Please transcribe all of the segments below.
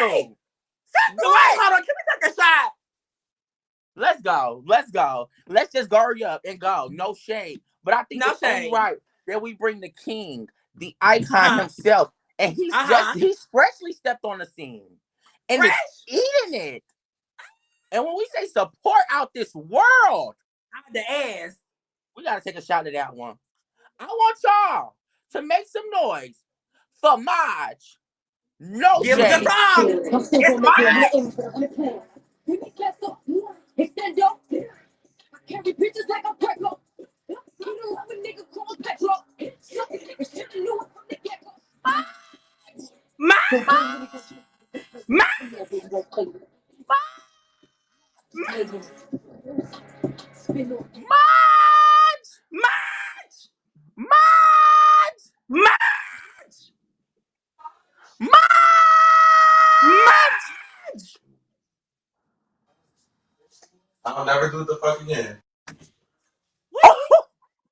you? Wait, hold on. Can we take a shot? Let's go. Let's go. Let's just hurry up and go. No shade. But I think it's only right that we bring the king, the icon himself. And he's freshly stepped on the scene. And is eating it. And when we say support out this world, out the ass, we got to take a shot at that one. I want y'all to make some noise for Maj. No give shade. It's Maj. Extend your I carry bitches like a pregnant. You don't have a nigga called petrol. Some niggas should have knew it from the get-go. I'll never do the fuck again.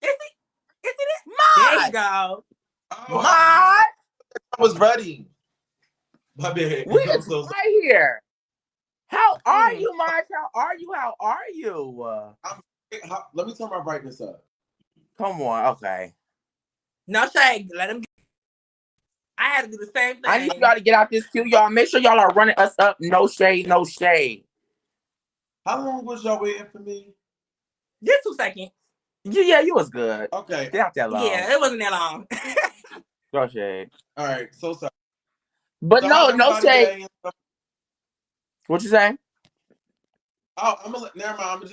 Is it? There you go. Maj! I was ready. My bad. We is right here. How are you, Maj? How are you? Let me turn my brightness up. Come on, okay. No shade. Let him. I had to do the same thing. I need y'all to get out this queue, y'all. Make sure y'all are running us up. No shade, no shade. How long was y'all waiting for me? Just 2 seconds. Yeah, you was good. Okay. Not that long. Yeah, it wasn't that long. No shade. All right, so sorry. But so no shade. What you saying? Oh, never mind.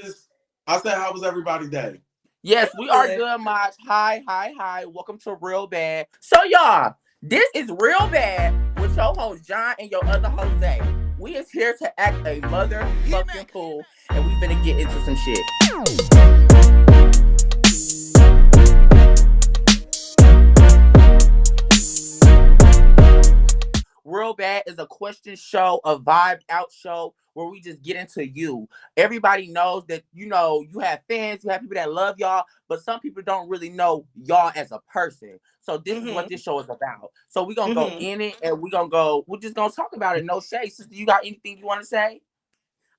I said, how was everybody's day? Yes, we are good, Maj. Hi. Welcome to Real Bad. So, y'all, this is Real Bad with your host, John, and your other host, Zay. We is here to act a motherfucking fool, and we finna get into some shit. Real Bad is a question show, a vibe out show where we just get into you. Everybody knows that, you have fans, you have people that love y'all, but some people don't really know y'all as a person. So this is what this show is about. So we're going to go in it and we're just going to talk about it. No shade. Sister, you got anything you want to say?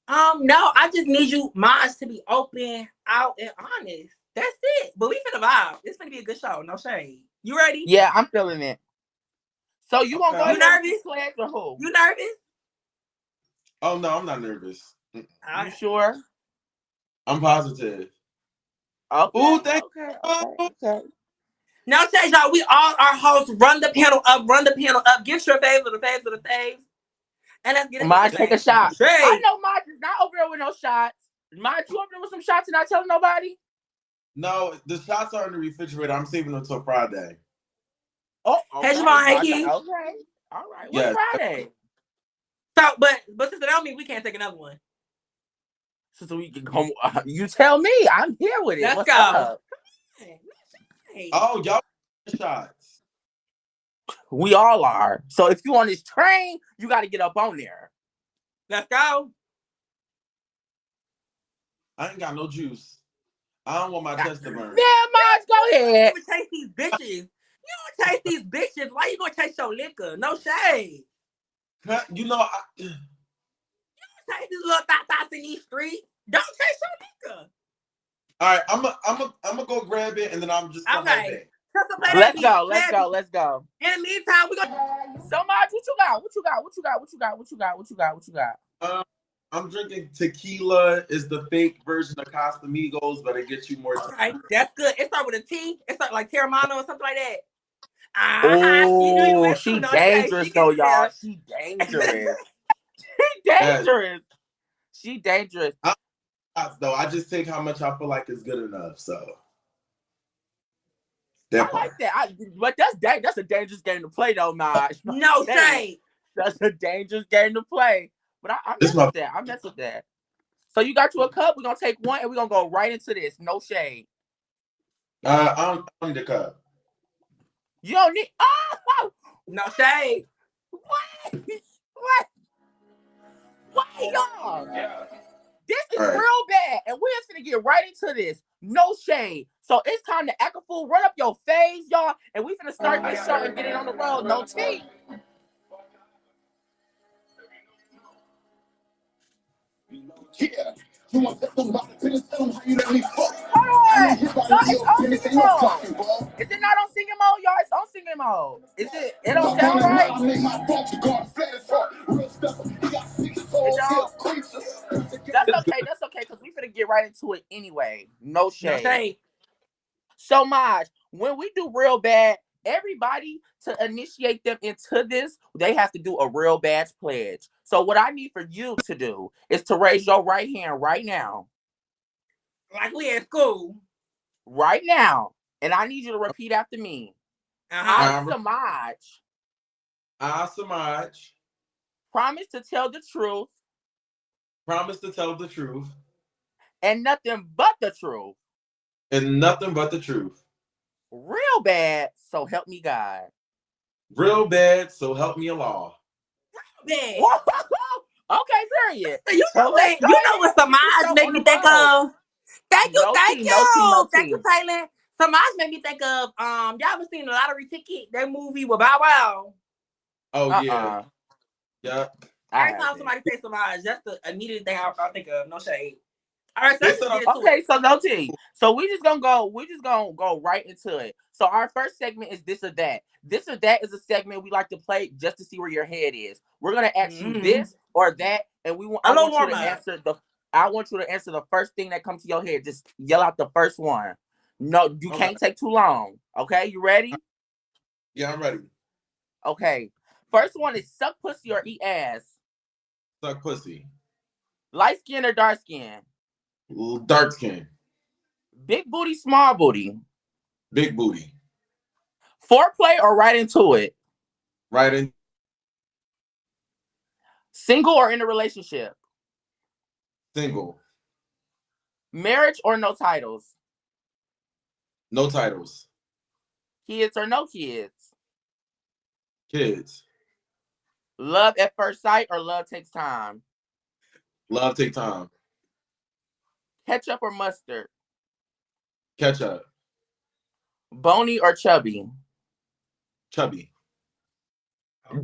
No, I just need you, Maj, to be open, out, and honest. That's it. But we finna vibe. It's gonna be a good show. No shade. You ready? Yeah, I'm feeling it. So you gonna go? You nervous? Or who? You nervous? Oh no, I'm not nervous. You sure? I'm positive. Okay. Ooh, Okay. No shade, y'all. We all are hosts. Run the panel up. Give your faves to the faves. And let's get it. Maj, take a shot. Shade. I know Maj is not over there with no shots. Maj, you over there with some shots and not telling nobody? No, the shots are in the refrigerator. I'm saving them until Friday. Oh, okay. Hey, Javon, hey, Keith. Okay. All right. What's Friday? So, but since that don't mean we can't take another one. So we can come. You tell me. I'm here with it. Let's What's go. Up? Oh, y'all shots. We all are. So if you on this train, you got to get up on there. Let's go. I ain't got no juice. I don't want my chest to burn. Yeah, Maj, go ahead. You taste these bitches. You don't taste these bitches. Why you gonna taste your liquor? No shade. You know, you don't taste these little thoughts in these streets. Don't taste your liquor. All right, I'm gonna go grab it and then I'm just gonna okay. Let's go. In the meantime, we gonna. So Maj, what you got? I'm drinking tequila. Is the fake version of Casamigos, but it gets you more. Right, that's good. It starts with a T. It starts like Terramano or something like that. Oh, she dangerous though, y'all. She dangerous. She dangerous. Though I just take how much I feel like is good enough. So I like that. But that's a dangerous game to play though, Maj. No shade. That's a dangerous game to play. But I mess with that. I mess with that. So you got you a cup. We're gonna take one and we're gonna go right into this. No shade. I don't need a cup. You don't need. Oh, no shade. What, y'all? Yeah. This is real bad, and we're just gonna get right into this. No shade. So it's time to act a fool. Run up your face, y'all, and we finna start this show and get it on the road. No tea. Yeah. You want to tell them how you let me fuck. Hold on. No, it's on singing mode. Is it not on singing mode, y'all? It's on singing mode. Is it? It don't sound right. It don't. That's okay. That's okay. Cause we finna get right into it anyway. No No shade. shade. So Maj, when we do real bad, everybody to initiate them into this, they have to do a real bad pledge. So what I need for you to do is to raise your right hand right now. Like we at school. Right now. And I need you to repeat after me. I, Samaj, promise to tell the truth promise to tell the truth and nothing but the truth. and nothing but the truth. Real bad, so help me God. Real bad, so help me Allah. Man. Okay, period. You know what Samaj made me think of? Thank you. Thank you, Taylor. Samaj made me think of y'all ever seen the lottery ticket? That movie with Bow Wow. Oh yeah. Yeah. Every time somebody say Samaj, that's the immediate thing I think of. No shade. All right, so no tea. So we just gonna go right into it. So our first segment is this or that. This or that is a segment we like to play just to see where your head is. We're gonna ask you this or that, and I want you to answer the first thing that comes to your head. Just yell out the first one. No, you can't take too long. Okay, you ready? Yeah, I'm ready. Okay. First one is suck pussy or eat ass. Suck pussy. Light skin or dark skin. Dark skin. Big booty, small booty. Big booty. Foreplay or right into it? Right in. Single or in a relationship? Single. Marriage or no titles? No titles. Kids or no kids? Kids. Love at first sight or love takes time? Love take time. Ketchup or mustard? Ketchup. Bony or chubby? Chubby.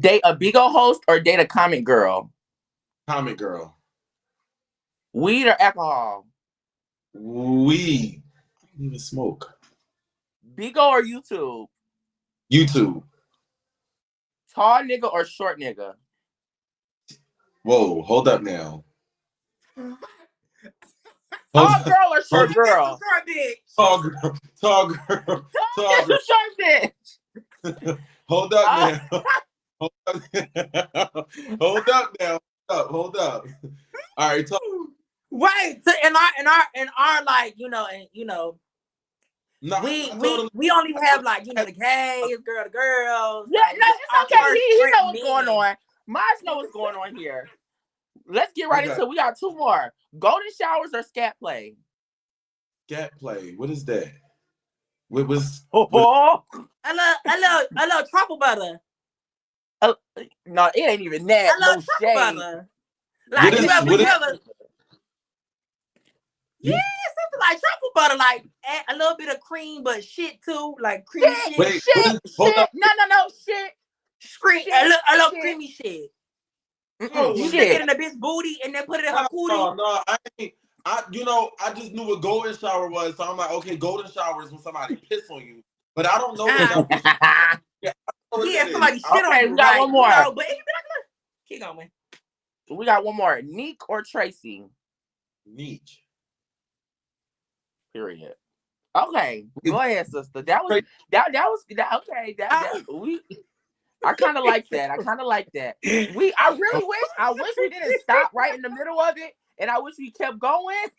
Date a Bigo host or date a comment girl? Comment girl. Weed or alcohol? Weed. I don't even smoke. Bigo or YouTube? YouTube. Tall nigga or short nigga? Whoa, hold up now. Tall girl or short girl? Tall girl. Tall girl. Tall girl. Short bitch. Hold up now. Hold up. Hold up now. Hold up. All right. Wait, so in our like, no, we only have like, the gays, girl to girls. Yeah, like, no, it's okay. He know what's going on. Maj know what's going on here. Let's get right into it. We got two more. Golden showers or scat play? Scat play. What is that? What was? I love truffle butter. No, it ain't even that. I love no truffle shade. butter. Like you ever yeah, something like truffle butter, like add a little bit of cream, but shit too, like creamy shit. Wait, shit. No, shit. A little creamy shit. You stick it in a bitch booty and then put it in her cootie. No, I ain't. I just knew what golden shower was, so I'm like, okay, golden shower is when somebody piss on you, but I don't know. Somebody shit on you. We got one more. But it can be like, keep going. We got one more. Neek or Tracy? Neek. Period. Okay, go ahead, sister. That was okay. I kind of like that. I wish we didn't stop right in the middle of it, and I wish we kept going.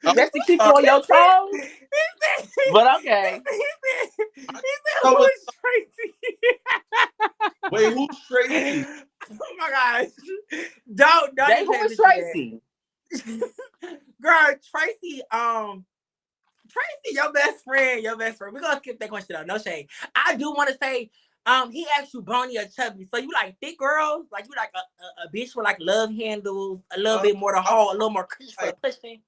Just to keep you on your toes. But okay. He said who's Tracy? Wait, who's Tracy? Oh my gosh. Don't who is Tracy? Girl, Tracy, Tracy, your best friend. We're gonna skip that question though. No shade. I do want to say, he asked you bony or chubby. So you like thick girls? Like you like a bitch with like love handles, a little bit more to hold, a little more cushion for the pushing.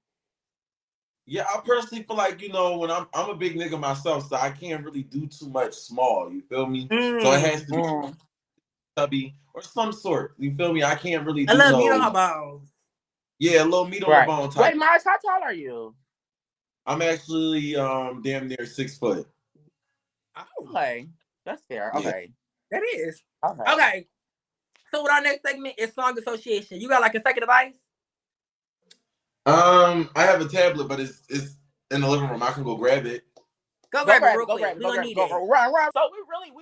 Yeah, I personally feel like, when I'm a big nigga myself, so I can't really do too much small. You feel me? So it has to be chubby or some sort. You feel me? I can't really I do love no. meat on her bones. Yeah, a little meat on the bone type. Wait, Maj, how tall are you? I'm actually damn near 6 foot. Oh, Okay, that's fair. Yeah. Okay, that is. okay. Okay. So with our next segment is song association. You got like a second device? I have a tablet, but it's in the living room. I can go grab it. Go grab it real Go quick. grab it. We Go gonna grab it. need Go, it. go, run. So we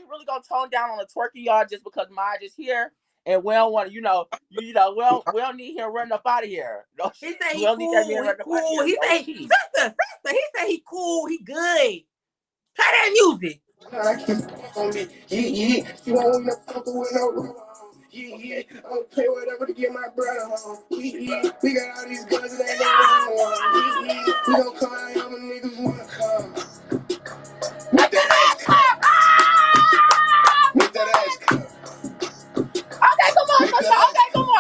really gonna tone down on the twerking, y'all, just because Maj is here, and we don't want to, we don't need him running up out of here. No, He said we he don't need that man cool. He running up out of cool. here. He No said tea. sister. He said he cool. He good. Play that music. I keep on me. Yeah. You won't no fucker with no rubber. Yeah. I'll pay whatever to get my brother home. Yeah. We got all these guns and ain't no wrong one. Yeah. We gon' come out here, my niggas wanna come. Make that ass clap. Make that ass clap. Okay, come on, sister. Okay, come on.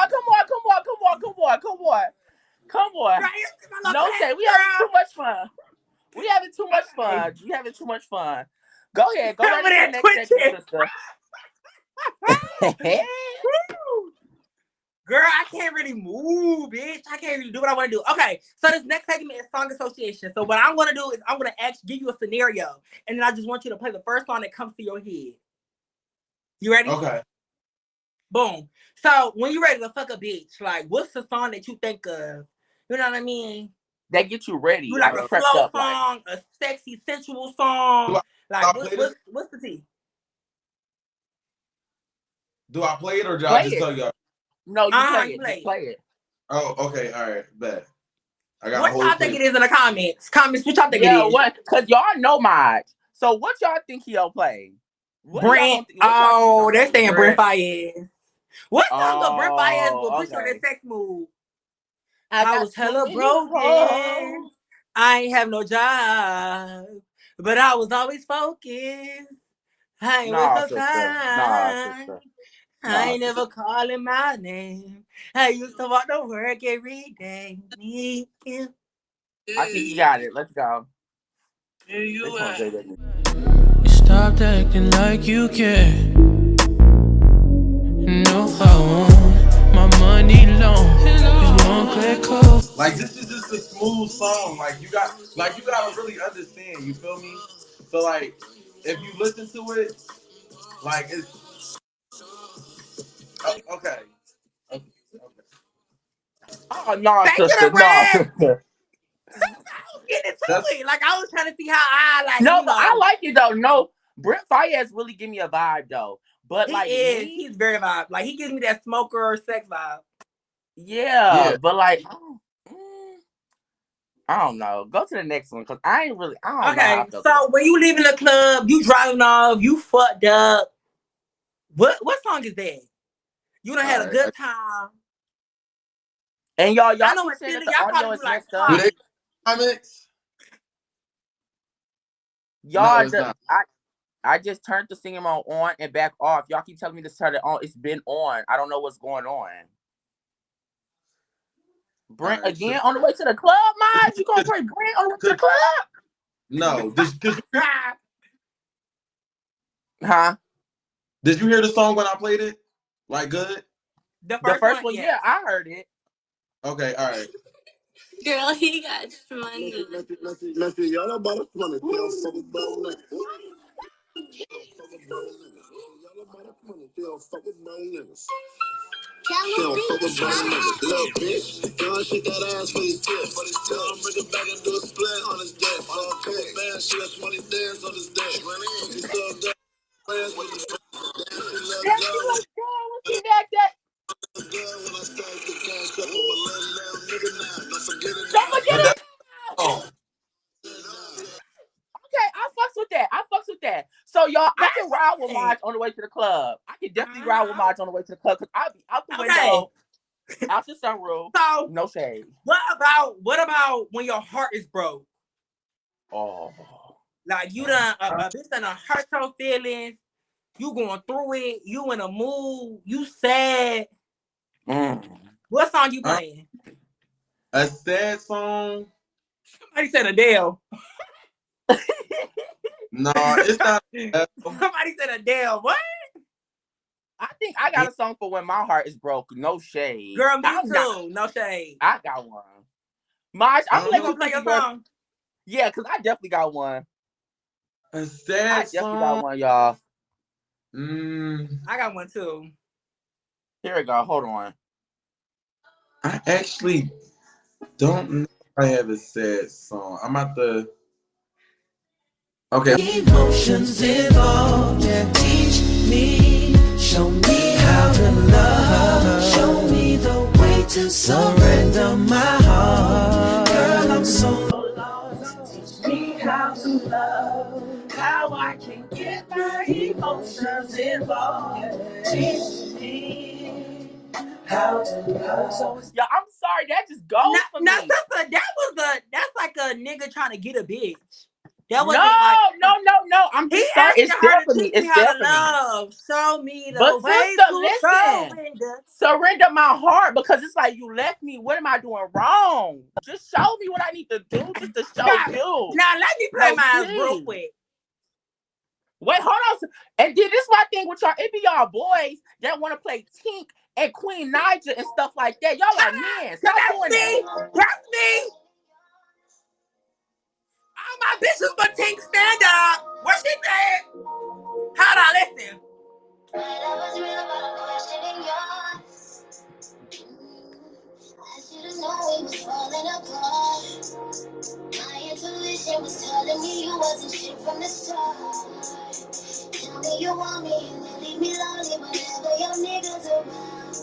No shade. We having too much fun. We having too much fun. Go ahead. Go right into the next segment, sister. Girl, I can't really move, bitch. I can't really do what I want to do. Okay, so this next segment is song association. So what I'm gonna do is I'm gonna give you a scenario, and then I just want you to play the first song that comes to your head. You ready? Okay. Boom. So when you ready to fuck a bitch, like what's the song that you think of? You know what I mean? That get you ready. You like a prepped slow up, song, a sexy, sensual song. Like what's the tea? Do I play it or do Play I just it. tell y'all? No, you play it. Just play it. Oh, okay. All right. Bet. I got what y'all think it is in the comments? Comments, what y'all think it is? Yeah, what? Because y'all know Maj. So what y'all think he'll play? Brent. Oh, they're saying Brent Fayez. What song of Brent Fayez will put you in a sex mood? I was hella broken. I ain't have no job, but I was always focused. I ain't waste no time. I ain't never calling my name. I used to walk to work every day. I think you got it. Let's go. You stopped acting like you care. No, I want my money long. There's one clear code. Like this is just a smooth song. Like you gotta really understand. You feel me? So like, if you listen to it, like it's okay. Oh no, sister, no. I was getting into it. Like I was trying to see how I like. No, but I like it though. No, Brent Fayez really give me a vibe though. But he's very vibe. Like he gives me that smoker sex vibe. Yeah. But like, I don't know. Go to the next one because I don't know. Okay, so when you leaving the club, you driving off, you fucked up. What song is that? You done had a good time. And y'all I know keep saying that the audio is messed up. Do they comments? Y'all, I just turned the singing on and back off. Y'all keep telling me to turn it on. It's been on. I don't know what's going on. Brent again on the way to the club, Maj? You gonna play Brent on the way to the club? No, huh? Did you hear the song when I played it? Like good? The first one, yeah, I heard it. Okay, all right. Girl, he got money. Y'all about to money. Little bitch, girl, shake that ass for these tips. Tell him bring it back and do a split on his dick. Okay, man, she has money dance on his dick. She's so good. Don't forget it. Okay, I fucks with that. So y'all, I can ride with Maj on the way to the club. I can definitely ride with Maj on the way to the club because I'll be out the window, out the sunroof. So no shade. What about when your heart is broke? Oh, like you done a bitch done hurt your feelings. You going through it. You in a mood. You sad. What song you playing? A sad song. Somebody said Adele. No, it's not. Somebody said Adele. What? I think I got a song for when my heart is broke. No shade. Girl, me I'm not. too. No shade. I got one. Maj, I'm gonna You let gonna you play think your of yours. song? Yeah, cause I definitely got one. A I sad definitely got song. one, y'all. I got one too. Here we go. Hold on. I actually don't know if I have a sad song. I'm at the okay. Emotions involved, yeah. Teach me, show me how to love. Show me the way to surrender my heart. Girl, I'm so lost. Teach me how to love. How I can get my emotions involved. Teach me how to love. Yeah, I'm sorry. That just goes for Now, me. sister, that's like a nigga trying to get a bitch. That No, wasn't like no. I'm he just sorry. asking It's there her to for me. teach me It's how there to for me. love. Show me But the way sister, to listen. surrender. Surrender my heart because it's like you left me. What am I doing wrong? Just show me what I need to do just to show you. Now let me play No, mine real please. quick. Wait, hold on. And then this my thing with y'all. It be y'all boys that want to play Tink and Queen Niger and stuff like that. Y'all are men. Stop doing that. That's me. All my bitches but Tink stand up. What she said? Hold on, listen. I should've known we was falling apart. My intuition was telling me you wasn't shit from the start. Tell me you want me and then leave me lonely whenever your niggas around.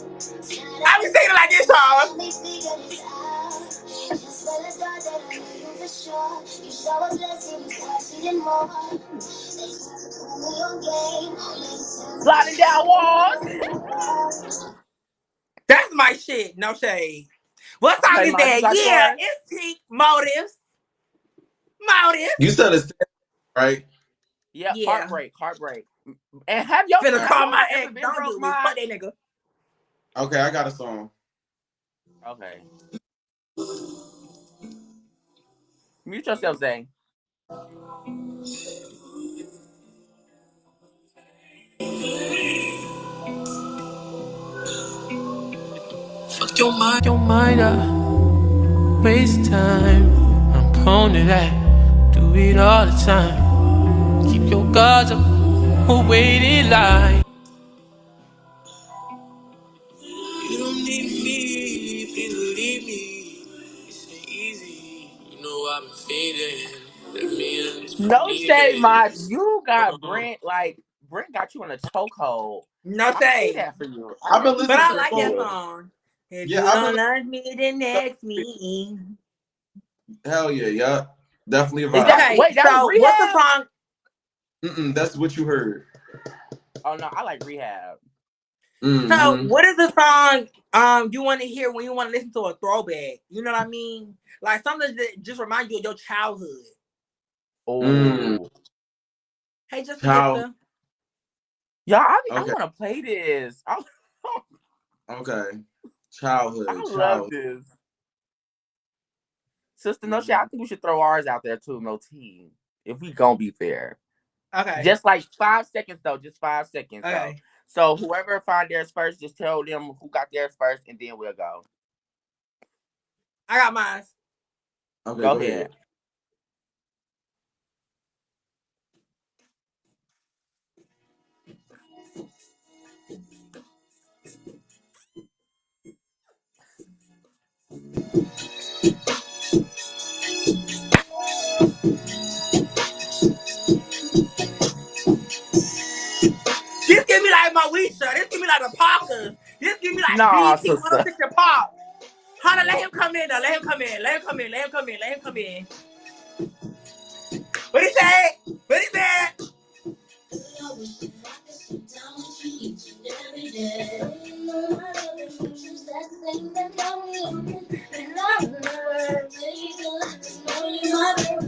I be singing like this song. Let me figure this out. Just when I thought that I knew you for sure, you show a blessing, you start cheating more. They try to put me on game. Sliding down walls. That's my shit. No shade. What song Okay, is Maj, you that? got Yeah, yours? it's Tink. Motives. Motives. You said it's sad, right? Yep, Yeah. heartbreak. And have your Finna call my heart ever ex. been Don't broke, do me. Fuck Maj? that nigga. Okay, I got a song. Okay. Mute yourself, Zay. Fuck your mind up, waste time. I'm prone to that, do it all the time. Keep your guards up, or wait in line. You don't need me, believe me. This ain't easy. You know I've been feeding. Let me in this No shade, Maj. proceedings. You got Brent, like, Brent got you in a chokehold. No I see shade. that for you. I I've been really But see listening I that like for that to you. song. If yeah, you I've been don't like me, then next me. hell yeah. Definitely a Is that, vibe. Okay, wait, that was so what's the Rehab? song? That's what you heard. Oh, no, I like Rehab. So Mm-hmm. what is the song you want to hear when you want to listen to a throwback? You know what I mean? Like something that just remind you of your childhood. Oh. Hey, just a Child. gift. Y'all, I Okay. want to play this. Okay. I Childhood. love this. Sister, no shit, I think we should throw ours out there too, no team. If we gonna be fair. Okay. Just like 5 seconds though, just 5 seconds though. Okay. So whoever find theirs first, just tell them who got theirs first, and then we'll go. I got mine. Okay, Go go ahead. ahead. This give me like my Weezer. This give me like the Parkers. This give me like Nah, BT sister. 106 and Pop. Hold on, let him come in though. Let him come in. Let him come in. Let him come in. Let him come in. What he said? What he said?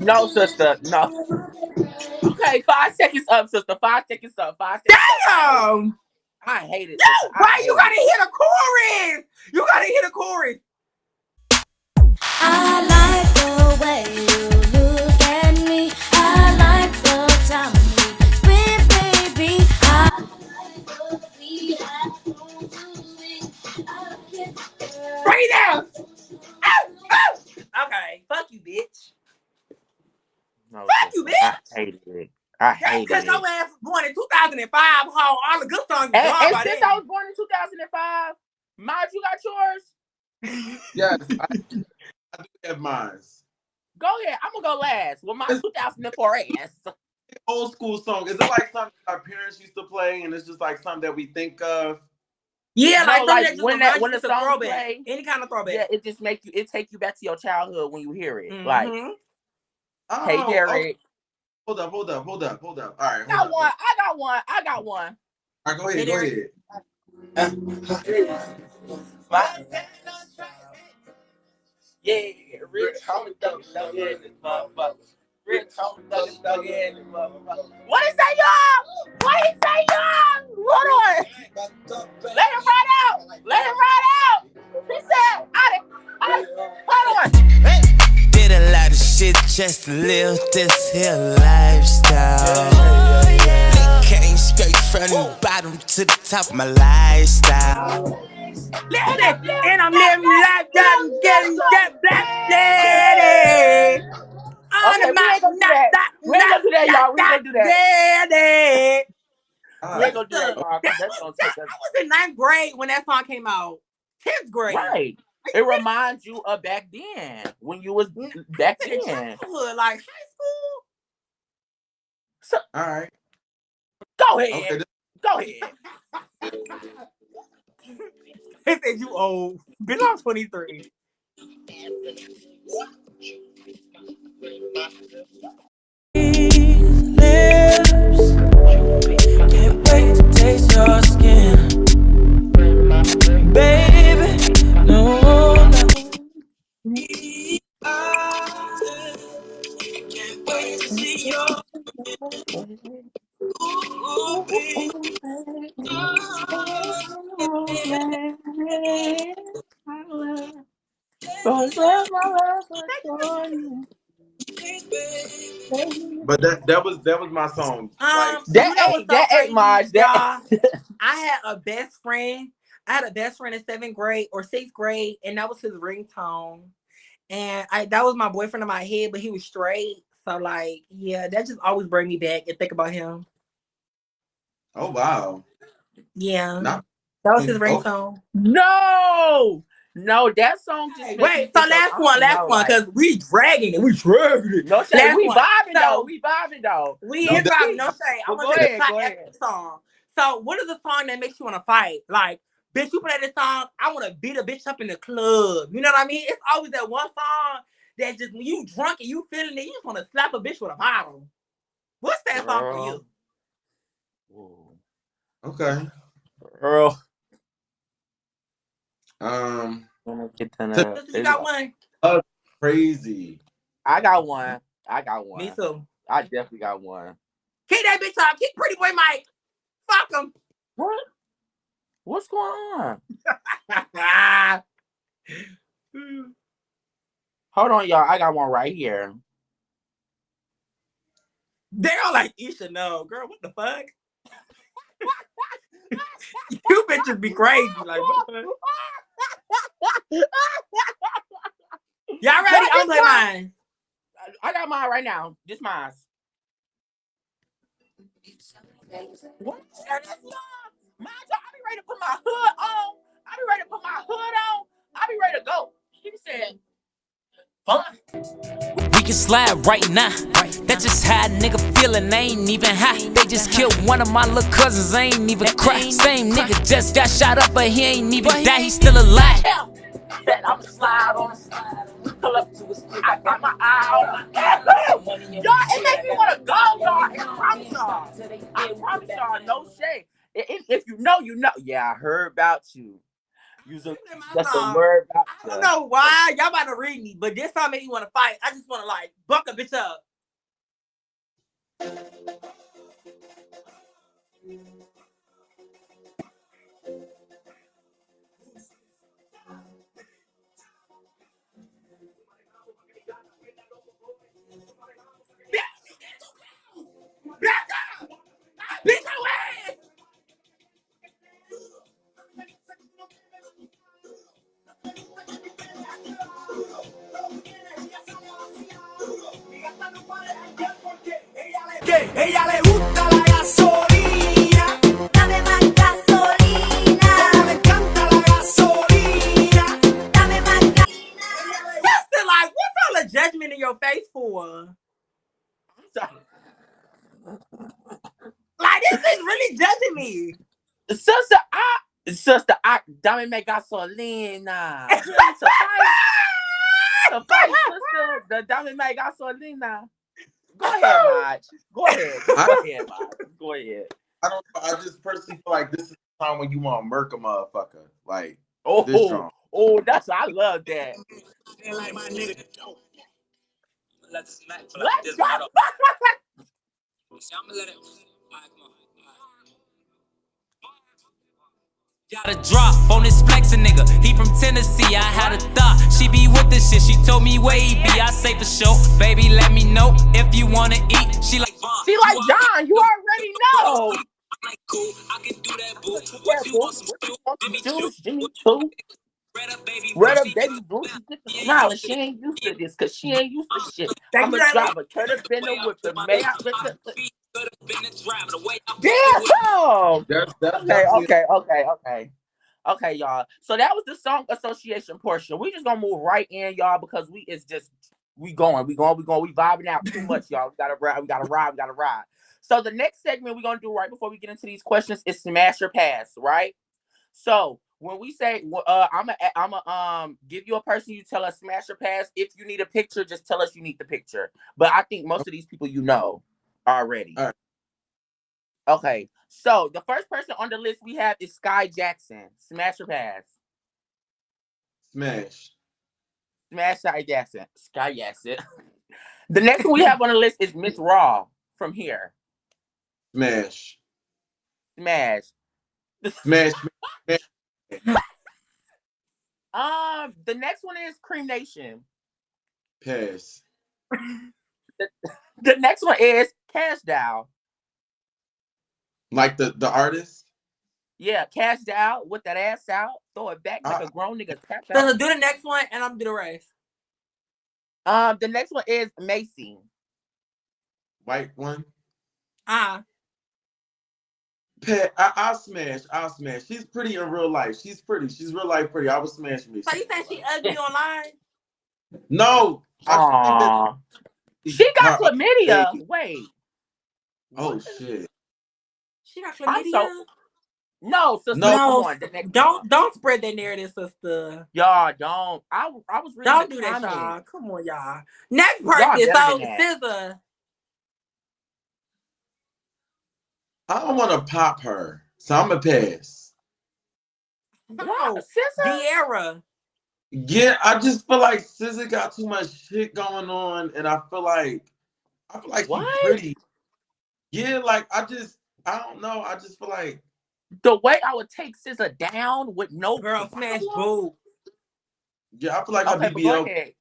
No, sister. No. Okay, 5 seconds up, sister. 5 seconds up. 5 seconds up. Damn! I hate it, sister. Yo, I why you hate gotta it. hear the chorus? You gotta hear the chorus. I like the way you look at me. I like the time we spend, baby. I like what we I That's hated because it. your ass was born in 2005, ho. All the good songs were And gone by since then. I was born in 2005, Maj, you got yours? Yes, I do have mine. Go ahead. I'm gonna go last with my 2004 ass. Old school song. Is it like something our parents used to play, and it's just like something that we think of? Yeah, No, like something like that just when reminds when you the it's a song throwback. play, Any kind of throwback. yeah, it just take you back to your childhood when you hear it. Like, Mm-hmm. hey Oh, okay. Derek, Hold up. All right, I got one. I got one. All right, go Hey, ahead. Derek. Yeah, rich homie thug in this motherfucker. Rich homie thug in this motherfucker. What is that, y'all? What is that, y'all? Hold on. Let him ride out. Let him ride out. He said, hold on. Did a lot of shit just to live this here lifestyle. Came straight from the bottom to the top of my lifestyle. Listen, and I'm living life just getting that black lady. Okay, we ain't gonna do that. We ain't gonna do that, y'all. We ain't gonna do that. Daddy. We ain't gonna do that, Listen, y'all. That's gonna take us. I was in 9th grade when that song came out. 10th grade. Right. It reminds you of back then when you was back then. Childhood, like high school. So, All right. go ahead. Okay. Go ahead. They said you old. Bitch, I'm 23. Lips, can't wait to taste your skin, baby. No, can't wait to see your But that was my song. Like, You know what's so That ain't crazy, Maj. y'all? I had a best friend. I had a best friend in 7th grade or 6th grade, and that was his ringtone. And that was my boyfriend in my head, but he was straight. So like, yeah, that just always bring me back and think about him. oh wow. Yeah. Not That was his okay. ringtone. No, that song just makes me Wait, so think of, last one, because we dragging it. No shade, Last we one. vibing So, though. We vibing though. We No is vibing, tea. no shade. I But want go to take a ahead, shot go after ahead. the song. So, what is the song that makes you want to fight? Like, bitch, you play this song, I want to beat a bitch up in the club. You know what I mean? It's always that one song that just when you drunk and you feeling it, you just want to slap a bitch with a bottle. What's that song for you? Okay. Girl. You got one? Crazy. I got one. Me too. I definitely got one. Kick that bitch up. Kick Pretty Boy Mike. Fuck him. What? What's going on? Hold on, y'all. I got one right here. They're all like, you should know. Girl, what the fuck? You bitches be crazy. Like, what the fuck? Y'all ready? I'm gonna play mine. I got mine right now. Just mine. What? Mine, I be ready to put my hood on. I be ready to go. She said, fun. we can slide right now. That's just how a nigga feelin', ain't even high. They just killed one of my little cousins, ain't even cry. Same nigga just got shot up, but he ain't even die, he still alive. Said I'm slide on pull up to his I got my eye on y'all, it makes me want to go, y'all. I promise y'all, no shade. If you know, you know. Yeah, I heard about you. That's a word about I don't know why y'all about to read me, but this song made me want to fight. I just want to like buck a bitch up. Bitch, your ass! Ella le sorry. Like this is really judging me. Sister, dame me gasolina. Ready to fight? To fight, sister. The dame me gasolina. Go ahead, Maj. Go ahead. Just go ahead, Maj. Go ahead. I don't know. I just personally feel like this is the time when you want to murk a motherfucker. Like this Oh, strong. I love that. Like my nigga. Let's smack for Let's like this. go. I'm gonna let it. Alright, come on. Got a drop on this flexin' nigga. He from Tennessee. I had a thought she be with this shit. She told me where he be. I say for sure, baby, let me know if you wanna eat. She like John. You already know. Like cool, I can do that, boo. Yeah, boo. What you want some juice? Jimmy too. Red up, baby. Blue. She get the smile. She ain't used to this because she ain't used to shit. Thank I'm you, a Riley. driver. Turn up in the whip. May I? That's Damn. Okay, y'all. So that was the song association portion. We just gonna move right in, y'all, because we going. We vibing out too much, y'all. We gotta ride. So the next segment we're gonna do right before we get into these questions is smash or pass, right? So when we say I'm give you a person, you tell us smash or pass. If you need a picture, just tell us you need the picture. But I think most of these people you know already. All right. Okay, so the first person on the list we have is Sky Jackson. Smash or pass? Smash. Smash Sky Jackson. Sky Jackson. The next one we have on the list is Miss Raw from here. Smash. Smash. Smash. The next one is Cream Nation. Pass. The next one is Cash Doll. Like the artist? Yeah, Cash Doll with that ass out. Throw it back like a grown nigga tap So out. do the next one, and I'm gonna do the rest. The next one is Macy. White one? I'll smash. She's pretty in real life. She's pretty. She's real life pretty. I would smash me. So you saying she ugly online? No. Aww. She got chlamydia. Wait. Oh what? shit. She got chlamydia? No, sister. No, come on, don't spread that narrative, sister. Y'all don't. I was reading Don't the do comments. that, y'all. Come on, y'all. Next person, so SZA. I don't want to pop her, so I'm gonna pass. No, De'Ara. Yeah, I just feel like SZA got too much shit going on, and I feel like she's pretty. Yeah, like I don't know. I just feel like the way I would take SZA down with no girl smash boob. Yeah, I feel like her BBL. Go ahead.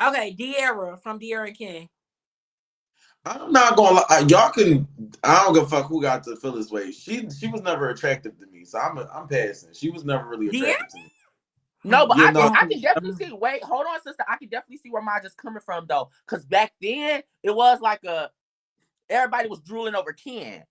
Okay, De'Ara from De'Ara and King. I'm not gonna lie. Y'all can. I don't give a fuck who got to feel this way. She was never attractive to me, so I'm passing. She was never really attractive to me. No, but I can definitely see. Wait, hold on, sister. I can definitely see where Maj is coming from though, because back then it was like everybody was drooling over Ken.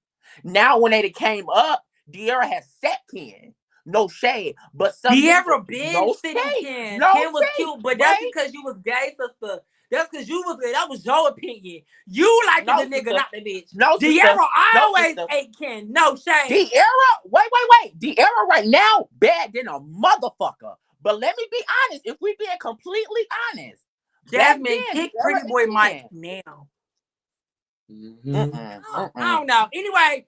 Now when they came up, De'Ara has set Ken. No shade, but De'Ara been sitting Ken. No Ken was shade. cute, but that's because you was gay, sister. That's because that was your opinion. You like the nigga, not the bitch. No, De'Ara always ate Ken. No shade. De'Ara, wait. De'Ara right now bad than a motherfucker. But let me be honest. If we being completely honest, Jasmine, kick Pretty Boy Mike now. I don't know. Anyway,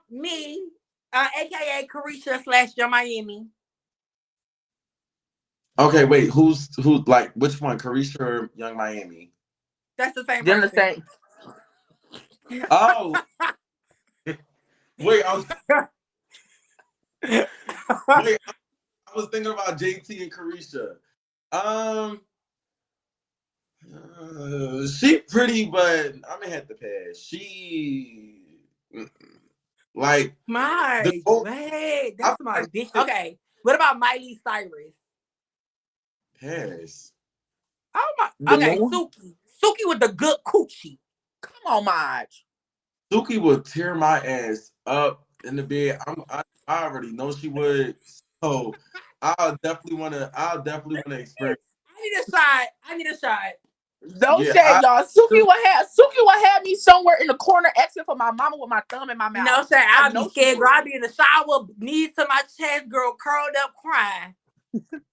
me, aka Carisha / Young Miami. Okay, wait. Who? Like which one? Carisha or Young Miami? That's the same. They're the same. Oh. Wait, I was thinking about JT and Carisha. She pretty, but I'm gonna have to pass. She like that's my bitch. Okay, what about Miley Cyrus? Pass. Oh my. Okay, Suki with the good coochie. Come on, Maj. Suki will tear my ass up in the bed. I already know she would. So I'll definitely wanna experience. I need a shot. No shade, y'all. Suki would have me somewhere in the corner asking for my mama with my thumb in my mouth. No shade. I'll be know scared, girl. I'll be in the shower, knees to my chest, girl, curled up, crying.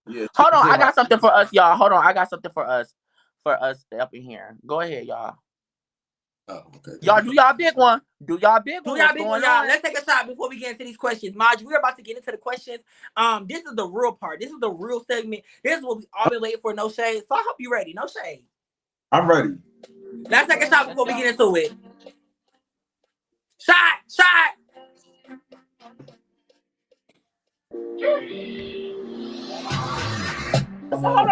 Yeah. Hold on, I got something for us, y'all. Hold on, I got something for us up in here. Go ahead, y'all. Oh, okay. Y'all do y'all big one. Do y'all big one. Do y'all What's big going one, y'all? on? Let's take a shot before we get into these questions. Maj, we're about to get into the questions. This is the real part. This is the real segment. This is what we all been waiting for. No shade. So I hope you're ready. No shade. I'm ready. Let's take a shot before we get into it. Shot. Hold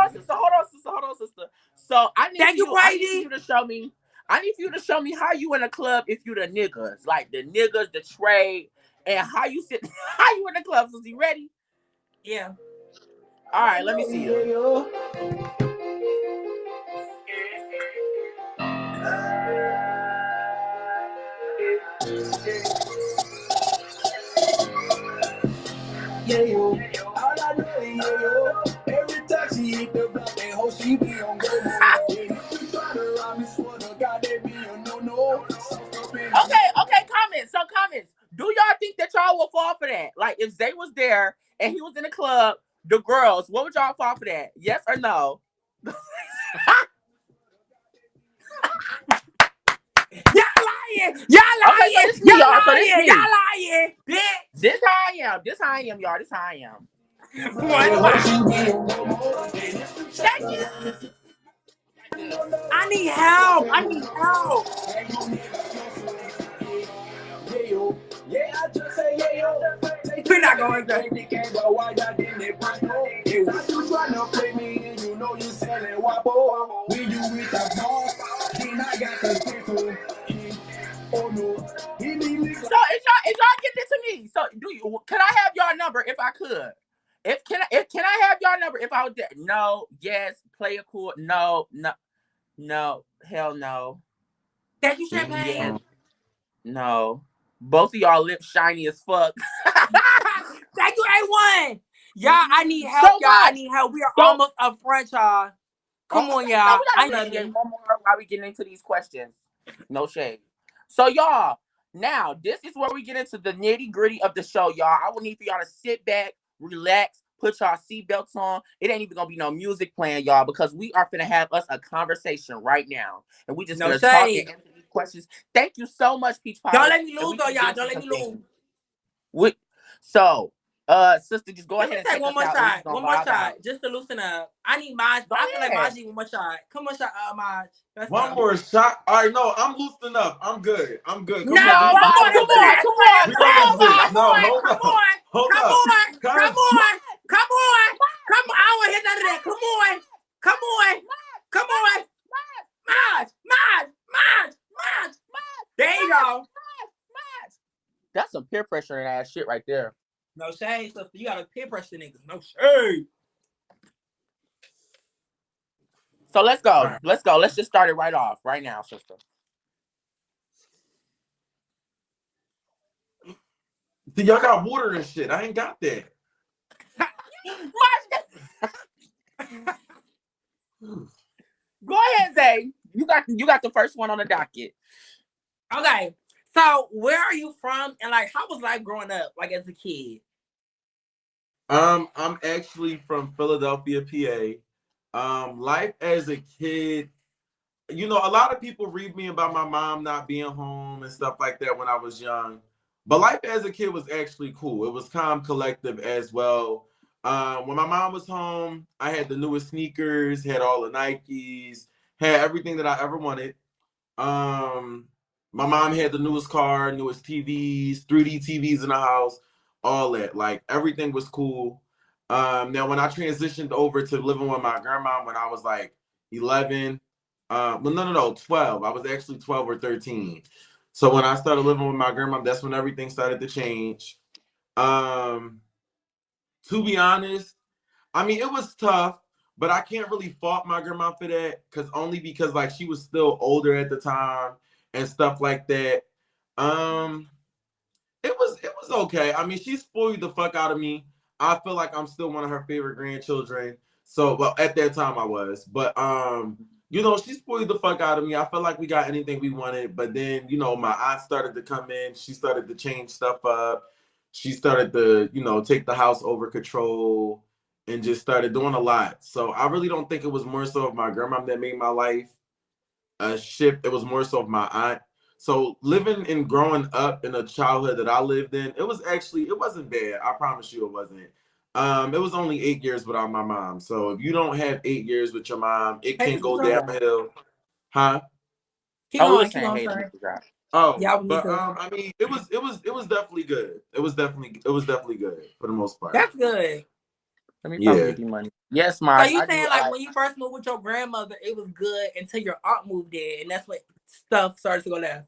on, sister. So I need Thank you, I need Brady. you to show me. I need for you to show me how you in a club if you the niggas, like the niggas, the trade, and how you sit. How you in the club? Is you ready? Yeah. All right, let me see you. Yeah, yo. All I know is, yeah, yo. Every time she hit the block, that hoe, she be on go. Yeah, you try to rob me, swear to God, that be a no-no. Okay, comments. Do y'all think that y'all will fall for that? Like, if Zay was there and he was in the club, the girls, what would y'all fall for that? Yes or no? Y'all lying. Okay, so this me, y'all. So this me. Y'all lying. Bitch. This how I am. This how I am, y'all. This how I am. Thank you. I need help. Yeah, I just say, yeah, yo. We're not going to. Why not in the Bigo? You trying to play me and you know you selling WhiteBoy. When you with the boss, then I got the pistol. Oh no. So if y'all get this to me, so can I have y'all number if I could? Can I have y'all number if I was there? No, yes, play it cool. No, hell no. Thank you, Champagne. Yes, no. Both of y'all lips shiny as fuck. Thank you, A1. Y'all, I need help, So y'all. I what? need help. We are almost up front, y'all. Come on, y'all. We gotta mediate one more while we get into these questions. No shade. So y'all, now this is where we get into the nitty-gritty of the show, y'all. I will need for y'all to sit back, relax, put y'all seatbelts on. It ain't even gonna be no music playing, y'all, because we are gonna have us a conversation right now. And we just gonna talk and answer these questions. Thank you so much, Peach Pie. Don't let me lose, though, y'all. Don't let me lose. So, sister, just go ahead and take one more us shot. out. One more shot, just to loosen up. I need Maj. I feel like Maj need one more shot. Come on, Maj. One more shot. All right, no, I'm loosened up. I'm good. Come on. Come on. No, hold on. Come on. I don't want to hear none of that. Come on. Maj. There you go. That's some peer pressure and ass shit right there. No shade, sister. You gotta peer pressure niggas. No shade. So let's go. Right. Let's just start it right off right now, sister. See, y'all got water and shit. I ain't got that. Go ahead, Zay. You got the first one on the docket. Okay. So where are you from? And like how was life growing up, like as a kid? I'm actually from Philadelphia, PA. Life as a kid, you know, a lot of people read me about my mom not being home and stuff like that when I was young. But life as a kid was actually cool. It was calm, collective as well. When my mom was home, I had the newest sneakers, had all the Nikes, had everything that I ever wanted. My mom had the newest car, newest TVs, 3D TVs in the house, all that. Like everything was cool. Now when I transitioned over to living with my grandma when I was like 11, well, no, 12. I was actually 12 or 13. So when I started living with my grandma, that's when everything started to change. To be honest, I mean, it was tough, but I can't really fault my grandma for that because like she was still older at the time and stuff like that. It was okay. I mean, she spoiled the fuck out of me. I feel like I'm still one of her favorite grandchildren. So, well, at that time I was, but she spoiled the fuck out of me. I felt like we got anything we wanted, but then, my aunt started to come in. She started to change stuff up. She started to, take the house over control and just started doing a lot. So I really don't think it was more so of my grandma that made my life a shift. It was more so of my aunt. So living and growing up in a childhood that I lived in, it wasn't bad. I promise you it wasn't. It was only 8 years without my mom. So if you don't have 8 years with your mom, it Hey, can Mr. go John. downhill. Huh? Keep going, Hey to sorry. Mr. Drop. Oh, Yeah, me but too. I mean, it was definitely good. It was definitely good for the most part. That's good. Let me find Yeah. Beauty Money. Yes, So Maj. you I do. saying like when you first moved with your grandmother, it was good until your aunt moved in, and that's when stuff started to go left.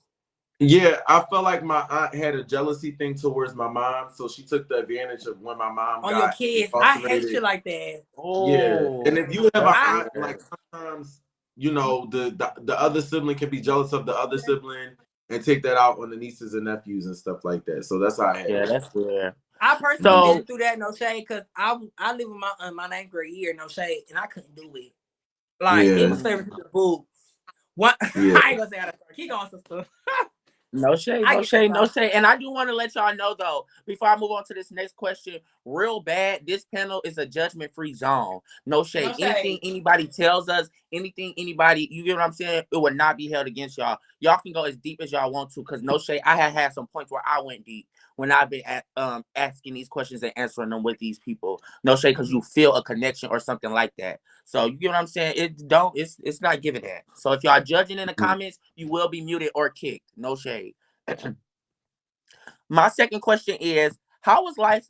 Yeah, I felt like my aunt had a jealousy thing towards my mom, so she took the advantage of when my mom On your got kids, I hate shit incarcerated. like that. Yeah, and Oh, if you have an that's I aunt, like weird. sometimes, the other sibling can be jealous of the other sibling and take that out on the nieces and nephews and stuff like that. So that's how I had Yeah, it. that's weird. I personally Mhm. been So, through that, no shade, because I live with my 9th grade year, no shade, and I couldn't do it. Like it was Yeah, favorite to the boobs. What yeah. I ain't gonna say how to start. Keep going, sister. no shade, I no get this shade, no off. shade. And I do want to let y'all know though, before I move on to this next question, real bad, this panel is a judgment-free zone. No No shade. Anything shade. anybody tells us, anything anybody, you get what I'm saying? It would not be held against y'all. Y'all can go as deep as y'all want to, because no shade. I had some points where I went deep when I've been asking these questions and answering them with these people. No shade, because you feel a connection or something like that. So you get what I'm saying? It's not giving that. So if y'all judging in the comments, you will be muted or kicked. No shade. My second question is, how was life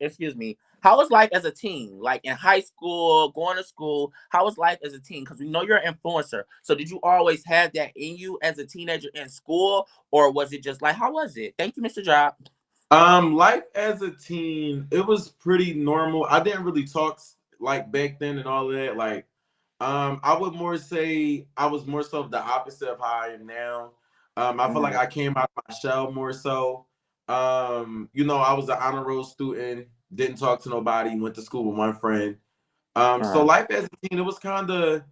excuse me, how was life as a teen? Like in high school, going to school, how was life as a teen? Because we know you're an influencer. So did you always have that in you as a teenager in school? Or was it just like, how was it? Thank you, Mr. Job. Life as a teen, it was pretty normal. I didn't really talk like back then and all of that. Like, I would more say I was more so the opposite of how I am now. I feel like I came out of my shell more so. I was an honor roll student, didn't talk to nobody, went to school with one friend. So life as a teen, it was kind of,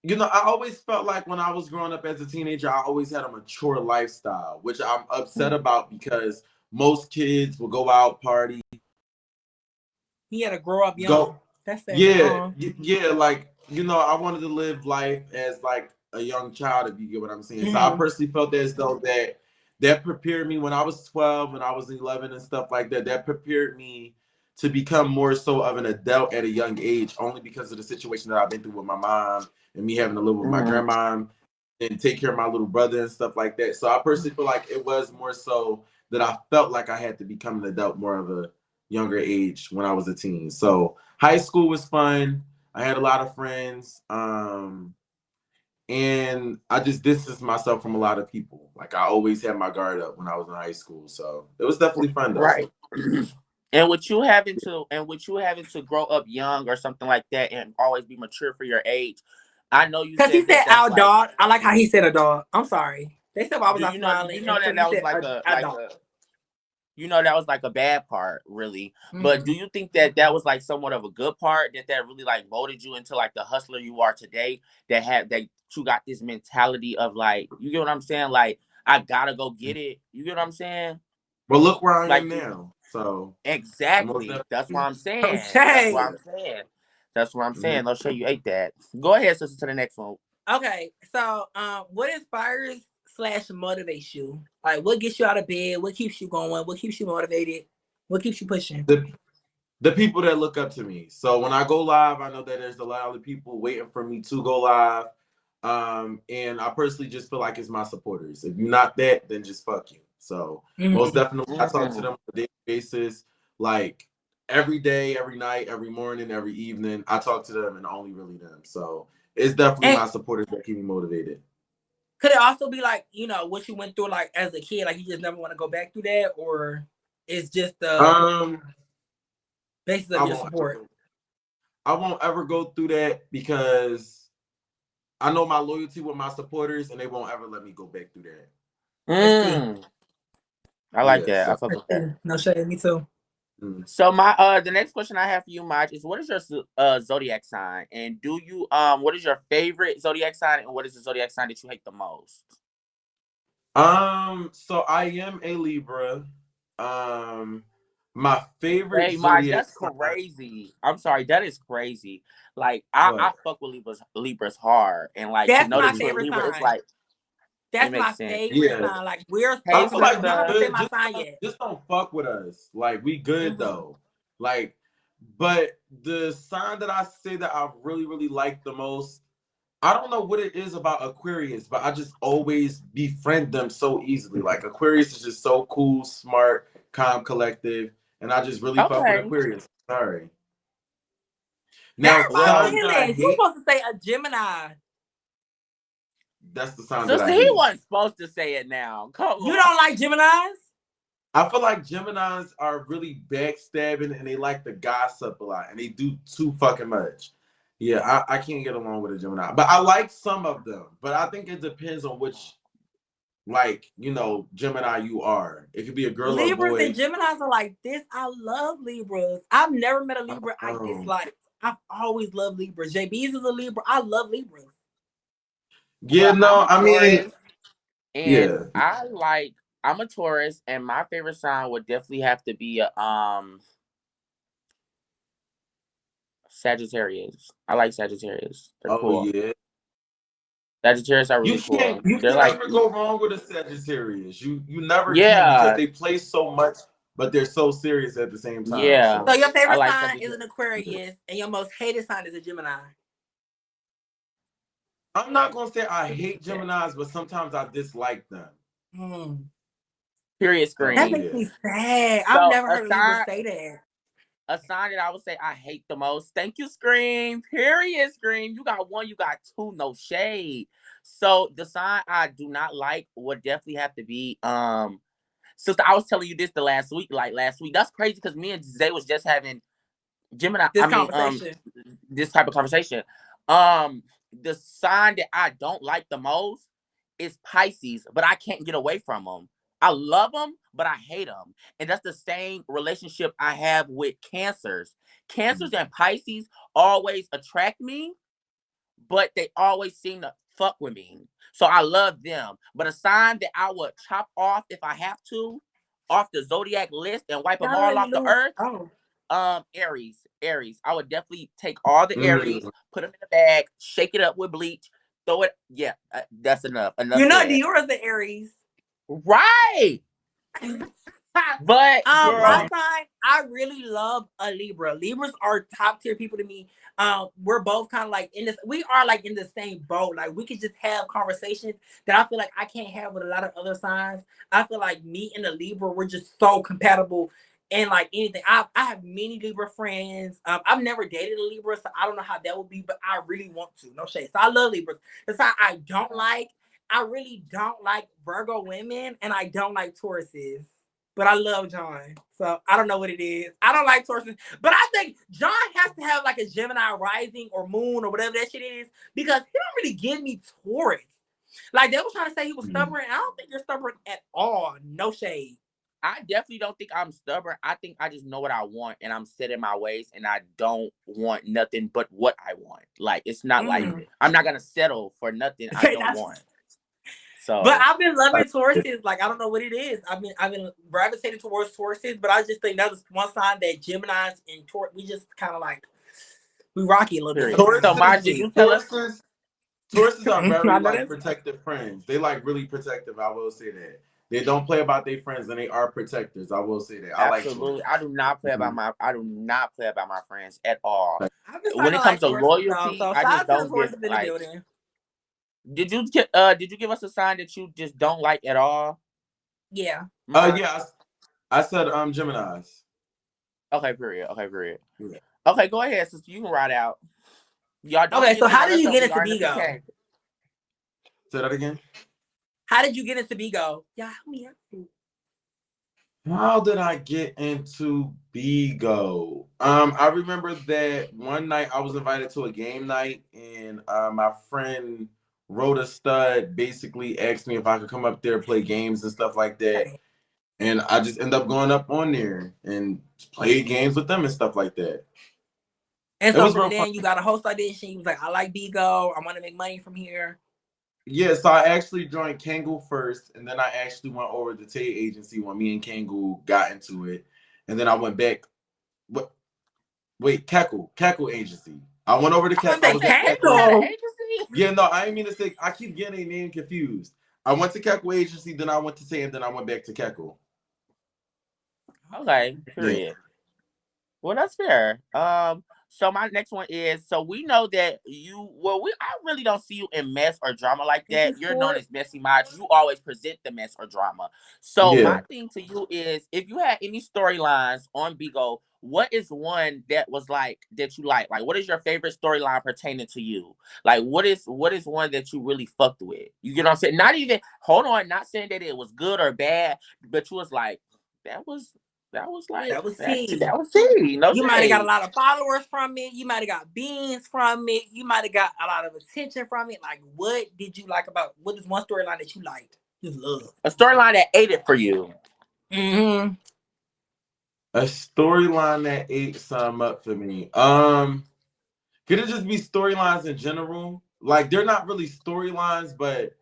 I always felt like when I was growing up as a teenager, I always had a mature lifestyle, which I'm upset about because most kids will go out, party, He had to grow up go. young. That's sad. Yeah, yeah, like, I wanted to live life as like a young child, if you get what I'm saying. So I Mm-hmm. personally felt as though that prepared me when I was 12, when I was 11 and stuff like that. That prepared me to become more so of an adult at a young age, only because of the situation that I've been through with my mom and me having to live with my grandma and take care of my little brother and stuff like that. So I personally feel like it was more so that I felt like I had to become an adult more of a younger age when I was a teen. So high school was fun. I had a lot of friends. And I just distanced myself from a lot of people. Like I always had my guard up when I was in high school. So it was definitely fun though. Right. And with you having to grow up young or something like that and always be mature for your age, I know you Cause he said said that that's our like, dog. I like how he said a dog. I'm sorry. They said I was do not you know smiling, you know and that because he that was said like a dog. that was like a bad part, really. But Mm-hmm. do you think that that was like somewhat of a good part that really like molded you into like the hustler you are today? That you got this mentality of like, you get what I'm saying? Like, I gotta go get it. You get what I'm saying? But look where I am Like, now. So most exactly. That's what definitely. I'm saying. That's what Okay. I'm saying. That's what I'm Mhm. saying. I'll show you ate that. Go ahead, sister, to the next one. Okay. So, what inspires slash motivates you? Like, what gets you out of bed? What keeps you going? What keeps you motivated? What keeps you pushing? The people that look up to me. So when I go live, I know that there's a lot of people waiting for me to go live. And I personally just feel like it's my supporters. If you're not that, then just fuck you. So most Mm-hmm. definitely I talk to them on a daily basis, like every day, every night, every morning, every evening. I talk to them and only really them. So it's definitely And my supporters that keep me motivated. could it also be like, what you went through like as a kid, like you just never want to go back through that, or it's just the Um, basis I of your won't ever support? go, I won't ever go through that because I know my loyalty with my supporters and they won't ever let me go back through that. Let's see. I like Yeah, that. I so fuck Let's with that. see. No shade, me too. So the next question I have for you, Maj, is what is your zodiac sign, and do you what is your favorite zodiac sign, and what is the zodiac sign that you hate the most? So I am a Libra. My favorite Hey, Maj, zodiac that's sign. crazy. I'm sorry, that is crazy. Like I What? fuck with Libras hard, and like to That's know my that you're a favorite Libra, it's sign. like it That's my makes sense. favorite Yeah. sign. Like we're Hey, I so feel close. like we Y'all sister. haven't said good. my sign yet. Just don't fuck with us. Like we good Hmm. though. Like, but the sign that I say that I really, really like the most, I don't know what it is about Aquarius, but I just always befriend them so easily. Like Aquarius is just so cool, smart, calm, collective, and I just really fuck with Okay, Aquarius. Sorry. Now, Now, wait signs so a that I minute. You were hate, supposed to say a Gemini. that's the sign that sister, I he hate. wasn't supposed to say it. Now, come You on. don't like Geminis? I feel like Geminis are really backstabbing and they like to gossip a lot and they do too fucking much. Yeah, I can't get along with a Gemini. But I like some of them. But I think it depends on which, like, Gemini you are. It could be a girl or a Libras and boy. Geminis are like this. I love Libras. I've never met a Libra I Um, dislike. I've always loved Libras. JB's is a Libra. I love Libras. yeah, Well, I'm no, a I mean, Taurus, and yeah. I'm a Taurus, and my favorite sign would definitely have to be a Sagittarius. I like Sagittarius. They're Oh cool. yeah. Sagittarius are You really can't cool. you They're can like, never go wrong with a Sagittarius. You never can because yeah, they play so much, but they're so serious at the same time. yeah. So So your I favorite like sign is Sagittarius. an Aquarius, and your most hated sign is a Gemini. I'm not gonna say I hate Geminis, but sometimes I dislike them. Hmm. Period So That scream. makes yeah. me sad. I've So never heard a Libra say that. a sign that I would say I hate the most. Thank you, Scream. Period, Scream. You got one, you got two, no shade. So the sign I do not like would definitely have to be sister. I was telling you this the last week, like last week. That's crazy because me and Zay was just having Gemini. This conversation. This type of conversation. Um, the sign that I don't like the most is Pisces, but I can't get away from them. I love them, but I hate them, and that's the same relationship I have with Cancers. Cancers and Pisces always attract me, but they always seem to fuck with me. So I love them. But a sign that I would chop off if I have to, off the zodiac list and wipe them Y'all all let me off the lose. earth, Oh. Aries. I would definitely take all the Aries, Mm. put them in a bag, shake it up with bleach, throw it. Yeah, that's enough. Enough You know, said. Dior is the Aries. Right. But My Girl, girl, sign, I really love a Libra. Libras are top tier people to me. We're both kind of like in this. We are like in the same boat. Like we could just have conversations that I feel like I can't have with a lot of other signs. I feel like me and a Libra, we're just so compatible. And like anything, I have many Libra friends. I've never dated a Libra, so I don't know how that would be, but I really want to. No shade. So I love Libras. The sign I don't like, I really don't like Virgo women, and I don't like Tauruses. But I love John. So I don't know what it is. I don't like Tauruses. But I think John has to have like a Gemini rising or moon or whatever that shit is because he don't really give me Taurus. Like they were trying to say he was mm. stubborn. And I don't think you're stubborn at all. No shade. I definitely don't think I'm stubborn. I think I just know what I want and I'm set in my ways and I don't want nothing but what I want. Like it's not like Mm. I'm not gonna settle for nothing I don't want. But So I've been loving Like, Tauruses. Like I don't know what it is. I've been gravitating towards Tauruses, but I just think that was one sign that Gemini's and Taurus we just kind of like we rocky a little bit period. So sometimes. Maj, Tauruses, did you tell us? Tauruses, Tauruses are very I know like that's protective friends. They like really protective. I will say that they don't play about their friends, and they are protectors. I will say that. I like Taurus. Absolutely. I do not play about my friends at all. Like, I've been When starting it to comes like to Tauruses though. loyalty, So I shout just out to the don't give Tauruses in the like building. did you give us a sign that you just don't like at all? Yeah. Maj? yeah, I said Gemini's. Okay, period. Okay, period. Yeah. Okay, go ahead, sister. You can ride out. Y'all don't Okay, forget so to how run did us you up. get We into are in the Bigo? PK. Say that again. How did you get into Bigo? Yeah, help me out. How did I get into Bigo? I remember that one night I was invited to a game night, and my friend Rhoda Stud basically asked me if I could come up there play games and stuff like that. Okay. And I just end up going up on there and play games with them and stuff like that. And It so was from real fun. then you got a host audition. You was like, I like Bigo. I want to make money from here. Yeah, so I actually joined Kangol first, and then I actually went over to Tay Agency when me and Kangol got into it. And then I went back. Wait, Keckle Agency. I went over to I Keck. I say was at Kangol Keckle. had an Kendall. agency. Yeah, no, I didn't mean to say. I keep getting a name confused. I went to Keckle Agency, then I went to Tay, and then I went back to Keckle. Okay, Yeah. period. Well, that's fair. So my next one is, so we know that I really don't see you in mess or drama like Is that. this You're known sport? as Messy Maj. You always present the mess or drama. So Yeah. my thing to you is, if you had any storylines on Bigo, what is one that was like that you like? Like, what is your favorite storyline pertaining to you? Like, what is one that you really fucked with? You get what I'm saying? Not even hold on, not saying that it was good or bad, but you was like, that was like That was that tea. was tea. No You might have got a shade. lot of followers from it. You might have got beans from it. You might have got a lot of attention from it. Like, what did you like about? What is one storyline that you liked? Just love. A storyline that ate it for you. Mm-hmm. A storyline that ate some up for me. Could it just be storylines in general? Like they're not really storylines, but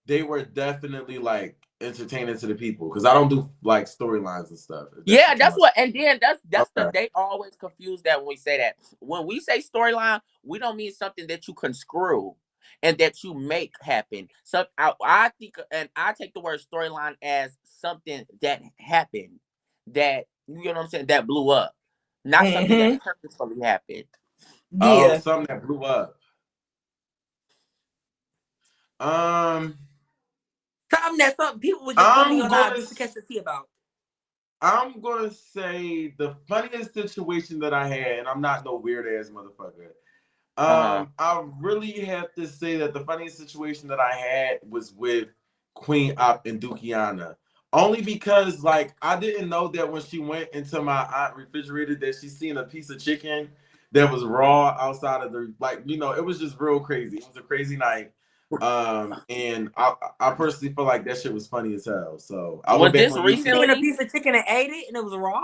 they were definitely like entertaining to the people because I don't do like storylines and stuff. If that's Yeah, what you that's want. what. And then that's the Okay. they always confuse that when we say that. When we say storyline, we don't mean something that you construe and that you make happen. So I think, and I take the word storyline as something that happened, that you know what I'm saying, that blew up, not something that Mm-hmm. purposefully happened. Oh, Yeah. something that blew up. Um, Something that some people would just come to I'm your live gonna just to catch the tea about. I'm gonna say the funniest situation that I had, and I'm not no weird ass motherfucker. Uh-huh. I really have to say that the funniest situation that I had was with Queen Op and Dukiana. Only because like I didn't know that when she went into my aunt refrigerator that she seen a piece of chicken that was raw outside of the like, it was just real crazy. It was a crazy night. And I personally feel like that shit was funny as hell. So I Was went back this on She YouTube. seen a recently? piece of chicken and ate it, and it was raw.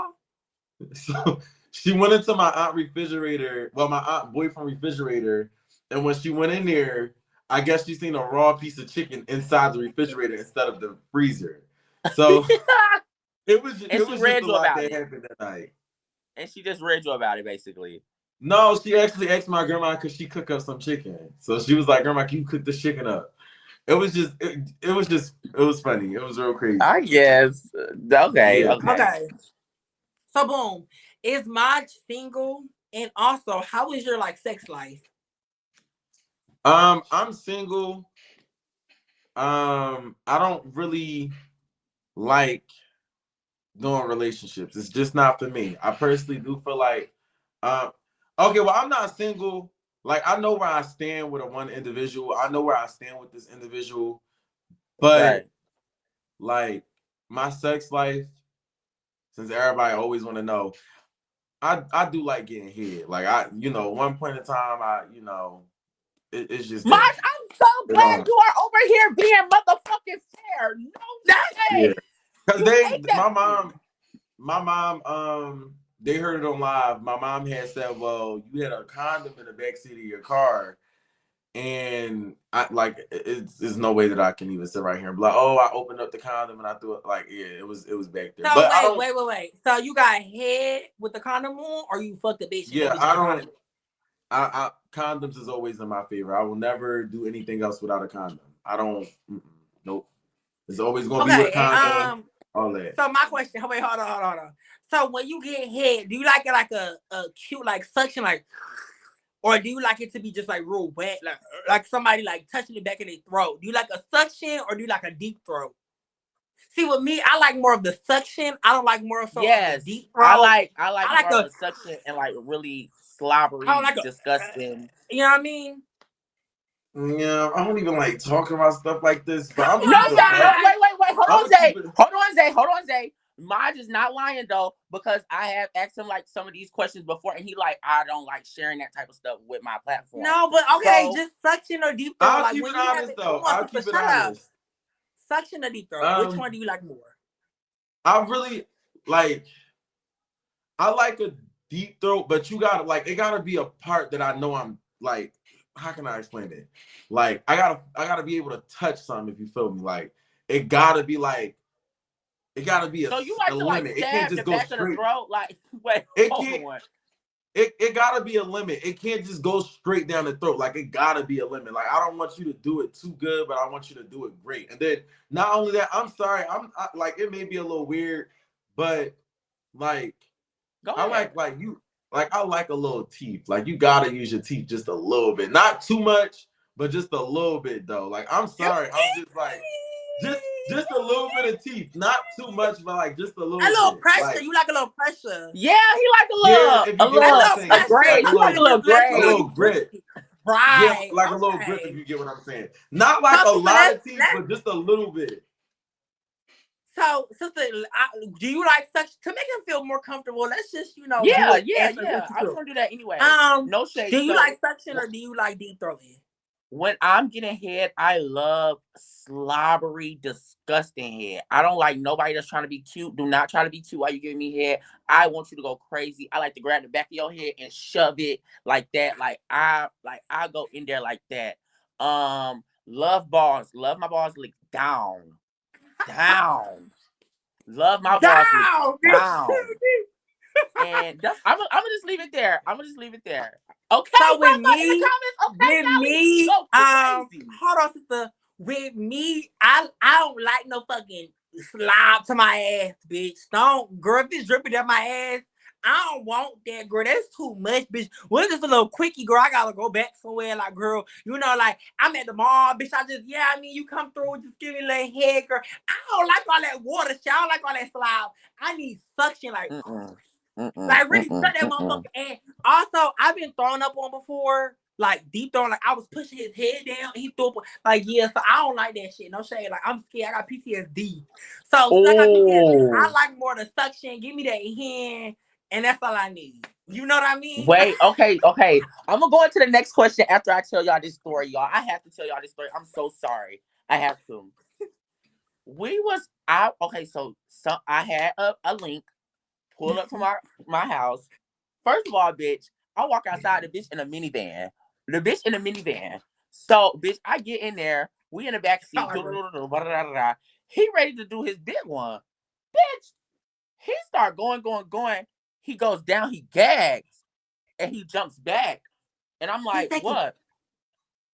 So she went into my aunt refrigerator, well, my aunt boyfriend refrigerator, and when she went in there, I guess she seen a raw piece of chicken inside the refrigerator instead of the freezer. So it was And it she was just read a you lot about that it. happened that night. And she just read you about it, basically. No, she actually asked my grandma could she cook up some chicken. So she was like, "Grandma, can you cook this chicken up?" It was funny. It was real crazy. I guess. Okay, Yeah. okay. Okay. So boom, is Maj single? And also, how is your like sex life? I'm single. I don't really like doing relationships. It's just not for me. I personally do feel like, um, okay, well, I'm not single. Like, I know where I stand with a one individual. I know where I stand with this individual, but Right. like my sex life, since everybody always want to know, I do like getting head. Like one point in time, it's just Mark, that. I'm so You glad know, you are over here being motherfucking fair. No yeah. shade. Cause You ate that shit. my mom, they heard it on live. My mom had said, "Well, you had a condom in the backseat of your car," and I like it's no way that I can even sit right here and be like, "Oh, I opened up the condom and I threw it." Like, yeah, it was back there. So But I wait, don't. wait, wait, wait. So you got head with the condom on, or you fucked the bitch and that Yeah, bitch I had the condom? don't. I condoms is always in my favor. I will never do anything else without a condom. I don't. Nope. It's always gonna be with a Okay, and condom. All that. so my question. Wait, hold on. So when you get head, do you like it like a cute like suction like, or do you like it to be just like real wet like somebody like touching the back of their throat? Do you like a suction or do you like a deep throat? See, with me, I like more of the suction. I don't like more so of the Yes. deep I throat. like I like I like more of a. a suction and like really I don't slobbery, like a. disgusting. You know what I mean? Yeah, I don't even like talking about stuff like this, but Come I'm gonna No, keep it a y'all, no, buck. on, wait. Hold I'm on, gonna keep Zay. it. Hold on, Zay. Maj is not lying though, because I have asked him like some of these questions before, and he like, I don't like sharing that type of stuff with my platform. no, but okay, So just suction or deep throat. I'll Like keep when it you have honest it, hold though. on, I'll sister, keep it shut up. honest. Suction or deep throat. Which Um, one do you like more? I really like. I like a deep throat, but you gotta like it gotta be a part that I know I'm like. How can I explain it? Like I gotta be able to touch something if you feel me. Like it gotta be like it gotta be So you a like to like limit. It can't stab the just go back of the straight. throat? Like, wait, It hold can't. on. It gotta be a limit. It can't just go straight down the throat. Like it gotta be a limit. Like I don't want you to do it too good, but I want you to do it great. And then not only that, I'm sorry. Like it may be a little weird, but like Go I ahead. like you like I like a little teeth. Like you gotta use your teeth just a little bit, not too much, but just a little bit though. Like I'm sorry, I'm just like just a little bit of teeth, not too much, but like just a A little little bit. pressure. Like You like a little pressure. Yeah, he like yeah, if A you get what I'm little a saying, pressure. like grade. You He like want a to little just let a you know grade. little you grit. pretty. Yeah, Right. like a little grip Okay. if you get what I'm saying. Not like a So, sister, lot of teeth, let's but just a little bit. so, sister, do you like such to make him feel more comfortable? Let's just, do Yeah, it yeah, as what yeah. you I was feel. gonna do that anyway. No Do shade. you So like suction or do you like deep throating? when I'm getting head, I love slobbery, disgusting head. I don't like nobody that's trying to be cute. Do not try to be cute while you giving me head. I want you to go crazy. I like to grab the back of your head and shove it like that. I go in there like that. Love balls. Love my balls licked down. Down. Love my balls licked Down. down. And that's I'm gonna just leave it there. I'm gonna just leave it there. Okay, So with Mama, in the me, comments. Okay, Nelly, go crazy. hold on, sister. With me, I don't like no fucking slob to my ass, bitch. Don't, girl, if it's dripping down my ass, I don't want that, girl. That's too much, bitch. What is this a little quickie, girl? I gotta go back somewhere, like, girl. Like I'm at the mall, bitch. You come through, just give me a little head, girl. I don't like all that water shit. I don't like all that slob. I need suction, like. Mm-mm. Like really suck that motherfucker. And also, I've been thrown up on before, like deep throwing. Like I was pushing his head down, he threw up. Like yeah, so I don't like that shit. No shade. Like I'm scared. I got PTSD. So since I got PTSD, I Oh, like more the suction. Give me that hand, and that's all I need. You know what I mean? wait. Okay. I'm gonna go into the next question after I tell y'all this story, y'all. I have to tell y'all this story. I'm so sorry. I have to. We was out. Okay, so I had a link pull up to my house. First of all, bitch, I walk outside the bitch in a minivan. The bitch in a minivan. So, bitch, I get in there. We in the back seat. He ready to do his big one. Bitch, he start going. He goes down. He gags. And he jumps back. And I'm like, what?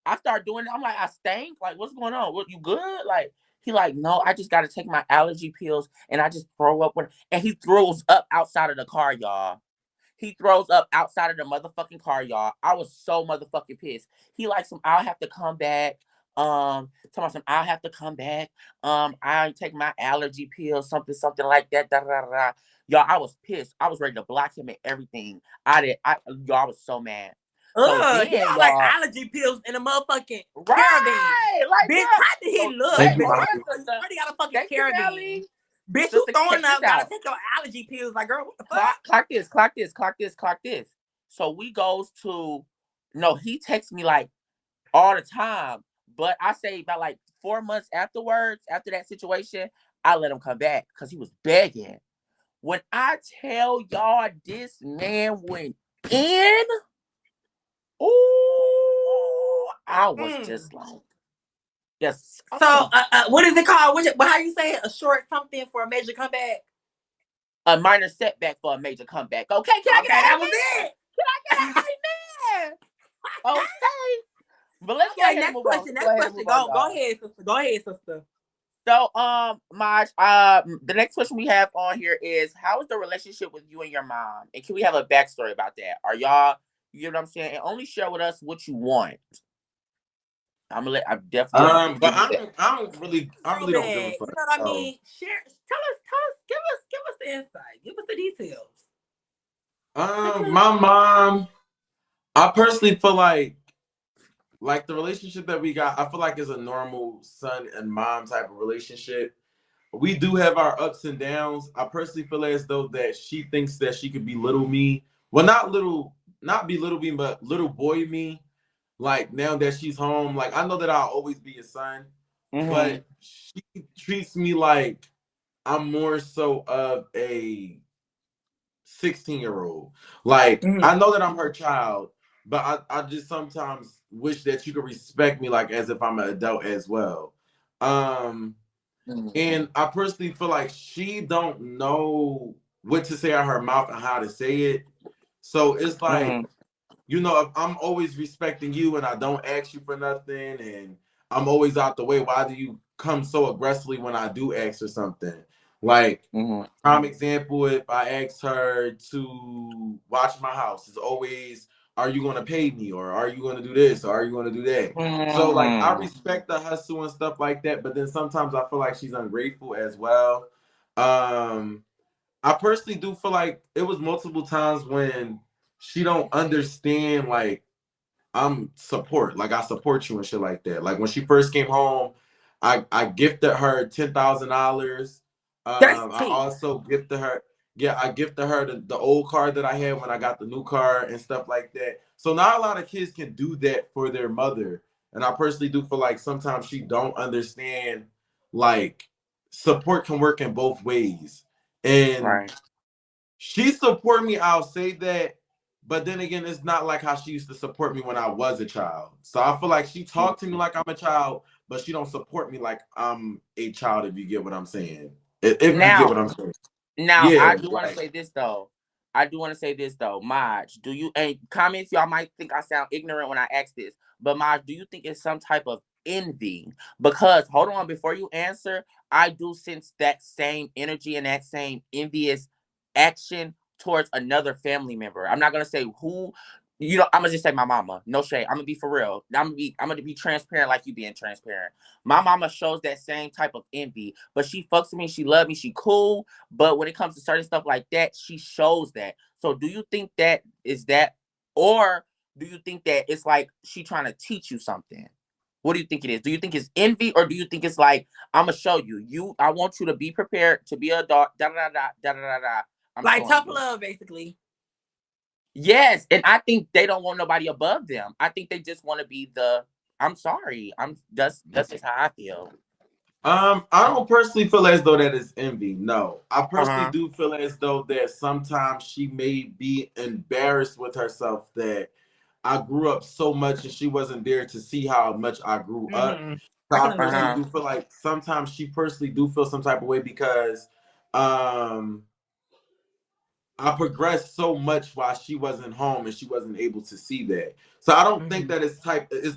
I start doing it. I'm like, I stink. Like, what's going on? What, you good? Like, he like, no, I just got to take my allergy pills and I just throw up. And he throws up outside of the car, y'all. He throws up outside of the motherfucking car, y'all. I was so motherfucking pissed. He like I'll have to come back. I'll have to come back. I take my allergy pills, something like that. Da, da, da, da. Y'all, I was pissed. I was ready to block him and everything. Y'all, I was so mad. So then, He don't like allergy pills in a motherfucking caravan. Like, bitch, how did he look? Thank you, Bitch, Bobby. already got a fucking thank you, caravan. Nelly. Bitch, Sister, you throwing check up, this gotta out. take your allergy pills. Like, girl, what the fuck? Clock this. So we goes to, no, he texts me like all the time. But I say about like 4 months afterwards, after that situation, I let him come back because he was begging. When I tell y'all this man went in, ooh, I was just like, yes. So, what is it called? How you say it? A short something for a major comeback? A minor setback for a major comeback. Okay, can I get that an was amen? it. Can I get an amen? Okay. But let's go Okay, ahead and next move question. on. Next question. Go Y'all. ahead, sister. Go ahead, sister. So, Maj, the next question we have on here is, how is the relationship with you and your mom? And can we have a backstory about that? Are y'all, you know what I'm saying? And only share with us what you want. I'm definitely. But I don't really don't give a You fuck. know what I mean? Share. Tell us. Give us the insight. Give us the details. My mom. I personally feel like the relationship that we got. I feel like is a normal son and mom type of relationship. We do have our ups and downs. I personally feel as though that she thinks that she could be little me. Well, not be little me, but little boy me. Like now that she's home, like I know that I'll always be a son, but she treats me like I'm more so of a 16-year-old. Like, Mm-hmm. I know that I'm her child, but I just sometimes wish that you could respect me like as if I'm an adult as well. Um, and I personally feel like she don't know what to say out her mouth and how to say it. So it's like, Mm-hmm. if I'm always respecting you and I don't ask you for nothing and I'm always out the way, why do you come so aggressively when I do ask for something? Like, Mm-hmm. prime example, if I ask her to watch my house, it's always, are you going to pay me? Or are you going to do this? Or are you going to do that? So, like, I Mm-hmm. respect the hustle and stuff like that. But then sometimes I feel like she's ungrateful as well. Um, I personally do feel like it was multiple times when she don't understand, like, I'm support. Like, I support you and shit like that. Like, when she first came home, I gifted her $10,000. That's I tea. also gifted her, yeah, I gifted her the old car that I had when I got the new car and stuff like that. So not a lot of kids can do that for their mother. And I personally do feel like sometimes she don't understand, like, support can work in both ways. And Right. she support me, I'll say that. But then again, it's not like how she used to support me when I was a child. So I feel like she talked to me like I'm a child, but she don't support me like I'm a child, if you get what I'm saying. If you get Now, what I'm saying. Now, I Yeah, do want to like, say this though. I do want to say this though. Maj, do you, and comments, y'all might think I sound ignorant when I ask this, but Maj, do you think it's some type of envy? Because hold on, before you answer, I do sense that same energy and that same envious action towards another family member. I'm not gonna say who. I'm gonna just say my mama. No shade. I'm gonna be for real. I'm gonna be transparent like you being transparent. My mama shows that same type of envy, but she fucks with me. She love me. She cool. But when it comes to certain stuff like that, she shows that. So do you think that is that, or do you think that it's like she trying to teach you something? What do you think it is? Do you think it's envy, or do you think it's like I'm gonna show you? I want you to be prepared to be a dog. Da da da da da da da. I'm Like showing tough you. love, basically. Yes, and I think they don't want nobody above them. I think they just want to be the. I'm sorry. That's just how I feel. I don't personally feel as though that is envy. No, I Uh personally huh. do feel as though that sometimes she may be embarrassed with herself that I grew up so much and she wasn't there to see how much I grew up. Mm-hmm. So I can I Uh personally huh. understand. do feel like sometimes she personally do feel some type of way because um I progressed so much while she wasn't home and she wasn't able to see that. So I don't think Mm-hmm. that it's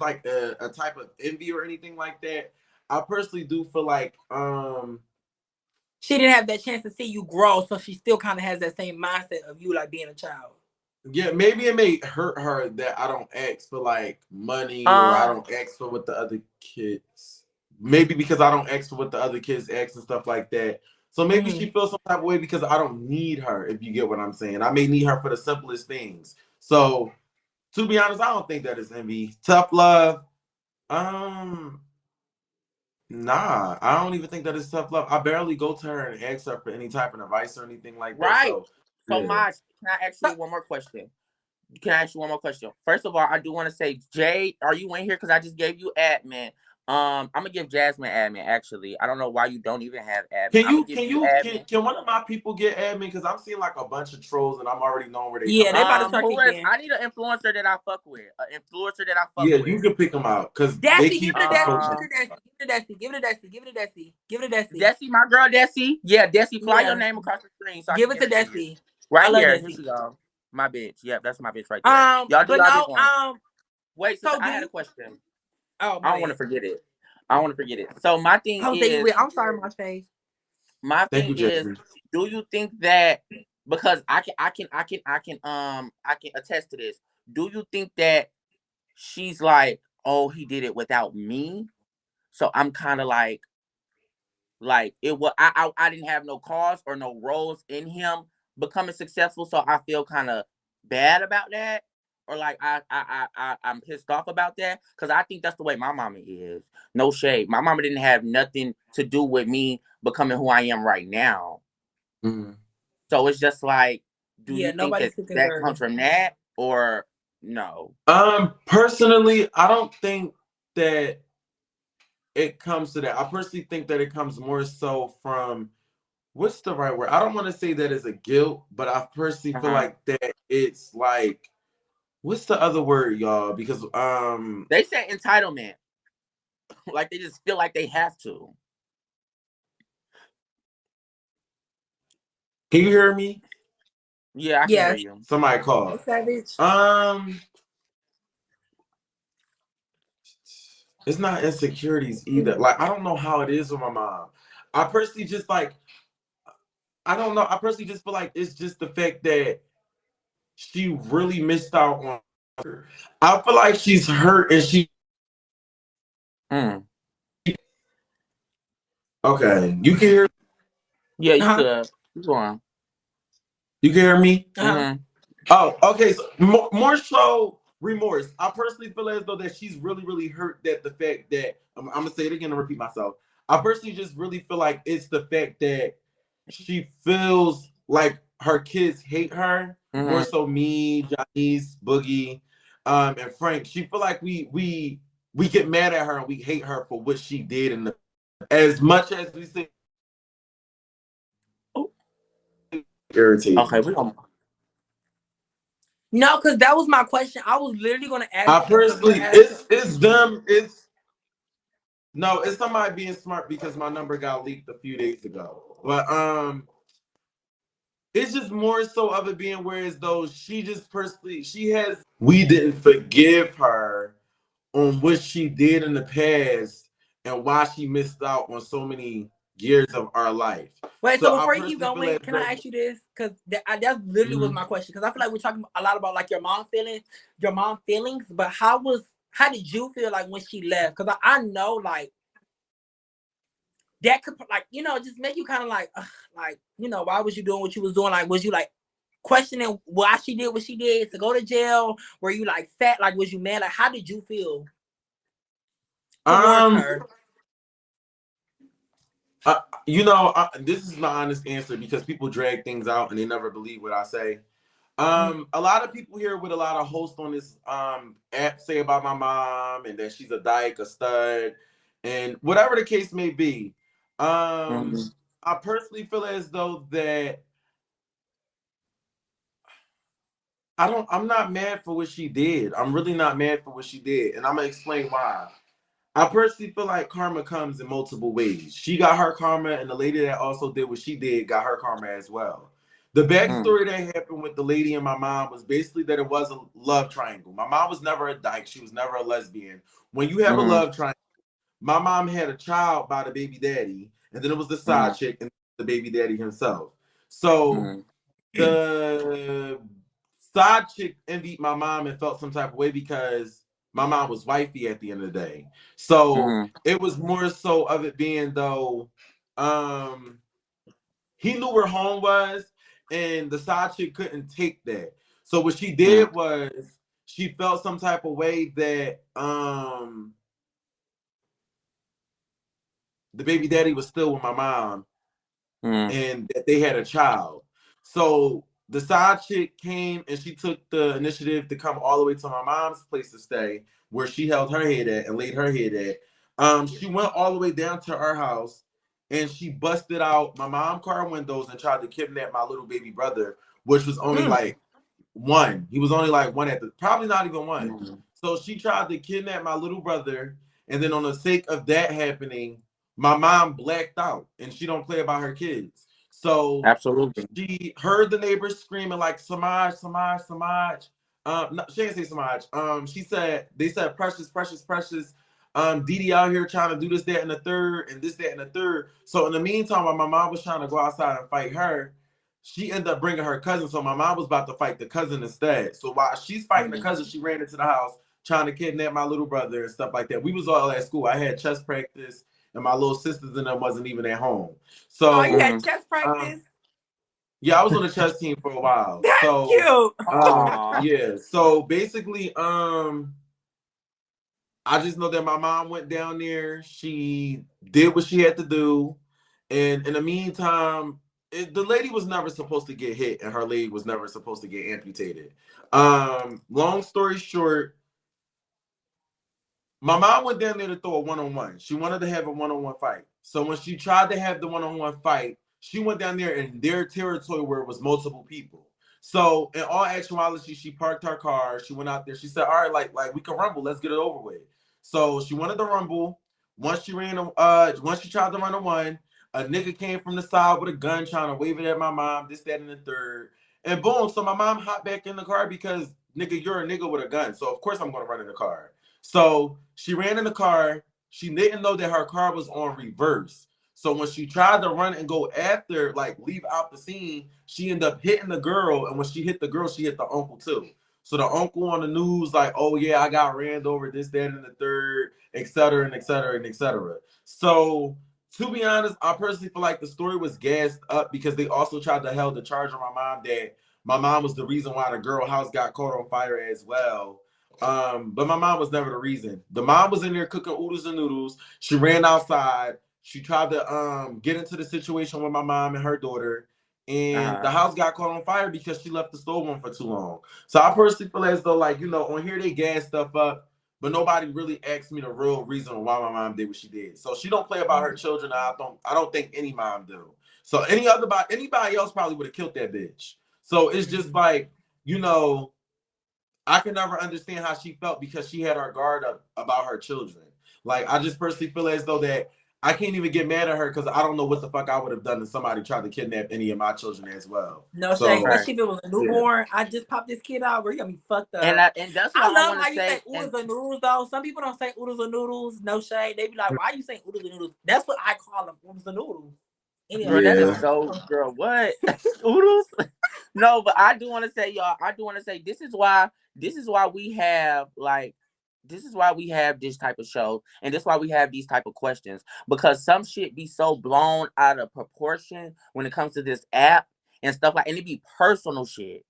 like a type of envy or anything like that. I personally do feel like She didn't have that chance to see you grow, so she still kind of has that same mindset of you like being a child. yeah, maybe it may hurt her that I don't ask for like money or I Um. don't ask for what the other kids. Maybe because I don't ask for what the other kids ask and stuff like that. So maybe Mm-hmm. she feels some type of way because I don't need her, if you get what I'm saying. I may need her for the simplest things. So to be honest, I don't think that is envy. Tough love. Um, nah, I don't even think that is tough love. I barely go to her and ask her for any type of advice or anything like that. Right. So So, yeah. Maj, can I ask So, you one more question? Can I ask you one more question? First of all, I do want to say, Jay, are you in here? Because I just gave you admin. I'm gonna give Jasmine admin. Actually, I don't know why you don't even have admin. Can I'm gonna you give can you you admin. can one of my people get admin? Because I'm seeing like a bunch of trolls and I'm already knowing where they yeah, coming they about from. to start Who is? kicking. I need an influencer that I fuck with. An influencer that I fuck Yeah, you with. can pick them out because they Desi, give keep it to Desi. Give Um, it to Desi. Give it to Desi. Give it to Desi. Give it to Desi. Give it to Desi. Desi, my girl, Desi. Yeah, Desi, fly your Yeah, name across the screen so I give can it to give it to you. Desi. I Right love here. Here Desi. she go. My bitch. Yep, that's my bitch right there. Y'all do But y'all big no, one. Wait, sister, so do I had a you? question. Oh, I my don't want to bad. forget it. I don't want to forget it. So my thing Jose, you is, will. I'm sorry, my face. my Thank thing you, is, Jesse. do you think that, because I can attest to this. Do you think that she's like, oh, he did it without me? So I'm kind of like it was I didn't have no cause or no roles in him becoming successful, so I feel kind of bad about that, or like I'm pissed off about that because I think that's the way my mama is. No shade, my mama didn't have nothing to do with me becoming who I am right now. Mhm. So it's just like, do Yeah, you think nobody's that too that comes concerned. from that or no? Personally, I don't think that it comes to that. I personally think that it comes more so from what's the right word? I don't want to say that it's a guilt, but I personally feel like that it's like, what's the other word, y'all? Because they say entitlement. Like they just feel like they have to. Can you hear me? Yeah, I can hear you. Somebody called. Savage. It's not insecurities either. Like, I don't know how it is with my mom. I personally just like, I don't know. I personally just feel like it's just the fact that she really missed out on her. I feel like she's hurt and she. Okay, you can hear. Yeah, you could. Go on. You can hear me? Oh, okay. So more so remorse. I personally feel as though that she's really, really hurt that the fact that I'm gonna say it again and repeat myself. I personally just really feel like it's the fact that she feels like her kids hate her more so me, Johnny's, Boogie, and Frank. She feel like we get mad at her and we hate her for what she did in the as much as we say irritating. Okay, we don't. No, because that was my question. I was literally gonna ask. I personally, it's them. It's somebody being smart because my number got leaked a few days ago. But it's just more so of it being whereas though she just personally we didn't forgive her on what she did in the past and why she missed out on so many years of our life. Wait, so before you keep going, can I ask you this? Because that literally was my question. Because I feel like we're talking a lot about like your mom feelings. But how did you feel like when she left? Because I know like that could like just make you kind of like why was you doing what you was doing? Like was you like questioning why she did what she did to go to jail? Were you like fat? Like was you mad? Like how did you feel towards her? This is my honest answer because people drag things out and they never believe what I say. A lot of people here with a lot of hosts on this app say about my mom and that she's a dyke, a stud, and whatever the case may be. I personally feel as though that I'm not mad for what she did. I'm really not mad for what she did, and I'm gonna explain why. I personally feel like karma comes in multiple ways. She got her karma, and the lady that also did what she did got her karma as well. The backstory that happened with the lady and my mom was basically that it was a love triangle. My mom was never a dyke. She was never a lesbian. When you have a love triangle, my mom had a child by the baby daddy, and then it was the side chick and the baby daddy himself. So the side chick envied my mom and felt some type of way because my mom was wifey at the end of the day. So it was more so of it being though, he knew where home was and the side chick couldn't take that. So what she did was she felt some type of way that the baby daddy was still with my mom and that they had a child. So the side chick came and she took the initiative to come all the way to my mom's place to stay, where she held her head at and laid her head at. She went all the way down to our house and she busted out my mom's car windows and tried to kidnap my little baby brother, which was only like one. He was only like one probably not even one. So she tried to kidnap my little brother, and then on the sake of that happening, my mom blacked out and she don't play about her kids. So absolutely, she heard the neighbors screaming like Samaj, Samaj, Samaj. No, she didn't say Samaj. They said precious, precious, precious. Didi out here trying to do this, that, and the third, and this, that, and the third. So in the meantime, while my mom was trying to go outside and fight her, she ended up bringing her cousin. So my mom was about to fight the cousin instead. So while she's fighting the cousin, she ran into the house trying to kidnap my little brother and stuff like that. We was all at school. I had chess practice, and my little sisters and them wasn't even at home. So you had chess practice? Yeah, I was on the chess team for a while. That's cute. Yeah. So basically, I just know that my mom went down there. She did what she had to do, and in the meantime, the lady was never supposed to get hit, and her leg was never supposed to get amputated. Long story short, my mom went down there to throw a one-on-one. She wanted to have a one-on-one fight. So when she tried to have the one-on-one fight, She went down there in their territory where it was multiple people. So in all actuality, she parked her car. She went out there. She said, "All right, like we can rumble. Let's get it over with." So she wanted to rumble. Once she once she tried to run a one, a nigga came from the side with a gun trying to wave it at my mom. This, that, and the third. And boom. So my mom hopped back in the car because nigga, you're a nigga with a gun. So of course I'm gonna run in the car. So she ran in the car. She didn't know that her car was on reverse. So when she tried to run and go after, like leave out the scene, she ended up hitting the girl. And when she hit the girl, she hit the uncle too. So the uncle on the news, like, oh yeah, I got ran over, this, that, and the third, et cetera, and et cetera, and et cetera. So to be honest, I personally feel like the story was gassed up because they also tried to held the charge on my mom that my mom was the reason why the girl house got caught on fire as well. But my mom was never the reason. The mom was in there cooking oodles and noodles. She ran outside. She tried to get into the situation with my mom and her daughter, and the house got caught on fire because she left the stove on for too long. So I personally feel as though, like, on here they gas stuff up, but nobody really asked me the real reason why my mom did what she did. So she don't play about her children. I don't think any mom do. So anybody else probably would have killed that bitch. So it's just like, I can never understand how she felt because she had her guard up about her children. Like, I just personally feel as though that I can't even get mad at her because I don't know what the fuck I would have done if somebody tried to kidnap any of my children as well. No shade, especially if it was a newborn. Yeah. I just popped this kid out, girl, you got me fucked up. And that's why I love how you say oodles or noodles though. Some people don't say oodles or noodles. No shade. They be like, why are you saying oodles or noodles? That's what I call them, oodles or noodles. Anyway, girl, that is so, girl, what? Oodles? No, but I do want to say, y'all, this is why we have this type of show, and this is why we have these type of questions, because some shit be so blown out of proportion when it comes to this app and stuff like, and it be personal shit.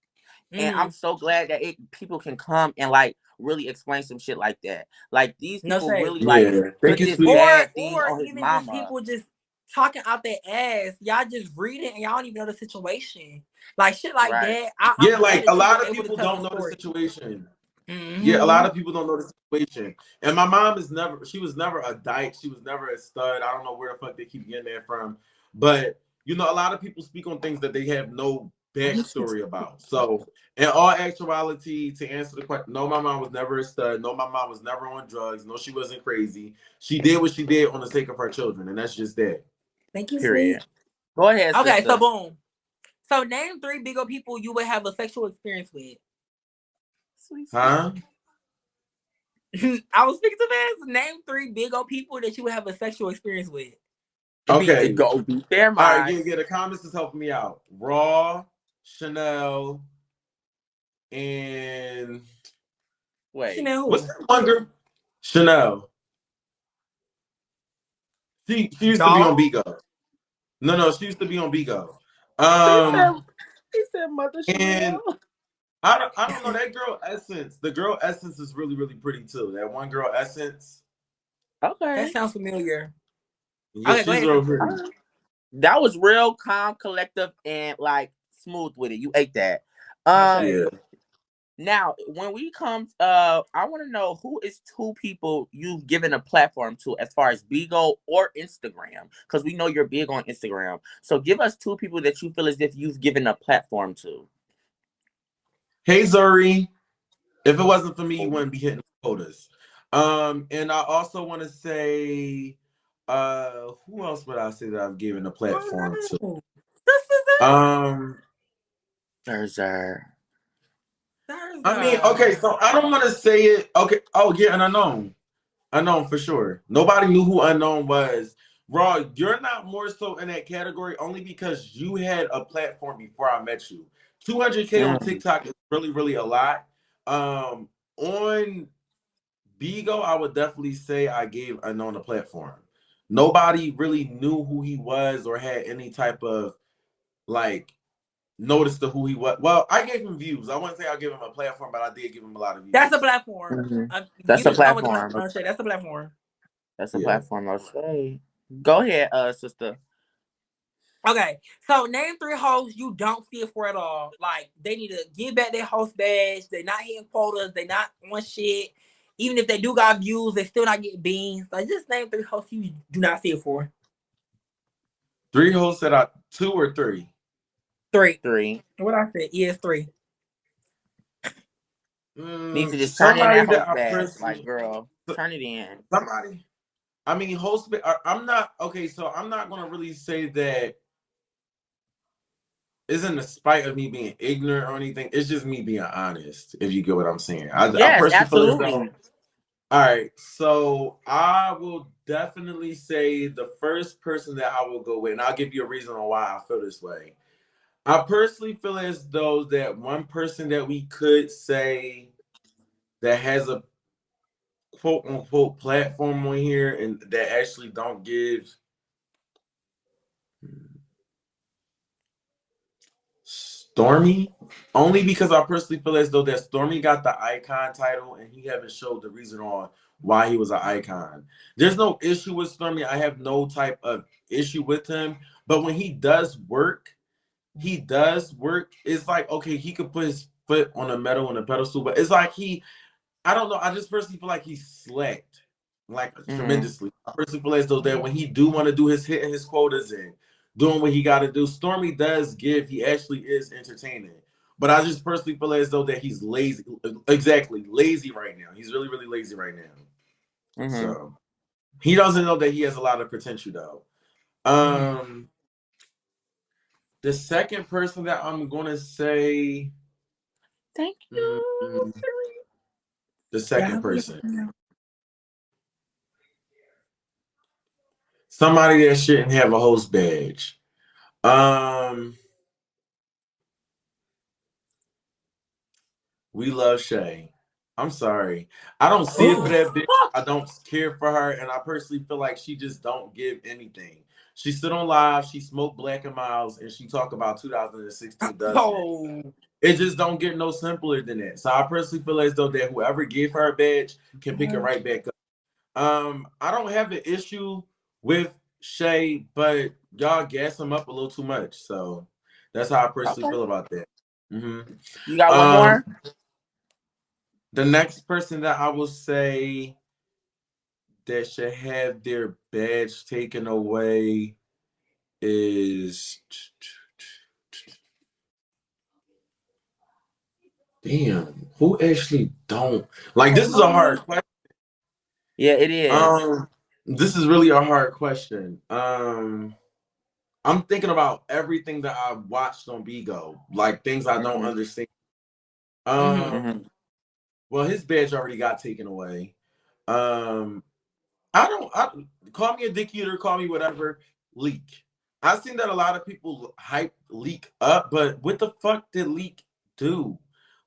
And I'm so glad that people can come and like really explain some shit like that. Like these people really like put this bad thing on his mama. Just people just talking out their ass. Y'all just read it and y'all don't even know the situation. Like shit like that. Like a lot of people don't know the situation. Yeah, a lot of people don't know the situation. And my mom she was never a dyke. She was never a stud. I don't know where the fuck they keep getting that from. But, a lot of people speak on things that they have no backstory about. So, in all actuality, to answer the question, no, my mom was never a stud. No, my mom was never on drugs. No, she wasn't crazy. She did what she did on the sake of her children. And that's just that. Thank you, period. Go ahead, okay, sister. So boom. So name 3 Bigo people you would have a sexual experience with. Huh? I was speaking to this. Name 3 Bigo people that you would have a sexual experience with. Okay. Go be fair, all right, yeah, the comments is helping me out. Raw, Chanel, and wait. Chanel, what's that one girl? Chanel. She used to be on Bigo. No, she used to be on Bigo. He said Mother Chanel. I don't know, that girl Essence. The girl Essence is really, really pretty too. That one girl Essence. Okay. That sounds familiar. Yeah, okay, she's real pretty. That was real calm, collective, and like smooth with it. You ate that. Now, when we come, I want to know who is 2 people you've given a platform to as far as Bigo or Instagram, because we know you're big on Instagram. So give us 2 people that you feel as if you've given a platform to. Hey, Zuri. If it wasn't for me, you wouldn't be hitting quotas. And I also want to say, who else would I say that I've given a platform to? I mean, okay, so I don't want to say it. Okay. Oh, yeah, and Unknown for sure. Nobody knew who Unknown was. Raw, you're not more so in that category only because you had a platform before I met you. 200K on TikTok is really, really a lot. On Bigo, I would definitely say I gave Unknown a platform. Nobody really knew who he was or had any type of like notice to who he was. Well, I gave him views. I wouldn't say I gave him a platform, but I did give him a lot of views. That's a platform. That's a platform. That's a platform. That's a platform. Okay. Go ahead, sister. Okay, so name 3 hosts you don't feel for at all. Like they need to give back their host badge. They're not hitting quotas. They're not on shit. Even if they do got views, they still not getting beans. Like just name 3 hosts you do not feel for. 3 hosts that I 2 or 3. 3. 3. What I said? Yes, 3. Needs to just turn in Somebody that that host I badge. Like, personally, girl, turn it in. somebody. I mean, host. I'm not okay. So I'm not gonna really say that isn't a spite of me being ignorant or anything. It's just me being honest. If you get what I'm saying, I Yes, personally feel as though. absolutely. All right, so I will definitely say the first person that I will go with, and I'll give you a reason on why I feel this way. I personally feel as though that one person that we could say that has a quote unquote platform on here and that actually don't give Stormy, only because I personally feel as though that Stormy got the icon title and he haven't showed the reason on why he was an icon. There's no issue with Stormy. I have no type of issue with him. But when he does work, he does work. It's like, okay, he could put his foot on a metal on a pedestal, but it's like I don't know. I just personally feel like he slacked like tremendously. I personally feel as though that when he do want to do his hitting his quotas and doing what he got to do, Stormy does give. He actually is entertaining. But I just personally feel as though that he's lazy. Exactly, lazy right now. He's really, really lazy right now. So he doesn't know that he has a lot of potential though. The second person that I'm gonna say, Thank you. the second person, somebody that shouldn't have a host badge. We love Shay. I'm sorry. I don't see it for that bitch. I don't care for her, and I personally feel like she just don't give anything. She stood on live, she smoked Black and Miles, and she talked about 2016 doesn't. It just don't get no simpler than that. So I personally feel as though that whoever gave her a badge can pick it right back up. I don't have an issue with Shay, but y'all gas him up a little too much. So that's how I personally feel about that. You got one more? The next person that I will say that should have their badge taken away is damn, who actually don't like this is a hard question. Yeah, it is. This is really a hard question. I'm thinking about everything that I watched on Bigo, like things I don't understand. Well, his badge already got taken away. I call me a dick eater, call me whatever. Leak. I've seen that a lot of people hype Leak up, but what the fuck did Leak do?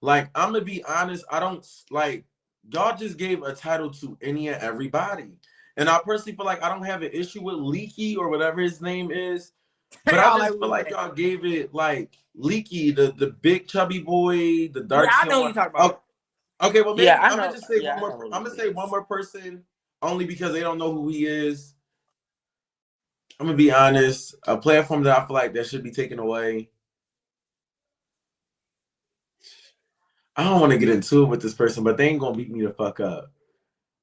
Like, I'm gonna be honest, I don't like y'all just gave a title to any and everybody. And I personally feel like I don't have an issue with Leaky or whatever his name is, but I just feel like y'all gave it like Leaky, the big chubby boy, the dark skin. I know what you're talking about. Okay, well maybe Yeah, I'm gonna just say one more. I'm gonna say one more person only because they don't know who he is. I'm gonna be honest. A platform that I feel like that should be taken away. I don't want to get into it with this person, but they ain't gonna beat me the fuck up.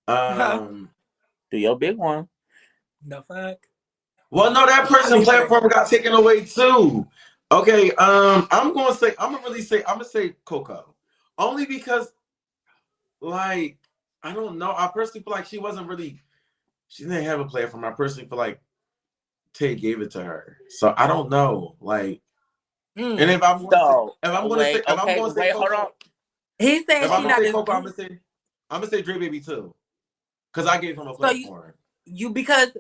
Do your big one. The fuck? Well, no, that person platform got taken away too. Okay, I'm gonna say Coco. Only because like I don't know. I personally feel like she didn't have a platform. I personally feel like Tay gave it to her. So I don't know. Like and if I'm gonna say Coco, he said if she I'm gonna not say Coco, I'm gonna say Dre Baby too. Because I gave him a platform. You because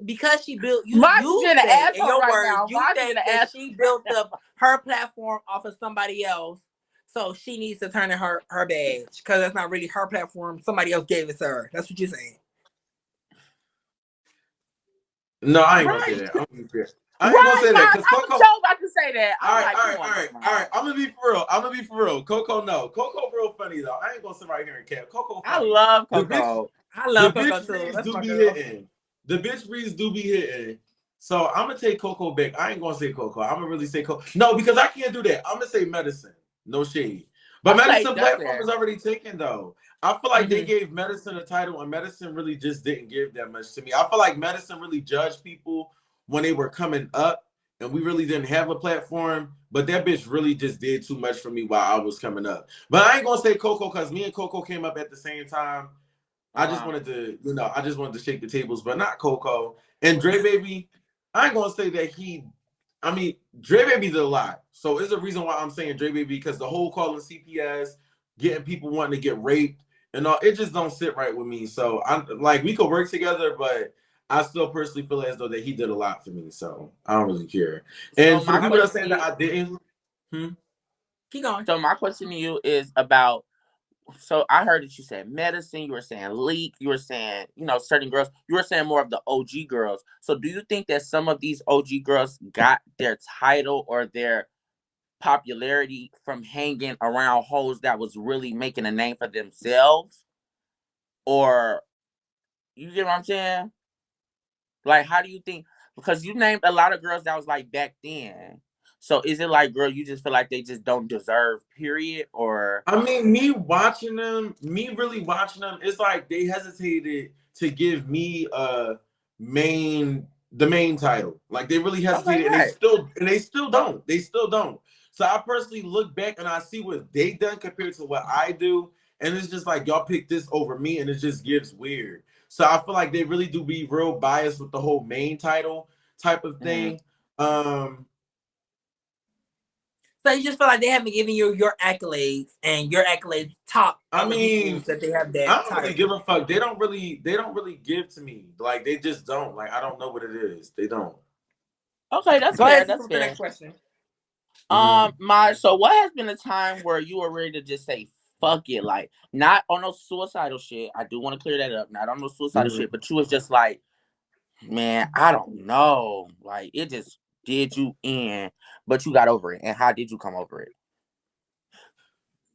she built you Maj you is in say, an in your right words now. you think that she built up her platform off of somebody else, so she needs to turn in her badge because that's not really her platform. Somebody else gave it to her. That's what you're saying. No, I ain't gonna say that. I ain't gonna say that because Coco. I'm so about to say that. All right. I'm gonna be for real. Coco, no. Coco, real funny though. I ain't gonna sit right here and cap. Coco, funny. I love Coco. I love the Coco bitch too. That's do my be girl. hitting. The bitch reads do be hitting. So I'm gonna take Coco back. I ain't gonna say Coco. I'm gonna really say Coco. No, because I can't do that. I'm gonna say Medicine. No shade. But Medicine platform is already taken though. I feel like they gave Medicine a title, and Medicine really just didn't give that much to me. I feel like Medicine really judged people when they were coming up and we really didn't have a platform. But that bitch really just did too much for me while I was coming up. But I ain't gonna say Coco because me and Coco came up at the same time. I just wanted to, I just wanted to shake the tables, but not Coco. And Dre Baby, I ain't gonna say that Dre Baby did a lot. So it's a reason why I'm saying Dre Baby, because the whole calling CPS, getting people wanting to get raped and all, it just don't sit right with me. So I'm like, we could work together, but I still personally feel as though that he did a lot for me. So I don't really care. And So for the my people that are question saying to that I didn't, Keep going. so my question to you is about. So I heard that you said medicine, you were saying leak, you were saying, certain girls, you were saying more of the OG girls. So do you think that some of these OG girls got their title or their popularity from hanging around hoes that was really making a name for themselves? Or you get what I'm saying? Like, how do you think? Because you named a lot of girls that was like back then. So is it like, girl, you just feel like they just don't deserve, period? Or I mean, me really watching them, it's like they hesitated to give me the main title. Like they really okay, hesitated, and right. they still don't. They still don't. So I personally look back and I see what they done compared to what I do, and it's just like y'all pick this over me, and it just gives weird. So I feel like they really do be real biased with the whole main title type of Mm-hmm. thing. So you just feel like they haven't given you your accolades, and your accolades top I other mean, people's that they have I that don't really title. give a fuck. They don't really give to me. Like they just don't. Like I don't know what it is. They don't. Okay, that's Go fair. ahead, That's with the fair. next question. So what has been a time where you were ready to just say fuck it, like not on no suicidal shit? I do want to clear that up. Not on no suicidal shit, but you was just like, man, I don't know, like it just did you in, but you got over it. And how did you come over it?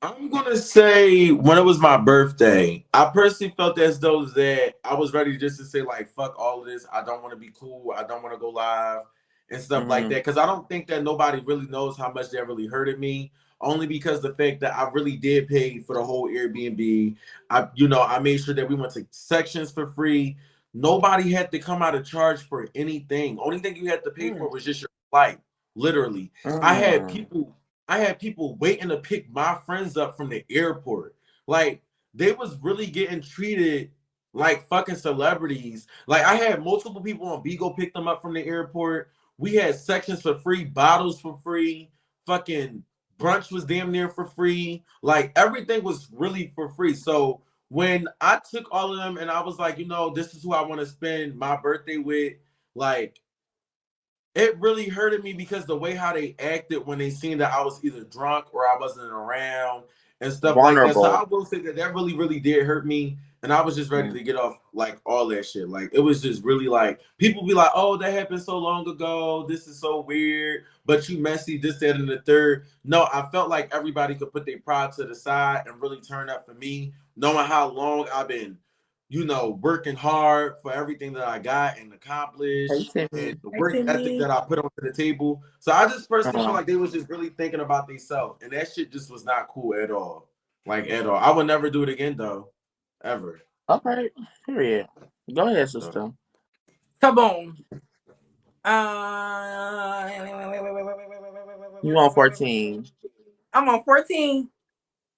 I'm gonna say when it was my birthday, I personally felt as though that I was ready just to say like fuck all of this. I don't want to be cool. I don't want to go live and stuff like Mm-hmm. that. Cause I don't think that nobody really knows how much that really hurted me. Only because the fact that I really did pay for the whole Airbnb. I made sure that we went to sections for free. Nobody had to come out of charge for anything. Only thing you had to pay for was just your flight. Literally. I had Mm. people I had people waiting to pick my friends up from the airport. Like they was really getting treated like fucking celebrities. Like I had multiple people on Bigo pick them up from the airport. We had sections for free, bottles for free, fucking brunch was damn near for free. Like everything was really for free. So when I took all of them and I was like, this is who I want to spend my birthday with, like it really hurted me because the way how they acted when they seen that I was either drunk or I wasn't around and stuff like that. So I Vulnerable. will say that that really, really did hurt me. And I was just ready Mm. to get off like all that shit. Like it was just really like people be like, oh, that happened so long ago. This is so weird, but you messy, this, that, and the third. No, I felt like everybody could put their pride to the side and really turn up for me, knowing how long I've been working hard for everything that I got and Hey, accomplished and Timmy. the Hey, work ethic Timmy. that I put onto the table. So I just personally feel Uh, like they was just really thinking about themselves. And that shit just was not cool at all. Like at all. I would never do it again though. Ever. okay. Period. Go ahead, So, sister. So boom. You on 14. I'm on 14.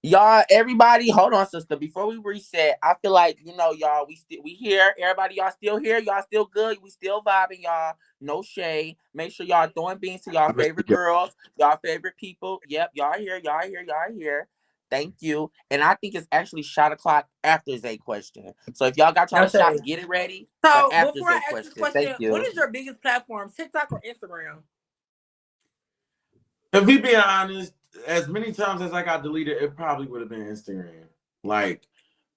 Y'all, everybody, hold on, sister. Before we reset, I feel like y'all. We here. Everybody, y'all still here. Y'all still good. We still vibing, y'all. No shade. Make sure y'all throwing beans to y'all I miss favorite you. girls, y'all favorite people. Yep, y'all here. Y'all here. Y'all here. Thank you. And I think it's actually shot o'clock after Zay question. So if y'all got No y'all shot, shade. get it ready for So after before I Zay ask this question. question, Thank what you. is your biggest platform, TikTok or Instagram? If we being honest, as many times as I got deleted, it probably would have been Instagram. Like,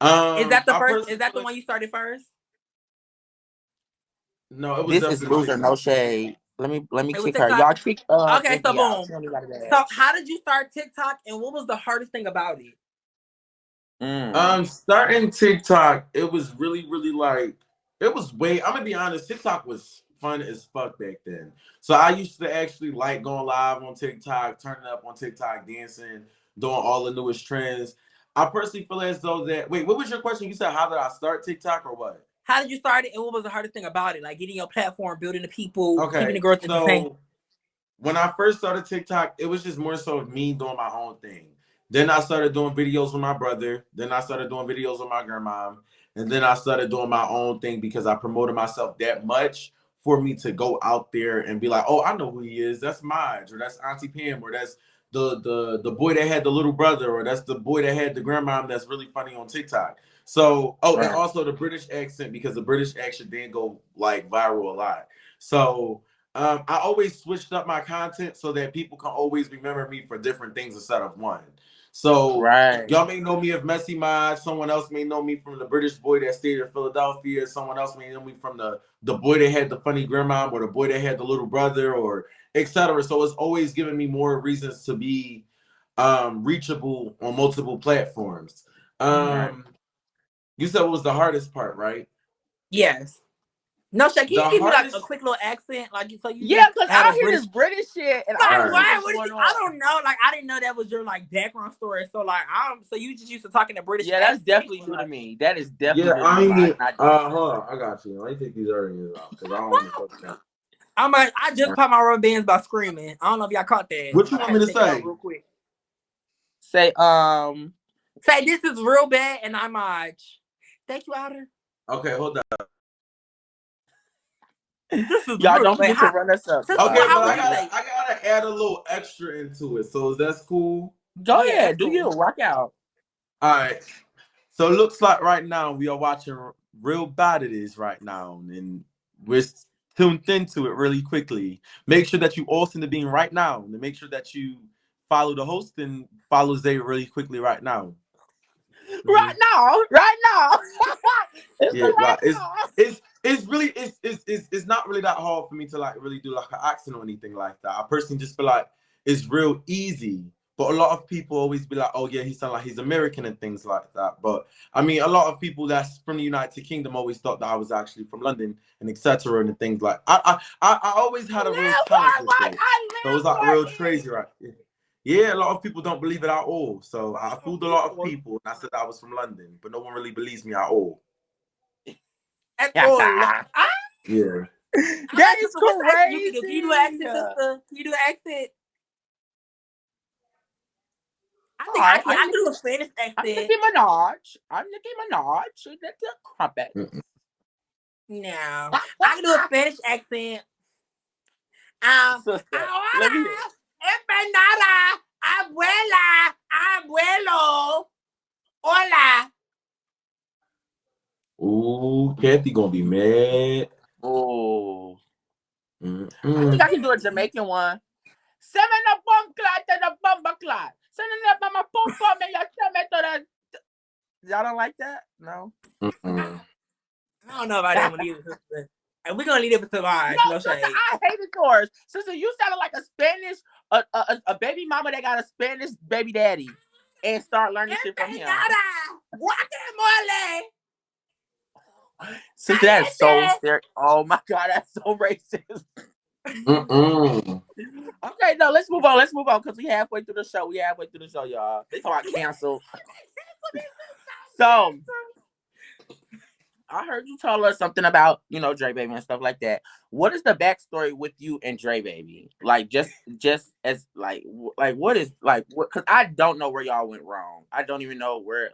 Is that the I first? Is personally that feel the like one you started first? no, it was This is definitely loser. No TikTok. shade. Let me It was kick her. TikTok. Y'all kick Okay, so Vicky out. boom. She only got a So badge. how did you start TikTok, and what was the hardest thing about it? Mm. Starting TikTok, it was really, really like it was way. I'm gonna be honest, TikTok was fun as fuck back then. So I used to actually like going live on TikTok, turning up on TikTok, dancing, doing all the newest trends. I personally feel as though that. Wait, what was your question? You said how did I start TikTok or what? How did you start it, and what was the hardest thing about it? Like getting your platform, building the people, keeping Okay, the girls entertained. when I first started TikTok, it was just more so of me doing my own thing. Then I started doing videos with my brother. Then I started doing videos with my grandma. And then I started doing my own thing because I promoted myself that much for me to go out there and be like, oh, I know who he is. That's Maj, or that's Auntie Pam, or that's the boy that had the little brother, or that's the boy that had the grandma that's really funny on TikTok. So, and Right. also the British accent, because the British accent didn't go like viral a lot. So I always switched up my content so that people can always remember me for different things instead of one. So Right. y'all may know me as Messy Mod. Someone else may know me from the British boy that stayed in Philadelphia. Someone else may know me from the boy that had the funny grandma, or the boy that had the little brother, or etc. So it's always giving me more reasons to be reachable on multiple platforms. Right. You said what was the hardest part, right? Yes. No, Shay, can The you give me like a hardest. quick little accent? Like, so you Yeah, just because had I a hear British. this British shit and I Like, don't know why? what's What is going it? on. I don't know. Like, I didn't know that was your like background story. So like, so you just used to talking to British. Yeah, that's accent, definitely new to like, me. That is definitely Yeah, new to I me. ain't. Not Hold on, I got you. Let me take these earrings out because I don't want to fuck that. I just popped my rubber bands by screaming. I don't know if y'all caught that. What you I want had me to to take it out say? real quick. say Say this is real bad, and I'm Maj. Thank you, Outer. Okay, hold on. This is y'all real don't bad. forget to run us up. Sister, Okay, how but would you say? I gotta add a little extra into it. So that's cool. Go Oh yeah, ahead, that's do cool. you rock out. All right. So it looks like right now we are watching Real Bad It Is right now, and we're tuned into it really quickly. Make sure that you all send the bean right now, and make sure that you follow the host and follow Zay really quickly right now. Right now, right now. It's Yeah, the right like now. it's really it's not really that hard for me to like really do like an accent or anything like that. I personally just feel like it's real easy. But a lot of people always be like, oh yeah, he sound like he's American and things like that. But I mean, a lot of people that's from the United Kingdom always thought that I was actually from London and etc. and things like I always had a real Live talent for with like it. I So it's live like for real it. crazy, right? Yeah, a lot of people don't believe it at all. So I fooled a lot of people and I said I was from London, but no one really believes me at all. At all. Yeah. That is Sister, what's the accent you can do? Can you do an crazy. accent, sister? Can you do an accent? I think Hi, I can do a Spanish I'm accent. Nicki Minaj. I'm Nicki Minaj. She did the crumpet. No, I can do a Spanish accent. Sister, Ahora, let me hear. empanada, abuela, abuelo, hola. Ooh, Kathy gonna be mad. Oh, I Mm-mm. think I can do a Jamaican one. Send me the bomb clot to the bomber clot. Send me the mama pump pump and you send me to the. Y'all don't like that? No. Mm-mm. I don't know about that one either, sister. And we're gonna leave it for tomorrow. No, No sister, shade. I hated yours. Sister, you sounded like a Spanish, a baby mama that got a Spanish baby daddy and start learning shit from him. Empanada, guacamole. Sister, that's so scary. Oh my God, that's so racist. Mm-mm. Okay, no, let's move on. Let's move on because we halfway through the show. We halfway through the show, y'all. They talk about cancel. So I heard you tell us something about, Dre Baby and stuff like that. What is the backstory with you and Dre Baby? Like, just as like what is like what? Because I don't know where y'all went wrong. I don't even know where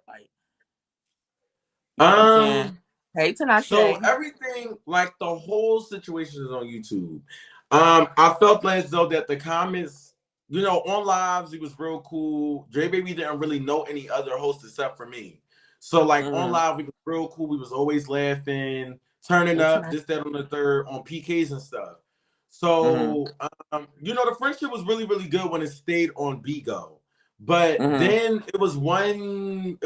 you know what I'm saying. Hey, So Tinashe. everything, like the whole situation is on YouTube. I felt as though that the comments, on lives, it was real cool. Dre Baby didn't really know any other host except for me. So like on live, we was real cool. We was always laughing, turning up, this, that, on the third, on PKs and stuff. So the friendship was really, really good when it stayed on Bigo. But then it was one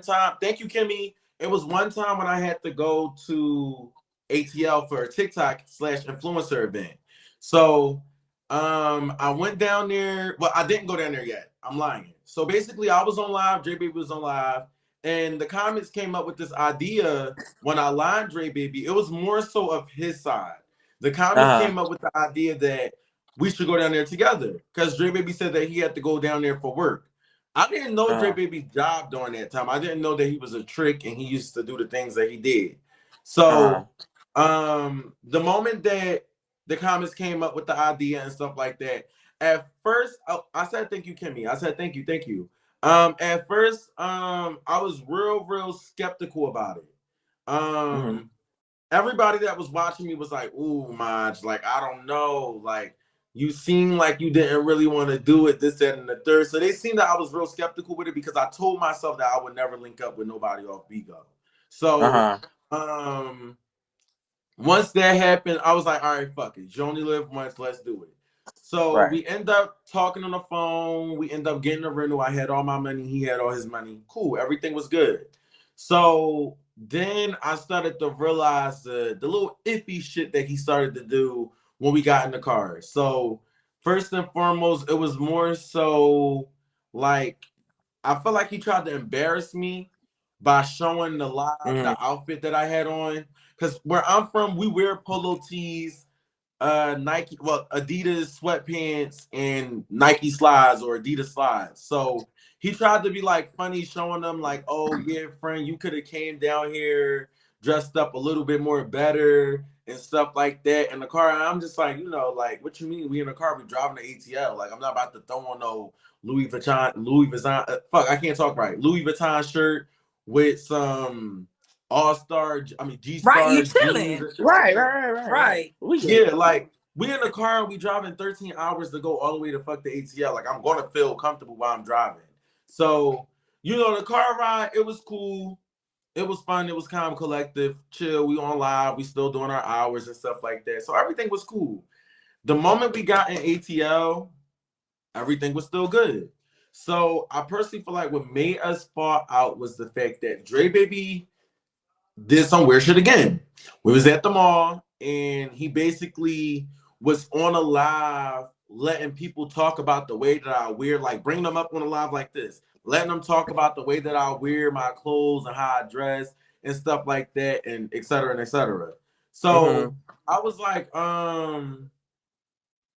time. Thank you, Kimmy. It was one time when I had to go to ATL for a TikTok / influencer event. So I went down there. Well, I didn't go down there yet. I'm lying. So basically, I was on live. Dre Baby was on live. And the comments came up with this idea when I lined Dre Baby. It was more so of his side. The comments came up with the idea that we should go down there together because Dre Baby said that he had to go down there for work. I didn't know Dre Baby's job during that time. I didn't know that he was a trick and he used to do the things that he did. So the moment that the comments came up with the idea and stuff like that. At first, I said thank you, Kimmy. I said thank you. At first, I was real skeptical about it. Everybody that was watching me was like, "Ooh, Maj, like I don't know, like you seem like you didn't really want to do it, this, that, and the third." So they seemed that I was real skeptical with it because I told myself that I would never link up with nobody off Bigo. So, once that happened, I was like, all right, fuck it. You only live once, let's do it. So we end up talking on the phone. We end up getting a rental. I had all my money. He had all his money. Cool. Everything was good. So then I started to realize the little iffy shit that he started to do when we got in the car. So first and foremost, it was more so like I felt like he tried to embarrass me by showing the the outfit that I had on. Because where I'm from, we wear polo tees, Nike, well, Adidas sweatpants and Nike slides or Adidas slides. So he tried to be like funny, showing them like, "Oh yeah, friend, you could have came down here dressed up a little bit more better and stuff like that in the car." And I'm just like, like, what you mean? We in the car, we driving the ATL. Like, I'm not about to throw on no Louis Vuitton. Fuck, I can't talk right. Louis Vuitton shirt with some All-Star, Right, you G-Star jeans chilling. and shit like that. Right. Yeah, like we in the car and we driving 13 hours to go all the way to fuck the ATL. Like I'm gonna feel comfortable while I'm driving. So, the car ride, it was cool. It was fun. It was calm, collective, chill. We on live. We still doing our hours and stuff like that. So everything was cool. The moment we got in ATL, everything was still good. So I personally feel like what made us fall out was the fact that Dre Baby did some weird shit again. We was at the mall and he basically was on a live letting people talk about the way that I wear, like bringing them up on a live like this, letting them talk about the way that I wear my clothes and how I dress and stuff like that, and et cetera and et cetera. So I was like, am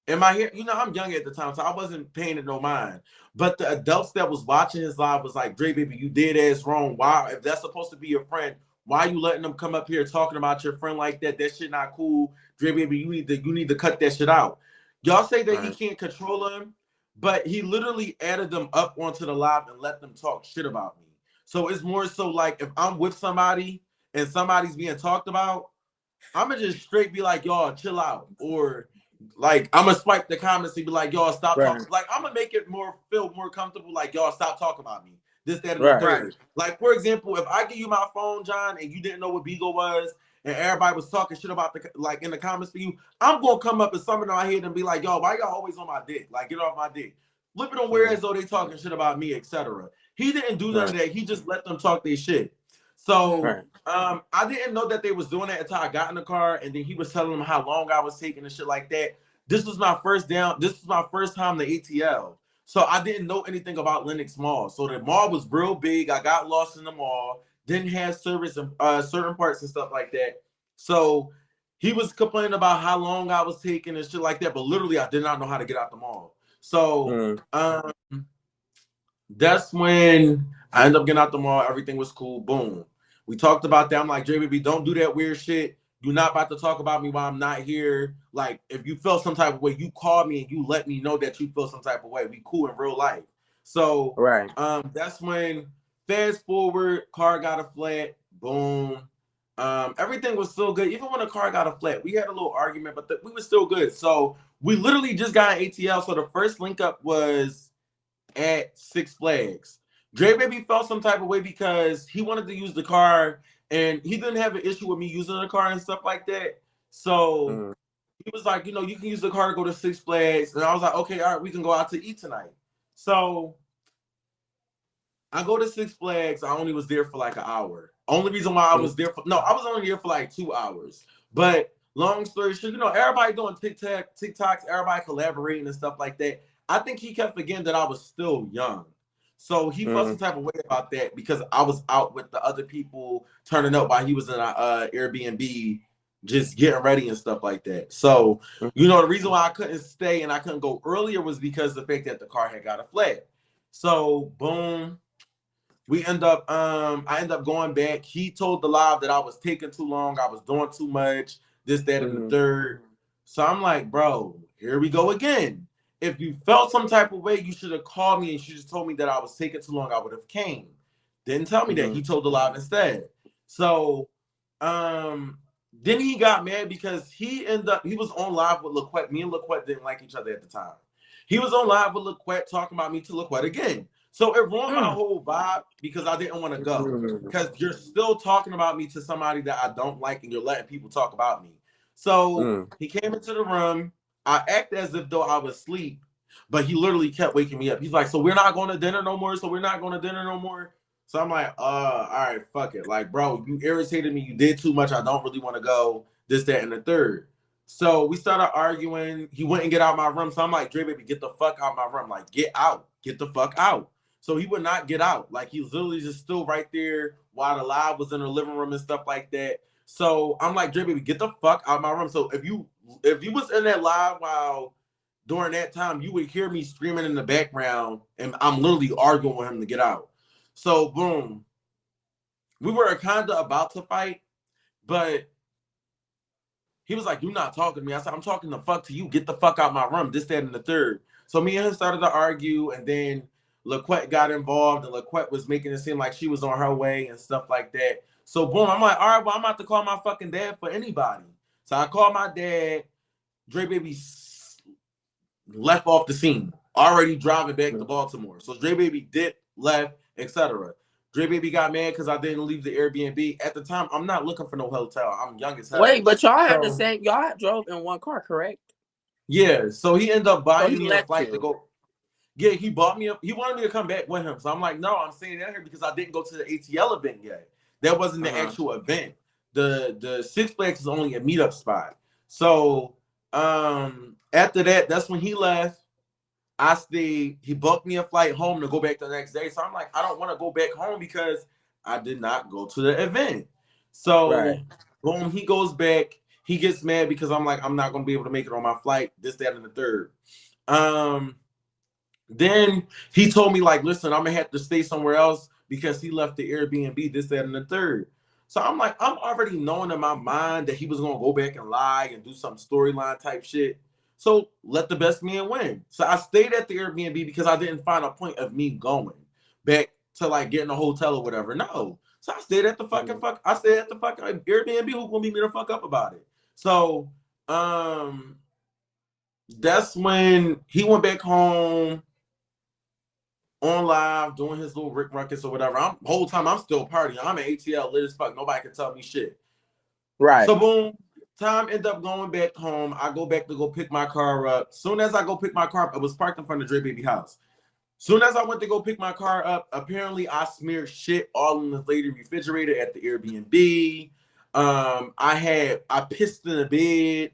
I here? I'm young at the time, so I wasn't paying it no mind. But the adults that was watching his live was like, Dre Baby, you did ass wrong. Why, if that's supposed to be your friend, why you letting them come up here talking about your friend like that? That shit not cool. Dre Baby, you need to cut that shit out. Y'all say that he can't control them, but he literally added them up onto the live and let them talk shit about me. So it's more so like if I'm with somebody and somebody's being talked about, I'm gonna just straight be like, y'all chill out, or like I'm gonna swipe the comments and be like, y'all stop talking. Like I'm gonna make it feel more comfortable. Like y'all stop talking about me. This, that, and the third. Like for example, if I give you my phone, John, and you didn't know what Bigo was, and everybody was talking shit about like in the comments for you, I'm gonna come up and summon in my head and be like, yo, why y'all always on my dick? Like get off my dick. Flip it on where as though they talking shit about me, etc. He didn't do none of that. He just let them talk their shit. So I didn't know that they was doing that until I got in the car, and then he was telling them how long I was taking and shit like that. This was my first time to ATL. So I didn't know anything about Lenox Mall. So the mall was real big. I got lost in the mall, didn't have service in certain parts and stuff like that. So he was complaining about how long I was taking and shit like that, but literally I did not know how to get out the mall. So that's when I ended up getting out the mall. Everything was cool. Boom. We talked about that. I'm like, Dre Baby, don't do that weird shit. You're not about to talk about me while I'm not here. Like, if you feel some type of way, you call me and you let me know that you feel some type of way. We cool in real life. So that's when, fast forward, car got a flat. Boom. Everything was still good. Even when the car got a flat, we had a little argument, but we were still good. So we literally just got an ATL. So the first link up was at Six Flags. Dre Baby felt some type of way because he wanted to use the car and he didn't have an issue with me using the car and stuff like that. So he was like, you can use the car to go to Six Flags. And I was like, okay, all right, we can go out to eat tonight. So I go to Six Flags. I only was there for like an hour. Only reason why I was there I was only there for like 2 hours. But long story short, everybody doing TikToks, everybody collaborating and stuff like that. I think he kept forgetting that I was still young. So he felt some type of way about that because I was out with the other people turning up while he was in an Airbnb just getting ready and stuff like that. So, the reason why I couldn't stay and I couldn't go earlier was because the fact that the car had got a flat. So, boom. I end up going back. He told the live that I was taking too long. I was doing too much, this, that, and the third. So I'm like, bro, here we go again. If you felt some type of way, you should have called me and you just told me that I was taking too long. I would have came. Didn't tell me that. He told the lie instead. So, then he got mad because he was on live with LaQuette. Me and LaQuette didn't like each other at the time. He was on live with LaQuette talking about me to LaQuette again. So it ruined my whole vibe because I didn't want to go. Because you're still talking about me to somebody that I don't like and you're letting people talk about me. So he came into the room. I acted as if though I was asleep, but he literally kept waking me up. He's like, so we're not going to dinner no more? So we're not going to dinner no more? So I'm like, all right, fuck it. Like, bro, you irritated me. You did too much. I don't really want to go. This, that, and the third. So we started arguing. He wouldn't get out of my room. So I'm like, Dre, baby, get the fuck out of my room. Like, get out. Get the fuck out. So he would not get out. Like, he was literally just still right there while the live was in the living room and stuff like that. So I'm like, Dre, baby, get the fuck out of my room. So if you was in that live while during that time, you would hear me screaming in the background, and I'm literally arguing with him to get out. So boom, we were kind of about to fight, but he was like, "You're not talking to me." I said, "I'm talking the fuck to you. Get the fuck out my room." This, that, and the third. So me and him started to argue, and then LaQuette got involved, and LaQuette was making it seem like she was on her way and stuff like that. So boom, I'm like, all right, well, I'm about to call my fucking dad for anybody. So I called my dad. Dre Baby left off the scene, already driving back to Baltimore. So Dre Baby dipped, left, etc. Dre Baby got mad because I didn't leave the Airbnb. At the time, I'm not looking for no hotel. I'm young as hell. Wait, but y'all had the same. Y'all drove in one car, correct? Yeah. So he ended up buying he me a flight to go. Yeah, he bought me he wanted me to come back with him. So I'm like, no, I'm staying down here because I didn't go to the ATL event yet. That wasn't the actual event. The Six Flags is only a meetup spot. So after that, that's when he left. I stayed. He booked me a flight home to go back the next day. So I'm like, I don't want to go back home because I did not go to the event. So boom, he goes back. He gets mad because I'm like, I'm not gonna be able to make it on my flight. This, that, and the third. Then he told me, like, listen, I'm gonna have to stay somewhere else because he left the Airbnb, this, that, and the third. So I'm like, I'm already knowing in my mind that he was gonna go back and lie and do some storyline type shit. So let the best man win. So I stayed at the Airbnb because I didn't find a point of me going back to like getting a hotel or whatever. No. So I stayed at the fucking I stayed at the fucking Airbnb. Who gonna beat me the fuck up about it? So that's when he went back home on live doing his little Rick Ruckus or whatever. Whole time I'm still partying. I'm at ATL lit as fuck. Nobody can tell me shit. Right. So boom, time ended up going back home. I go back to go pick my car up. Soon as I go pick my car up, it was parked in front of Dre Baby house. Soon as I went to go pick my car up, apparently I smeared shit all in the lady refrigerator at the Airbnb. I pissed in the bed,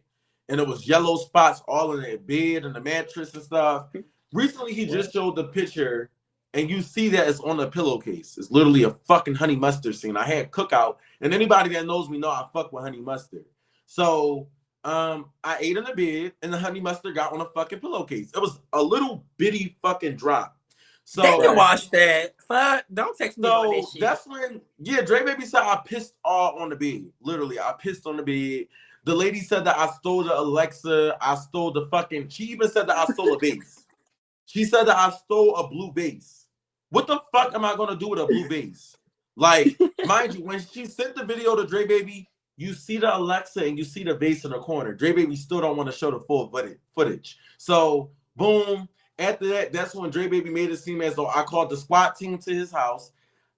and it was yellow spots all in the bed and the mattress and stuff. Recently, he just showed the picture, and you see that it's on the pillowcase. It's literally a fucking honey mustard scene. I had cookout, and anybody that knows me know I fuck with honey mustard. So I ate in the bed, and the honey mustard got on a fucking pillowcase. It was a little bitty fucking drop. So they can watch that. Fuck, don't text me about that shit. That's when, Dre Baby said I pissed all on the bed. Literally, I pissed on the bed. The lady said that I stole the Alexa. I stole the fucking. She even said that I stole a base. She said that I stole a blue base. What the fuck am I gonna do with a blue base? Like, mind you, when she sent the video to Dre Baby, you see the Alexa and you see the base in the corner. Dre Baby still don't want to show the full footage. So, boom. After that, that's when Dre Baby made it seem as though I called the SWAT team to his house.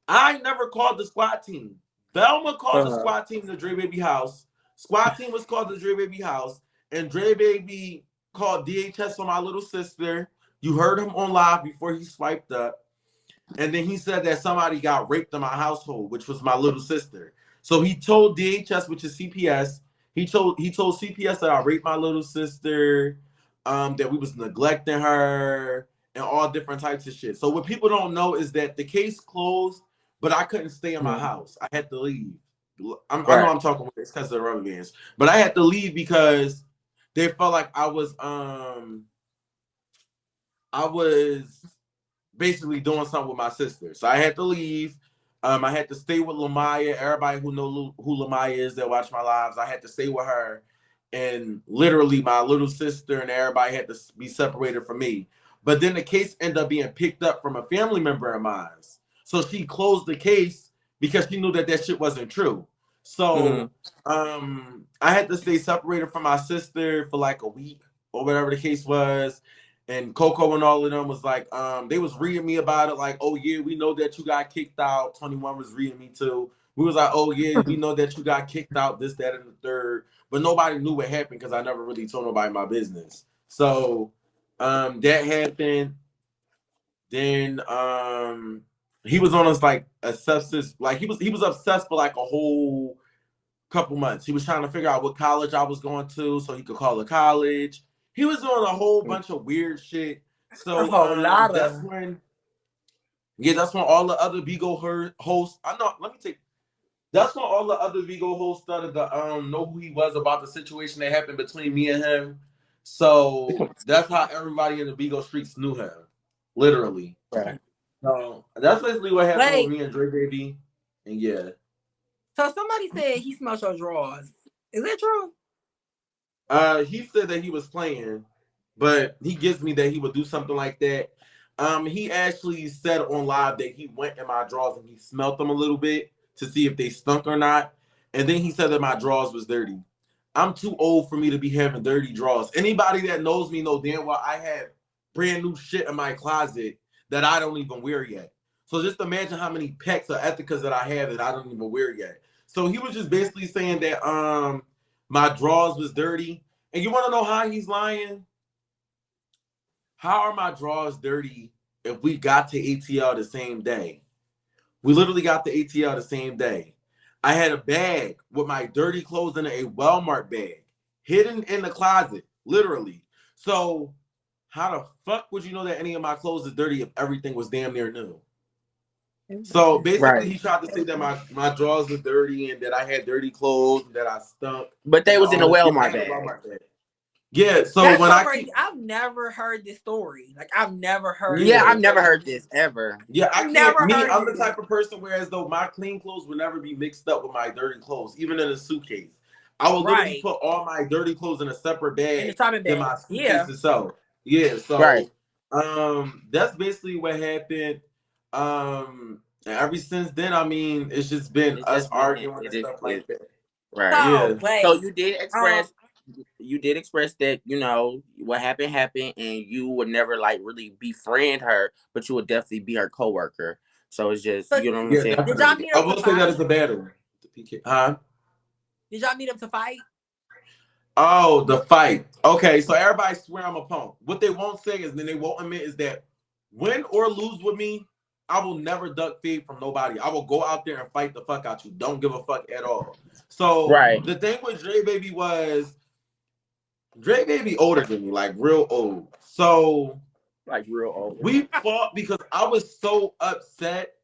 I never called the SWAT team. Velma called the SWAT team to Dre Baby house. SWAT team was called to Dre Baby house. And Dre Baby called DHS for my little sister. You heard him on live before he swiped up. And then he said that somebody got raped in my household, which was my little sister. So he told DHS, which is CPS, he told CPS that I raped my little sister, that we was neglecting her, and all different types of shit. So what people don't know is that the case closed, but I couldn't stay in my house. I had to leave. I know I'm talking with this because of the rubber bands, but I had to leave because they felt like I was basically doing something with my sister. So I had to leave. I had to stay with Lamaya. Everybody who know who Lamaya is that watch my lives, I had to stay with her. and literally my little sister and everybody had to be separated from me. But then the case ended up being picked up from a family member of mine. So she closed the case because she knew that that shit wasn't true. So I had to stay separated from my sister for like a week or whatever the case was. And Coco and all of them was like, they was reading me about it, like, oh yeah, we know that you got kicked out. 21 was reading me too. We was like, oh yeah, we know that you got kicked out, this, that, and the third. But nobody knew what happened because I never really told nobody my business. So that happened. Then he was on us like a substance, like he was obsessed for like a whole couple months. He was trying to figure out what college I was going to so he could call a college. He was doing a whole bunch of weird shit. So A whole lot that's of. when all the other Bigo hosts. I know. Let me take. That's when all the other Vigo hosts started to know who he was about the situation that happened between me and him. So that's how everybody in the Vigo streets knew him, literally. Right. So that's basically what happened Wait. with me and Dre Baby, and yeah. So somebody said he smelled your drawers. Is that true? He said that he was playing, but he gives me that he would do something like that. He actually said on live that he went in my drawers and he smelled them a little bit to see if they stunk or not. And then he said that my drawers was dirty. I'm too old for me to be having dirty drawers. Anybody that knows me know damn well I have brand new shit in my closet that I don't even wear yet. So just imagine how many packs or ethicas that I have that I don't even wear yet. So he was just basically saying that my drawers was dirty. And you want to know how he's lying? How are my drawers dirty if we got to ATL the same day? We literally got to ATL the same day. I had a bag with my dirty clothes in a Walmart bag, hidden in the closet, literally. So how the fuck would you know that any of my clothes is dirty if everything was damn near new? So basically, he tried to say that my drawers was dirty and that I had dirty clothes and that I stunk. But they was in the Walmart bag. Yeah, so That's when so I crazy. I've never heard this story. Like I've never heard. Yeah, I've never heard this ever. Yeah, I I've can't. never Me, heard I'm the this. type of person whereas though my clean clothes would never be mixed up with my dirty clothes, even in a suitcase. I would literally Right. put all my dirty clothes in a separate bag In the shopping than bag. my suitcase Yeah. itself. Yeah, so Right. that's basically what happened. And ever since then, I mean, it's just been us arguing and stuff like that. Right. So, Yeah. wait. So you did express that, you know, what happened, and you would never like really befriend her, but you would definitely be her coworker. So it's just, So- you know what I'm Yeah, saying? Did y'all meet I up will to say that fight? it's a battle. Huh? Did y'all meet up to fight? Oh, the fight. Okay, so everybody swear I'm a punk. What they won't say is, then they won't admit is that win or lose with me, I will never duck feed from nobody. I will go out there and fight the fuck out you. Don't give a fuck at all. So Right. the thing with Dre Baby was Dre Baby older than me, like real old. So Like real old. we fought because I was so upset.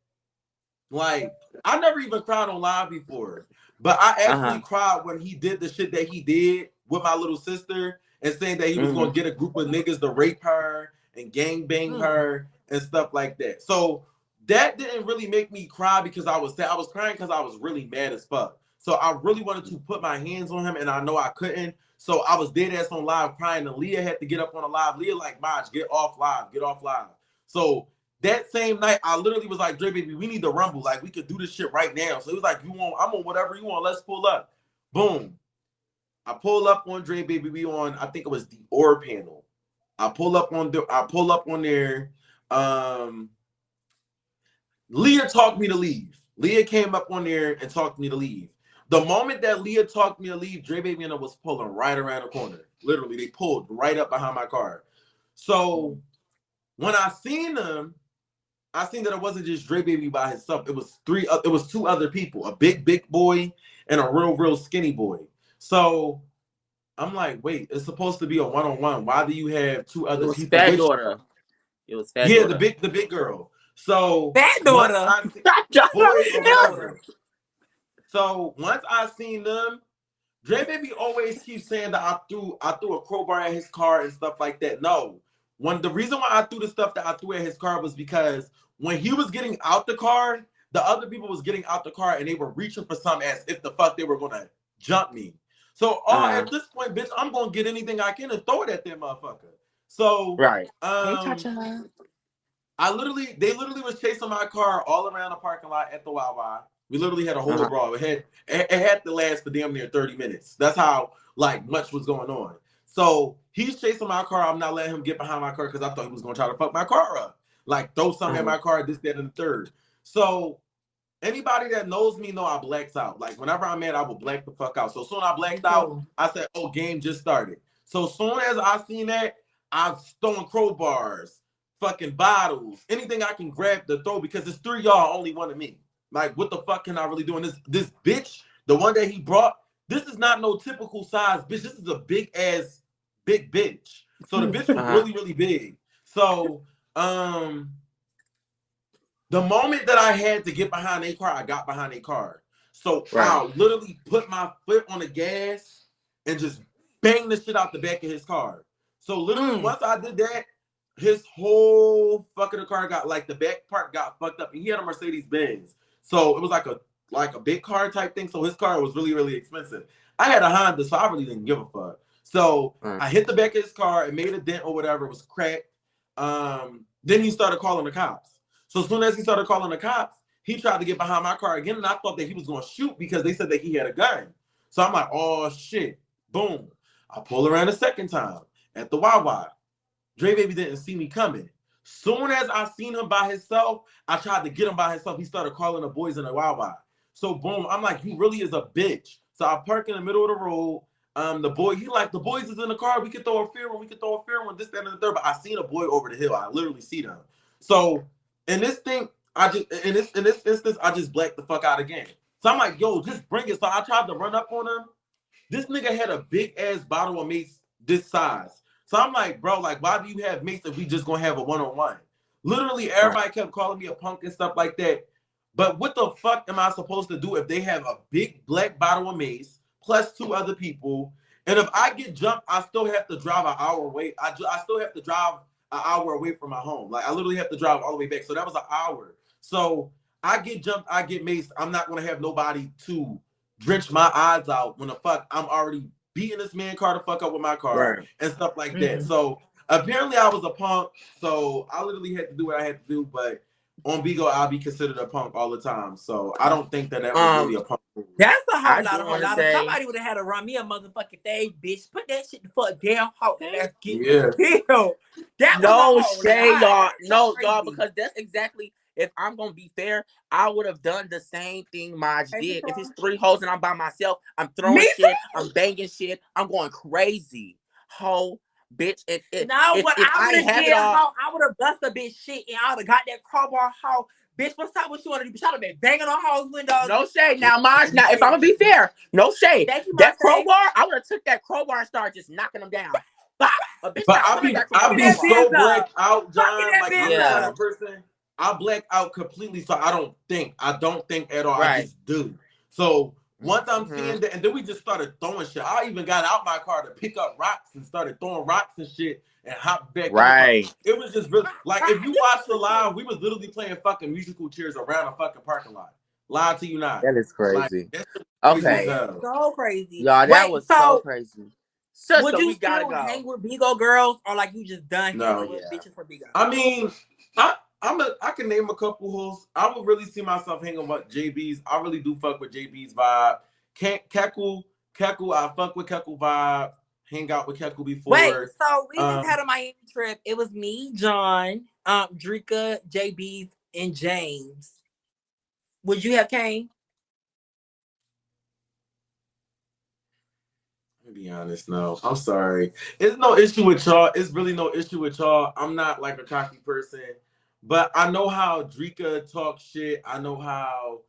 Like I never even cried on live before, but I actually cried when he did the shit that he did with my little sister and saying that he was gonna get a group of niggas to rape her and gang bang her and stuff like that. So that didn't really make me cry because I was sad. I was crying because I was really mad as fuck. So I really wanted to put my hands on him and I know I couldn't. So I was dead ass on live crying and Leah had to get up on a live. Leah like, Maj, get off live, get off live. So that same night, I literally was like, Dre Baby, we need to rumble. Like, we could do this shit right now. So he was like, I'm on whatever you want. Let's pull up. Boom. I pull up on Dre Baby. We on, I think it was the OR panel. I pull up on there. Leah talked me to leave. Leah came up on there and talked me to leave. The moment that Leah talked me to leave, Dre Baby and I was pulling right around the corner. Literally, they pulled right up behind my car. So when I seen them, I seen that it wasn't just Dre Baby by himself. It was two other people, a big boy and a real skinny boy. So I'm like, wait, it's supposed to be a one-on-one. Why do you have two other people? Fat daughter. It was fat daughter. daughter. the big girl. So Fat daughter. So once I seen them, Dre Baby always keeps saying that I threw a crowbar at his car and stuff like that. No. The reason why I threw the stuff that I threw at his car was because when he was getting out the car, the other people was getting out the car and they were reaching for something as if the fuck they were gonna jump me. So at this point, bitch, I'm gonna get anything I can and throw it at that motherfucker. So Right. Hey, Cha-Cha. they literally was chasing my car all around the parking lot at the Wawa. We literally had a whole brawl. It had to last for damn near 30 minutes. That's how like much was going on. So he's chasing my car. I'm not letting him get behind my car because I thought he was gonna try to fuck my car up. Like throw something at my car, this, that, and the third. So anybody that knows me know I blacks out. Like whenever I'm mad, I will black the fuck out. So soon I blacked out, I said, oh, game just started. So soon as I seen that, I've stolen crowbars, fucking bottles, anything I can grab to throw because it's 3 y'all, only one of me. Like, what the fuck can I really do? And this bitch, the one that he brought, this is not no typical size bitch. This is a big bitch. So the bitch was really, really big. So, the moment that I had to get behind a car, I got behind a car. So I literally put my foot on the gas and just bang the shit out the back of his car. So literally once I did that, his whole fucking car got like the back part got fucked up. And he had a Mercedes Benz. So it was like a big car type thing. So his car was really, really expensive. I had a Honda, so I really didn't give a fuck. So I hit the back of his car, it made a dent or whatever, it was cracked. Then he started calling the cops. So as soon as he started calling the cops, he tried to get behind my car again, and I thought that he was going to shoot because they said that he had a gun. So I'm like, oh, shit. Boom. I pull around a second time at the Wawa. Dre Baby didn't see me coming. Soon as I seen him by himself, I tried to get him by himself. He started calling the boys in the Wawa. So boom, I'm like, he really is a bitch. So I park in the middle of the road. The boys is in the car. We could throw a fair one. This, that, and the third. But I seen a boy over the hill. I literally see them. So in this thing, in this instance, I just blacked the fuck out again. So I'm like, yo, just bring it. So I tried to run up on him. This nigga had a big ass bottle of mace this size. So I'm like, bro, like, why do you have mace if we just gonna have a one-on-one? Literally, everybody kept calling me a punk and stuff like that. But what the fuck am I supposed to do if they have a big black bottle of mace plus 2 other people? And if I get jumped, I still have to drive an hour away. I still have to drive an hour away from my home. Like, I literally have to drive all the way back. So that was an hour. So I get jumped, I get maced. I'm not gonna have nobody to drench my eyes out when the fuck I'm already beating this man car to fuck up with my car and stuff like that. So apparently I was a punk. So I literally had to do what I had to do. But on Bigo, I'll be considered a punk all the time. So I don't think that was really a punk. That's a whole lot. If somebody would have had to run me a motherfucking thing, bitch, put that shit the fuck down. Let's get killed. No shade, y'all. No, y'all, because that's exactly. If I'm gonna be fair, I would have done the same thing Maj did. If it's 3 hoes and I'm by myself, I'm throwing shit, I'm banging shit, I'm going crazy. Hoe, bitch. If I would have bust a bitch shit and I would have got that crowbar hoe. Bitch, what's up? What you want to do? Bitch, I would have been banging on hoes' windows. No shade. Now, Maj, now, if I'm gonna be fair, no shade. That crowbar, I would have took that crowbar and started just knocking them down. But I'll be so blacked out, John. Like, I'm the type of person. I black out completely, so I don't think at all. I just do. So once I'm seeing that, and then we just started throwing shit. I even got out my car to pick up rocks and started throwing rocks and shit and hop back. It was just really like if you watch the live, we was literally playing fucking musical chairs around a fucking parking lot. Lie to you not. That is crazy. Like, so crazy. Y'all, that was so crazy. Would you still hang with Bigo girls, or like you just done hanging with bitches for Bigo? I mean, I can name a couple hoes. I would really see myself hanging with JB's. I really do fuck with JB's vibe. Keku, I fuck with Keku vibe. Hang out with Keku before. Wait, so we just had a Miami trip. It was me, John, Drika, JB's, and James. Would you have came? To be honest, no. I'm sorry. It's no issue with y'all. It's really no issue with y'all. I'm not like a cocky person. But I know how Drika talks shit. I know how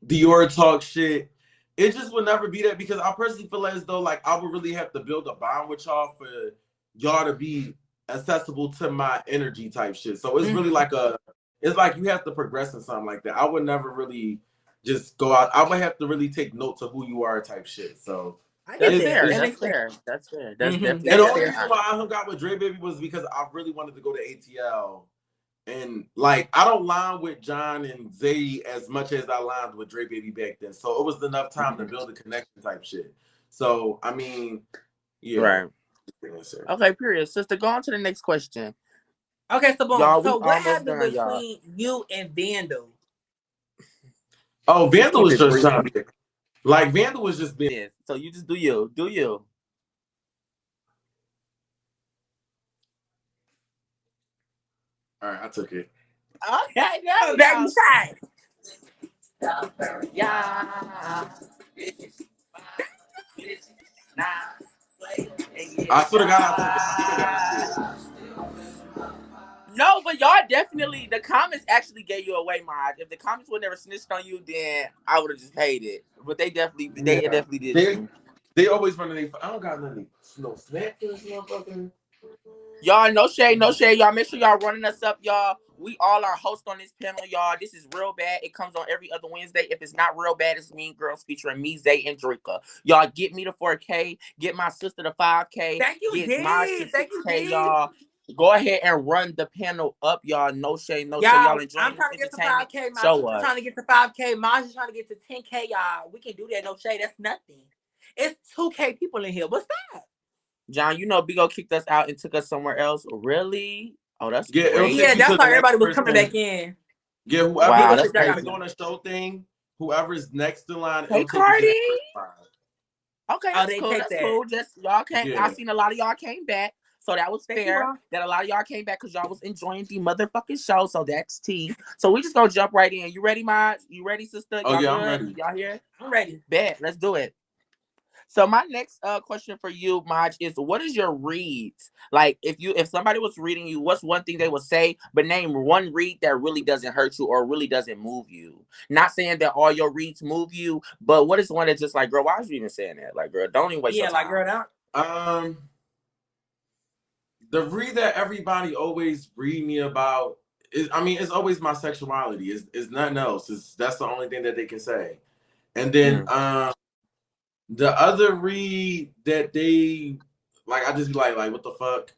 Dior talks shit. It just would never be that because I personally feel as though like I would really have to build a bond with y'all for y'all to be accessible to my energy type shit. So it's really like it's like you have to progress in something like that. I would never really just go out. I would have to really take note of who you are type shit. So That's fair. That's fair. That's definitely and the only reason why I hung out with Dre Baby was because I really wanted to go to ATL And like I don't line with John and Zay as much as I lined with Dre Baby back then. So it was enough time to build a connection type shit. So I mean, yeah. Right. Okay, period. Sister, go on to the next question. Okay, so boom. Y'all, we So what almost happened done, y'all. between you and Vandal? Oh, Just Vandal keep was it just brief. trying to like Vandal was just being. So you just do you. Do you. All right, I took it. Okay, now Baby side. yeah. I swear to God, I took it. I swear to God, I did. No, but y'all definitely, the comments actually gave you away, Maj. If the comments would never snitched on you, then I would have just paid it. But they definitely did. They always run their. I don't got nothing. No snack for this motherfucker. Y'all, no shade, no shade. Y'all make sure y'all running us up, y'all. We all are hosts on this panel, y'all. This is Real Bad. It comes on every other Wednesday. If it's not Real Bad, it's Mean Girls featuring me, Zay, and Drika. Y'all get me to 4K. Get my sister to 5K. Thank you, Get D. Maj to Thank you, 6K, D. y'all. Go ahead and run the panel up, y'all. No shade, no shade. Y'all, Y'all enjoying I'm this trying to get to entertainment? 5K. My Show sister us. trying to get to 5K. Maj is trying to get to 10K, y'all. We can do that. No shade. That's nothing. It's 2K people in here. What's that? John, you know Bigo kicked us out and took us somewhere else. Really? Oh, that's Yeah, it'll great. take Yeah, you that's to why the next everybody was coming person. back in. Yeah, whoever Wow, is that's next crazy. on a show thing, whoever's next in line, Hey, it'll take you to Cardi. that person. Okay, Oh, that's they cool. take That's that. cool. Just y'all came. Yeah. I seen a lot of y'all came back, so that was Thank you, fair. Ron. That a lot of y'all came back because y'all was enjoying the motherfucking show. So that's tea. So we just gonna jump right in. You ready, Maj? You ready, sister? Oh Y'all yeah, good? I'm ready. Y'all here? I'm ready. Bet. Let's do it. So my next question for you, Maj, is what is your reads? Like if somebody was reading you, what's one thing they would say, but name one read that really doesn't hurt you or really doesn't move you. Not saying that all your reads move you, but what is one that's just like, girl, why is you even saying that? Like, girl, don't even waste your time. Like, girl, that. The read that everybody always read me about is, I mean, it's always my sexuality. It's nothing else. That's the only thing that they can say. And then the other read that they like, I just be like what the fuck?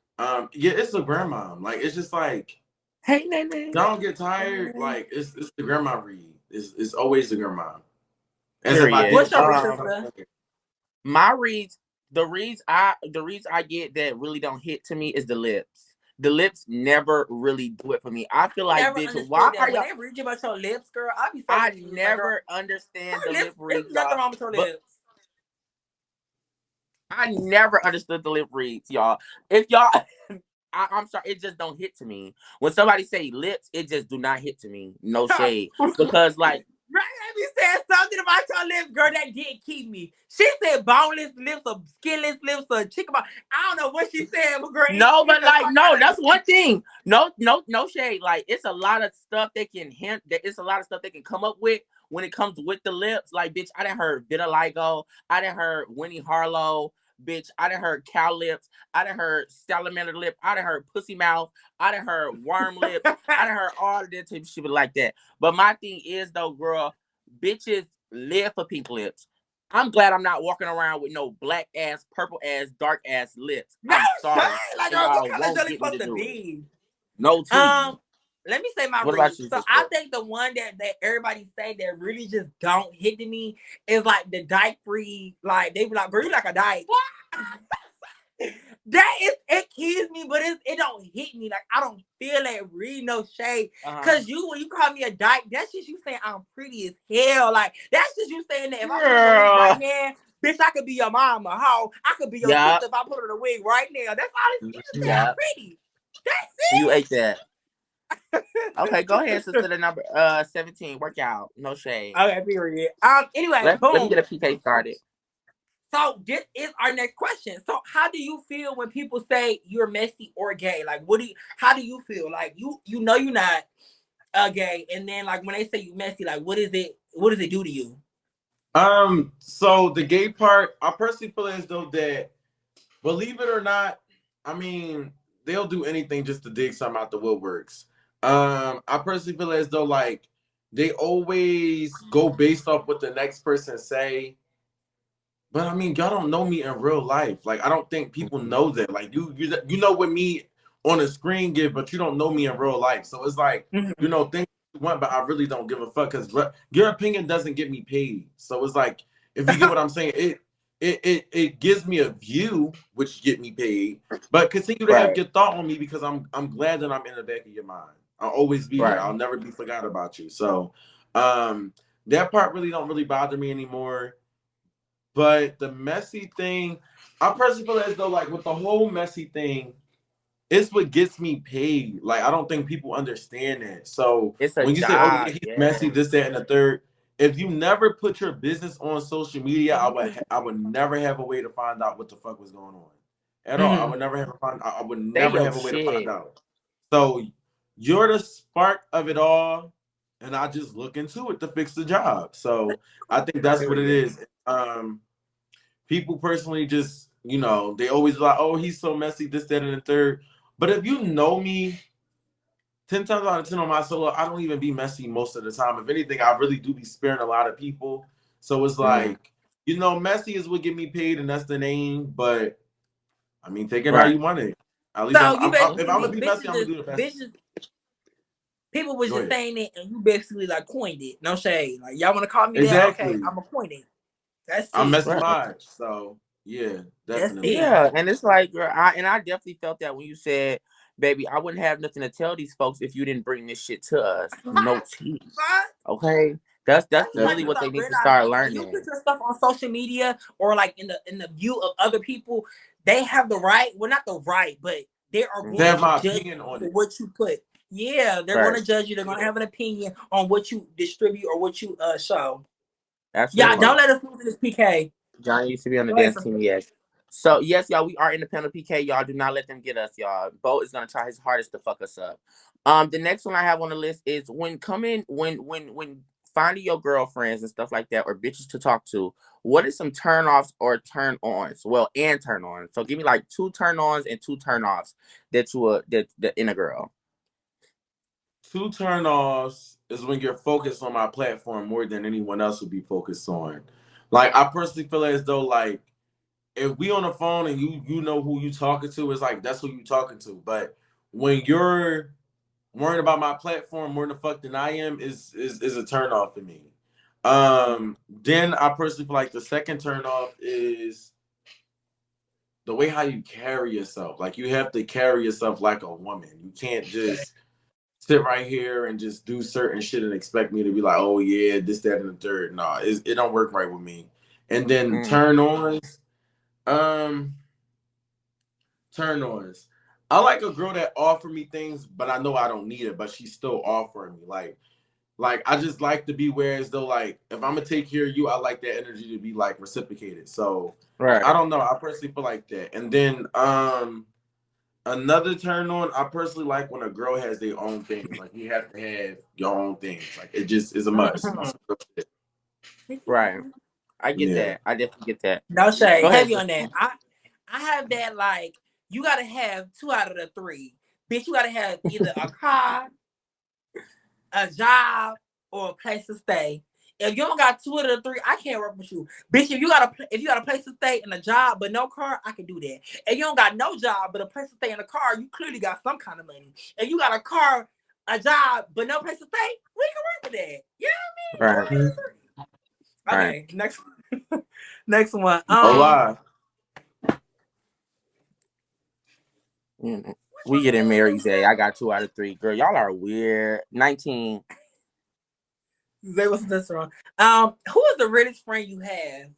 Yeah, it's the grandma. Like, it's just like, hey, Nene. don't get tired. Like, it's the grandma read. It's always the grandma. As Period. if I What's your did. read, My reads, the reads I get that really don't hit to me is the lips. The lips never really do it for me. I feel like, never bitch, understood why that. are When y'all? they read you about your lips, girl, I be so I confused. never understand the lip reads, There's nothing y'all. wrong with your But lips. I never understood the lip reads, y'all. If y'all, I'm sorry, it just don't hit to me. When somebody say lips, it just do not hit to me. No shade, because like. Right, you said something about your lips, girl, that did keep me. She said boneless lips or skinless lips or chicken bone. I don't know what she said, but girl, No, but like, no, that's one thing. No shade. Like, it's a lot of stuff they can hint. It's a lot of stuff they can come up with when it comes with the lips. Like, bitch, I done heard vitiligo. I done heard Winnie Harlow. Bitch, I done heard cow lips. I done heard salamander lip. I done heard pussy mouth. I done heard worm lips. I done heard all of that type of shit like that. But my thing is, though, girl, bitches live for pink lips. I'm glad I'm not walking around with no black ass, purple ass, dark ass lips. No I'm sorry. like, Y'all what color won't is get me supposed to to do it. be? No tea. Let me say my What read. about you, So sister? I think the one that everybody say that really just don't hit to me is like the dyke free. Like, they be like, girl, you like a dyke. That is, it kills me, but it don't hit me. Like, I don't feel that read, no shade. Cause when you call me a dyke, that's just you saying I'm pretty as hell. Like, that's just you saying that if I put on a wig right now, bitch, I could be your mama. How I could be your sister if I put on a wig right now. That's all it's just saying I'm pretty. That's it. You ate that. Okay, go ahead, sister. The number 17. Work out. No shade. Okay, period. Anyway, let boom. me get a PK started. So this is our next question. So how do you feel when people say you're messy or gay? Like, how do you feel? Like, you know you're not gay, and then like when they say you messy, like what does it do to you? So the gay part, I personally feel as though that, believe it or not, I mean, they'll do anything just to dig something out the woodworks. I personally feel as though like they always go based off what the next person say. But I mean, y'all don't know me in real life. Like, I don't think people know that. Like, you know with me on a screen give, but you don't know me in real life. So it's like, Mhm. you know, things you want, but I really don't give a fuck because your opinion doesn't get me paid. So it's like, if you get what I'm saying, it gives me a view, which get me paid, but continue to have Right. your thought on me because I'm glad that I'm in the back of your mind. I'll always be here. Right. I'll never be forgot about you. So that part really don't really bother me anymore. But the messy thing, I personally feel as though like with the whole messy thing, it's what gets me paid. Like I don't think people understand that. So It's a when you say, "Oh yeah, job. he's messy," Yes. this, that, and the third, if you never put your business on social media, I would never have a way to find out what the fuck was going on at all. I Mhm. would never have I would Say never your have a way to find shit. out. So you're the spark of it all, and I just look into it to fix the job. So I think that's what it Period. is. People personally just, you know, they always like, oh, he's so messy, this, that, and the third. But if you know me, 10 times out of 10 on my solo, I don't even be messy most of the time. If anything, I really do be sparing a lot of people. So it's Mm. like, you know, messy is what get me paid, and that's the name. But I mean, take it how Right. you want it. At least So you if basically I'm gonna be messy, bitches I'm gonna just do the best. bitches people was Go just ahead. saying it and you basically like coined it. No shade. Like y'all wanna call me that? Okay, Exactly. I'm gonna coin it. That's I'm it. messy Right. Maj. So yeah, That's definitely. it. Yeah, and it's like, girl, I definitely felt that when you said, "Baby, I wouldn't have nothing to tell these folks if you didn't bring this shit to us." No tea. Okay, that's That's what really you what they start need to start realizing. When you learning. put your stuff on social media or like in the view of other people, they have the right, well not the right, but they are They going Hmm. have to my judge opinion you on for it. what you put. Yeah, they're Right. gonna judge you, they're gonna have an opinion on what you distribute or what you show. Yeah, That Absolutely. don't part. let us lose this PK. Johnny used to be on the Go ahead, dance sir. team, yes. So yes, y'all, we are independent PK. Y'all do not let them get us, y'all. Bo is gonna try his hardest to fuck us up. The next one I have on the list is when finding your girlfriends and stuff like that or bitches to talk to. What is some turn offs or turn ons? Well, and turn ons. So give me like 2 turn ons and 2 turn offs that you would that in a girl. 2 turnoffs is when you're focused on my platform more than anyone else would be focused on. Like I personally feel as though like if we on the phone and you know who you talking to, it's like that's who you talking to. But when you're worrying about my platform more the fuck than I am is a turn off to me. Then I personally feel like the second turn off is the way how you carry yourself. Like you have to carry yourself like a woman. You can't just sit right here and just do certain shit and expect me to be like, oh yeah, this, that, and the third. No, it don't work right with me. And then Mm. um, turn ons. I like a girl that offer me things, but I know I don't need it, but she's still offering me. Like I just like to be where as though like if I'm gonna take care of you, I like that energy to be like reciprocated. So I Right. don't know. I personally feel like that. And then another turn on, I personally like when a girl has their own things. Like you have to have your own things. Like it just is a must. On some real shit. Right. I get Yeah. that. I definitely get that. No Go shade. ahead, Heavy sis. on that. I have that like you gotta have 2 out of the 3. Bitch, you gotta have either a car, a job, or a place to stay. If you don't got 2 of the 3, I can't work with you. Bitch, if you got a place to stay and a job but no car, I can do that. If you don't got no job but a place to stay and a car, you clearly got some kind of money. If you got a car, a job, but no place to stay, we can work with that. You know what Right. I mean? 1 out of 3. Right. Okay, next next one. No lie. Mm. We getting married, Zay. I got 2 out of 3. Girl, y'all are weird. 19. Zay, what's this wrong? Who is the realest friend you have?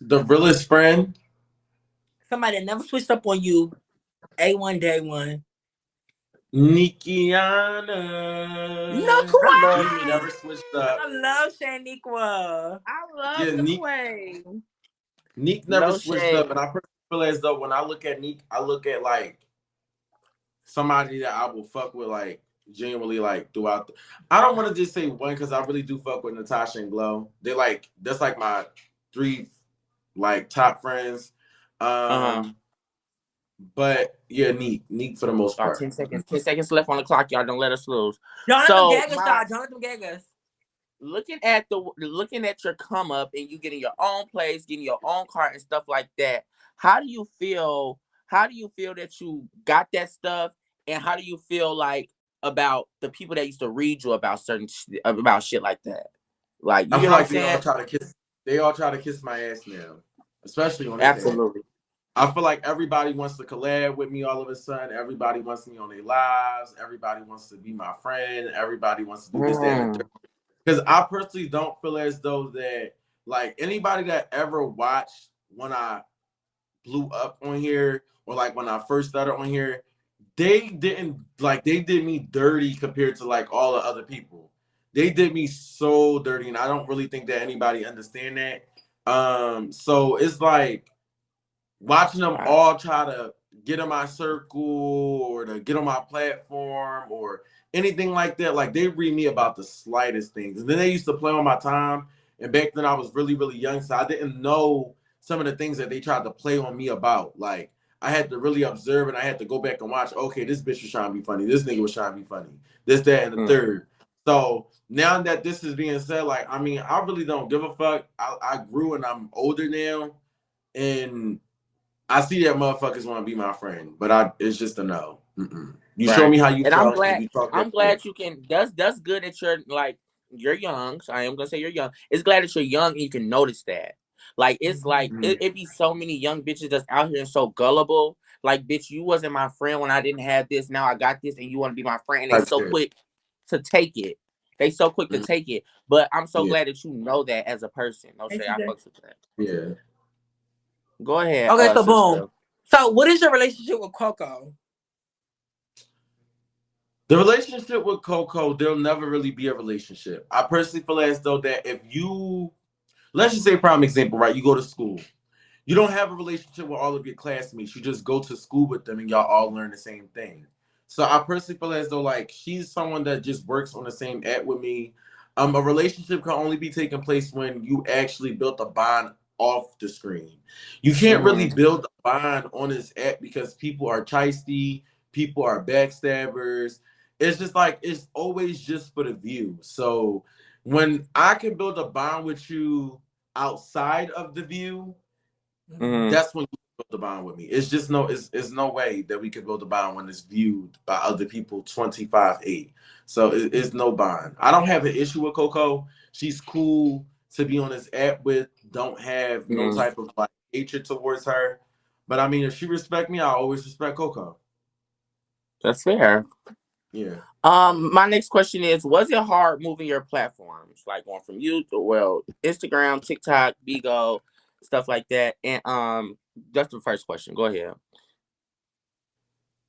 The realest friend. Somebody that never switched up on you. A1 day one. Nikiana. No I love Nick me. way. never switched up. I love Shaniqua. I love Yeah, the Nick way. never No switched up. shade. And I personally feel as though when I look at Nick, I look at like somebody that I will fuck with like genuinely like throughout I don't want to just say one because I really do fuck with Natasha and Glow. They like that's like my 3 like top friends. Uh-huh. But yeah, Neat for the most About part. 10 seconds. 10 seconds left on the clock, y'all. Don't let us lose. Don't let them So gag us, my y'all. Don't let them gag us. looking at your come up and you getting your own place, getting your own car and stuff like that. How do you feel? how do you feel that you got that stuff, and how do you feel like about the people that used to read you about about shit like that? Like, you I get feel what I'm like they all saying? try to kiss. They all try to kiss my ass now, especially on this app. Absolutely. I feel like everybody wants to collab with me all of a sudden. Everybody wants me on their lives. Everybody wants to be my friend. Everybody wants to do this, that, and the third. Because I personally don't feel as though that, like, anybody that ever watched when I blew up on here, or like when I first started on here, they didn't, like, they did me dirty compared to like all the other people. They did me so dirty, and I don't really think that anybody understand that. So it's like watching them Right. all try to get in my circle or to get on my platform or anything like that. Like, they read me about the slightest things. And then they used to play on my time. And back then I was really, really young. So I didn't know some of the things that they tried to play on me about. Like, I had to really observe, and I had to go back and watch, okay, this bitch was trying to be funny. This nigga was trying to be funny. This, that, and the third. So now that this is being said, like, I mean, I really don't give a fuck. I grew and I'm older now. And I see that motherfuckers want to be my friend, but it's just a no. You show Right. me how you And talk, and you talk that I'm shit. glad you can. That's good that you're like, you're young. So I am gonna say you're young. It's glad that you're young and you can notice that. Like, it's like it be so many young bitches that's out here and so gullible. Like, bitch, you wasn't my friend when I didn't have this. Now I got this, and you want to be my friend. And they Type so shit. quick to take it. They so quick to take it. But I'm so Yeah. glad that you know that as a person. No shit, I fucks with that. Yeah. Go ahead. Okay, so Sister. boom. So what is your relationship with Coco? The relationship with Coco, there'll never really be a relationship. I personally feel as though that if you, let's just say prime example, right? You go to school. You don't have a relationship with all of your classmates. You just go to school with them and y'all all learn the same thing. So I personally feel as though like she's someone that just works on the same app with me. A relationship can only be taking place when you actually built a bond off the screen. You can't really build a bond on this app because people are chisty, people are backstabbers. It's just like it's always just for the view. So when I can build a bond with you outside of the view, that's when you build the bond with me. It's just it's no way that we could build a bond when it's viewed by other people 25/8. So it's no bond. I don't have an issue with Coco. She's cool to be on this app with. Don't have no type of like hatred towards her. But I mean, if she respect me, I always respect Coco. That's fair. Yeah. My next question is, was it hard moving your platforms? Like going from Instagram, TikTok, Bigo, stuff like that. And that's the first question. Go ahead.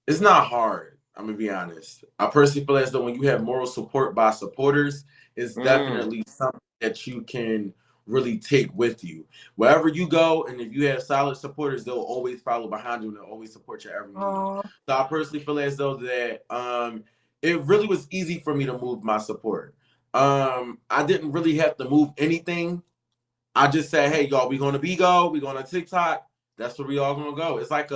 It's not hard. I'm gonna be honest. I personally feel as though when you have moral support by supporters, it's definitely something that you can really take with you wherever you go. And if you have solid supporters, they'll always follow behind you and they'll always support your every move. So I personally feel as though that it really was easy for me to move my support. I didn't really have to move anything. I just said, hey y'all, we going to Bigo, we going to TikTok. That's where we all gonna go. It's like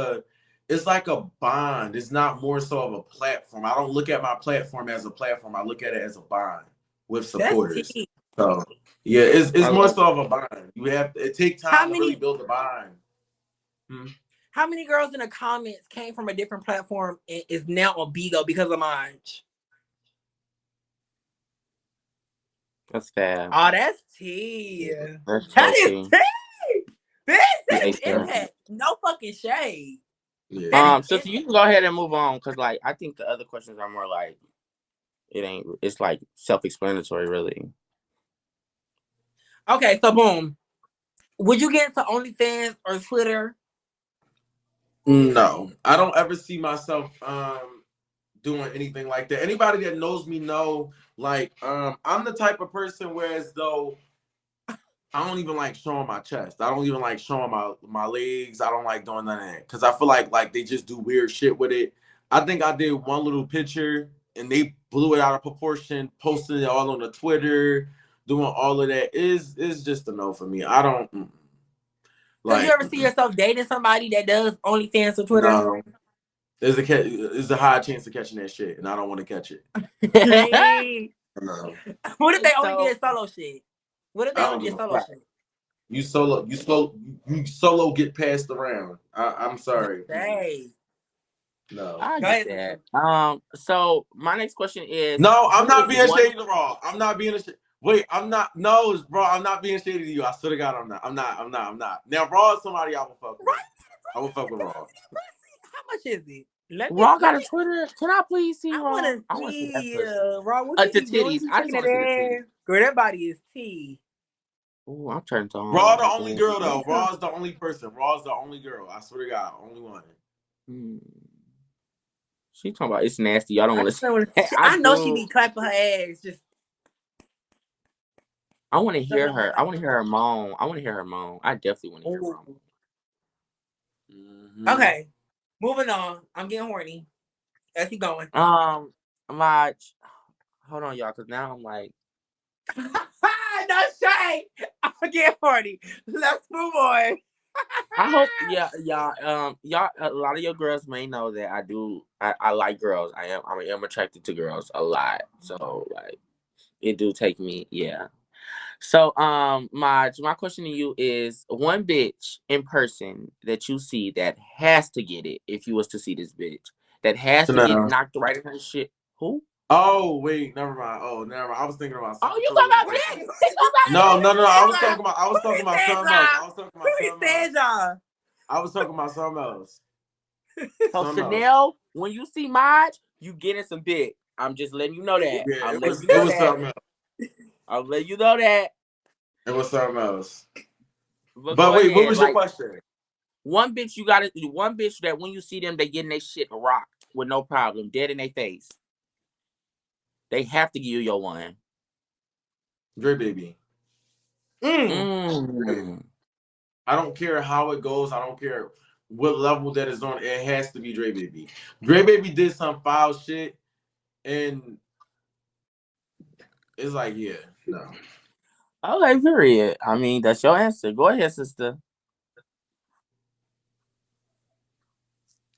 a bond. It's not more so of a platform. I don't look at my platform as a platform. I look at it as a bond with supporters. So yeah, it's more so of a bond. It takes time to really build a bond. How many girls in the comments came from a different platform and is now on Bigo because of Maj? That's fair. Oh, that's tea. That's that is tea. Bitch, that's impact. No fucking shade. Yeah. So you can go ahead and move on, because like I think the other questions are more like it's like self-explanatory, really. Okay, so boom. Would you get into OnlyFans or Twitter? No, I don't ever see myself doing anything like that. Anybody that knows me know, like, I'm the type of person whereas though I don't even like showing my chest. I don't even like showing my legs. I don't like doing none of that because I feel like they just do weird shit with it. I think I did one little picture and they blew it out of proportion, posted it all on the Twitter, doing all of that. Is just a no for me. I don't. Could you ever see yourself dating somebody that does OnlyFans or Twitter? No. There's a high chance of catching that shit, and I don't want to catch it. No. What if they only did solo shit? What if they only did solo shit? You solo get passed around. I'm sorry. Hey. No. I Go get ahead, sister. that. So my next question is, No, I'm who is not being one? shady to Raw. I'm not being wait, I'm not no, bro, I'm not being shady to you. I swear to God I'm not. I'm not. Now Raw is somebody I will fuck with. Right? I will fuck with Raw. How much is it? Raw got a Twitter. Can I please see I Raw? want to I want to see that see, pussy. Raw, what you The be doing? titties. You I just shaking want that to see the titties. ass? Girl, that body is tea. Oh, I'm turned Raw the on. only girl Let me though. come. Raw is the only person. Raw is the only girl. I swear to God, only one. Hmm. She talking about it's nasty. Y'all don't I want to just see. want to. I I know she do. be clapping her ass. Just I want to hear her. I want to hear her moan. I want to hear her moan. I definitely want to hear her moan. Mm-hmm. Okay, moving on. I'm getting horny. Let's keep going. Maj, hold on, y'all, because now I'm like, No shade. I'm getting horny. Let's move on. I hope, yeah, y'all, a lot of your girls may know that I like girls. I am attracted to girls a lot. So like, it do take me, yeah. So, Maj, my question to you is one bitch in person that you see that has to get it if you was to see this bitch that has to get Chanel. knocked right in her shit. Who? Oh wait, never mind. Oh, never mind. I was thinking about Oh, something you totally talking about different. me? You talking about No. me? I was talking about Said something else. y'all? I was talking Who about he something said else. y'all? I was talking about something else. So Something else. Chanel, when you see Maj, you getting some dick. I'm just letting you know that. Yeah, I'm it letting was you it know was that. something else. I'm letting you know that. It was something else. But But go wait, what ahead. was your Like question? one bitch that when you see them, they getting their shit rocked with no problem, dead in their face. They have to give you your one. Dre baby. Mm. I don't care how it goes. I don't care what level that is on. It has to be Dre baby. Dre baby did some foul shit, and it's like, yeah, no. Okay, period. I mean, that's your answer. Go ahead, sister.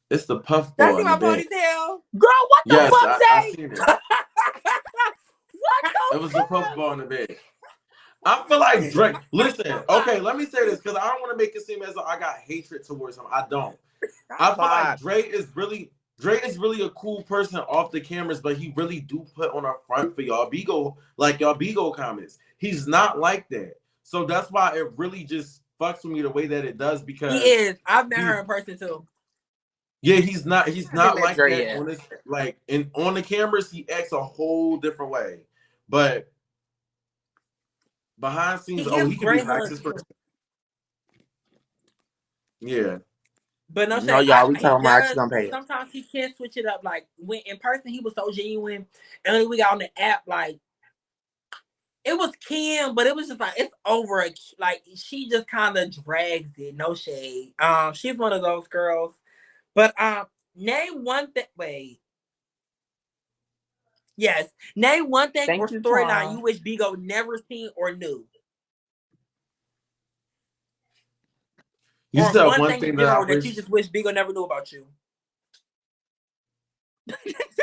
It's the puff Y'all ball see in the my back. ponytail? Girl, what the Yes, fuck, I say? seen it. What It the was the puff fuck? ball in the back. I feel like Drake. Listen, okay, let me say this because I don't want to make it seem as though I got hatred towards him. I don't. I feel like Dre is really a cool person off the cameras, but he really do put on a front for y'all Bigo comments. He's not like that. So that's why it really just fucks with me the way that it does He because is. I've met her in person too. yeah, he's not I haven't met like Dre that yet. on this on the cameras he acts a whole different way. But behind He scenes, gives he could be the great hugs nicest too. person. Yeah. But no No, shade. y'all, we He talking about you does. gonna pay it. Sometimes he can switch it up. Like when in person, he was so genuine, and then we got on the app. Like it was Kim, but it was just like it's over. Like she just kind of drags it. No shade. She's one of those girls. But name one thing. Wait. Yes. Name one thing or Thank you, storyline you Tom. wish Bigo never seen or knew. You Or said one one thing in thing that I general that you wish. just wish Bigo never knew about you.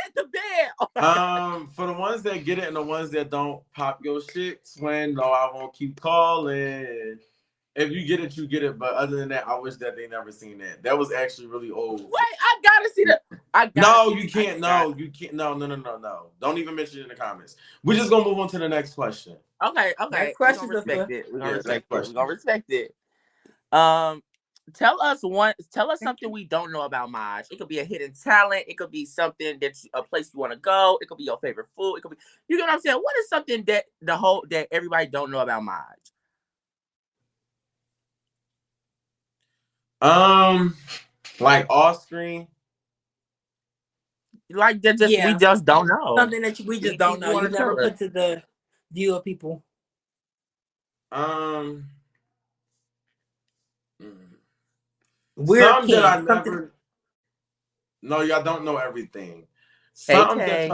At the bed. For the ones that get it and the ones that don't, pop your shit. Twin, no, I won't keep calling. If you get it, you get it. But other than that, I wish that they never seen that. That was actually really old. Wait, I gotta see that. No, you can't. No, you can't. No. Don't even mention it in the comments. We're just gonna move on to the next question. Okay. Next We're question, gonna respect sister. it. We're gonna Yeah, respect next it. We're question. gonna respect it. Um, tell us something we don't know about Maj. It could be a hidden talent. It could be something a place you want to go. It could be your favorite food. It could be, you know what I'm saying? What is something that that everybody don't know about Maj? Like off screen. Like that, we Yeah. just don't know. Something that we just Anything don't you know. You want to never tell us? put to the view of people. Um, Weird some that I Ken. Something. never. No, y'all don't know everything. Hey, Something that Kay.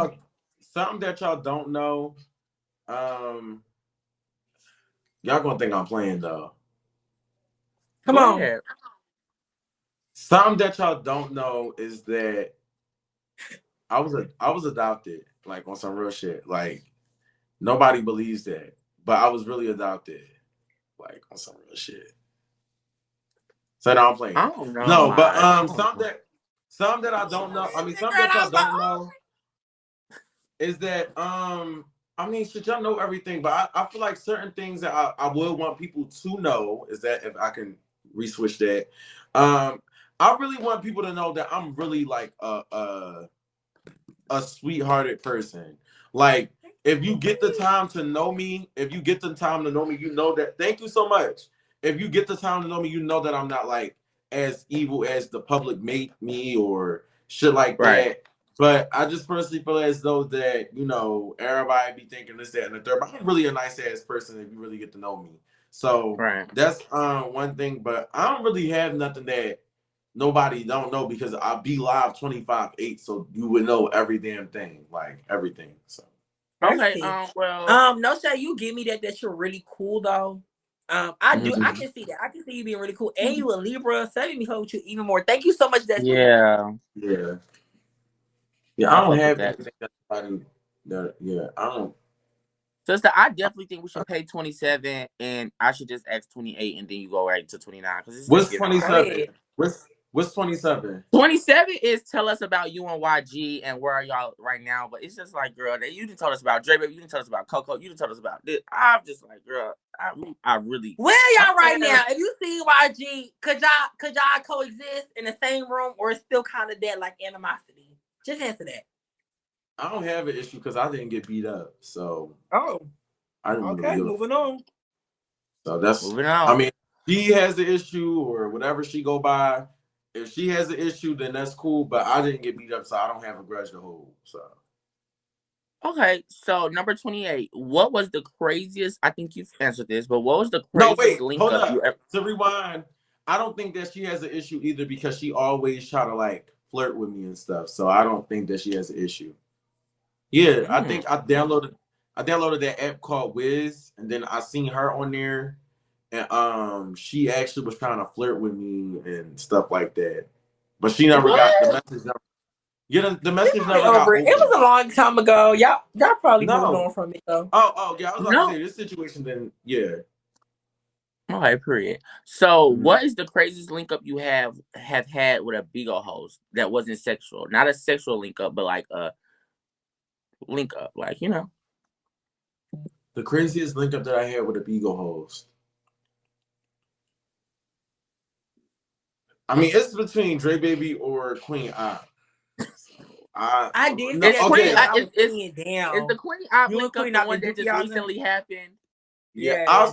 y'all don't know. Um, y'all gonna think I'm playing though. Come Go on. ahead. Something that y'all don't know is that I was adopted, like on some real shit. Like nobody believes that, but I was really adopted. like on some real shit. So now I'm playing. I don't know, No, but some that I don't know. I mean, some that y'all don't know is that I mean, shit, y'all know everything, but I feel like certain things that I would want people to know is that if I can re-switch that, I really want people to know that I'm really like a sweethearted person. Like, if you get the time to know me, you know that. Thank you so much. If you get the time to know me, you know that I'm not like as evil as the public make me or shit like that. But I just personally feel as though that, you know, everybody be thinking this, that, and the third. But I'm really a nice ass person if you really get to know me. So that's one thing. But I don't really have nothing that nobody don't know because I be live 25/8, so you would know every damn thing, like everything. So okay, no shade, you give me that you're really cool though. I can see that. I can see you being really cool. And you a Libra, so that made me hold you even more. Thank you so much. That's yeah. I don't have anything that I don't. Sister, I definitely think we should pay 27 and I should just ask 28 and then you go right to 29. What's 27? What's 27? 27 is tell us about you and YG and where are y'all right now. But it's just like, girl, you didn't tell us about Dre, baby. You didn't tell us about Coco. You didn't tell us about this. I'm just like, girl, I really. Where y'all right now? If you see YG, could y'all coexist in the same room or it's still kind of that like animosity? Just answer that. I don't have an issue because I didn't get beat up. So I didn't okay, moving on. So that's moving on. I mean, she has the issue or whatever she go by. If she has an issue, then that's cool. But I didn't get beat up, so I don't have a grudge to hold. So okay, so number 28. What was the craziest? I think you've answered this, but what was the craziest link hold up up. you ever? To rewind, I don't think that she has an issue either because she always try to like flirt with me and stuff. So I don't think that she has an issue. Yeah, I think I downloaded that app called Wiz, and then I seen her on there, and she actually was trying to flirt with me and stuff like that. But she never got the message. The message never got over. It was a long time ago. Y'all probably moved on from it though. Oh yeah, I was about to say this situation. Then yeah. Okay, period. So, what is the craziest link up you have had with a Bigo host that wasn't sexual? Not a sexual link up, but like a link up, like, you know. The craziest link up that I had with a Bigo host. I mean, it's between Dre Baby or Queen Op. I did. No, okay, it's the Queen Op link up the one that just recently happened. Yeah, I'll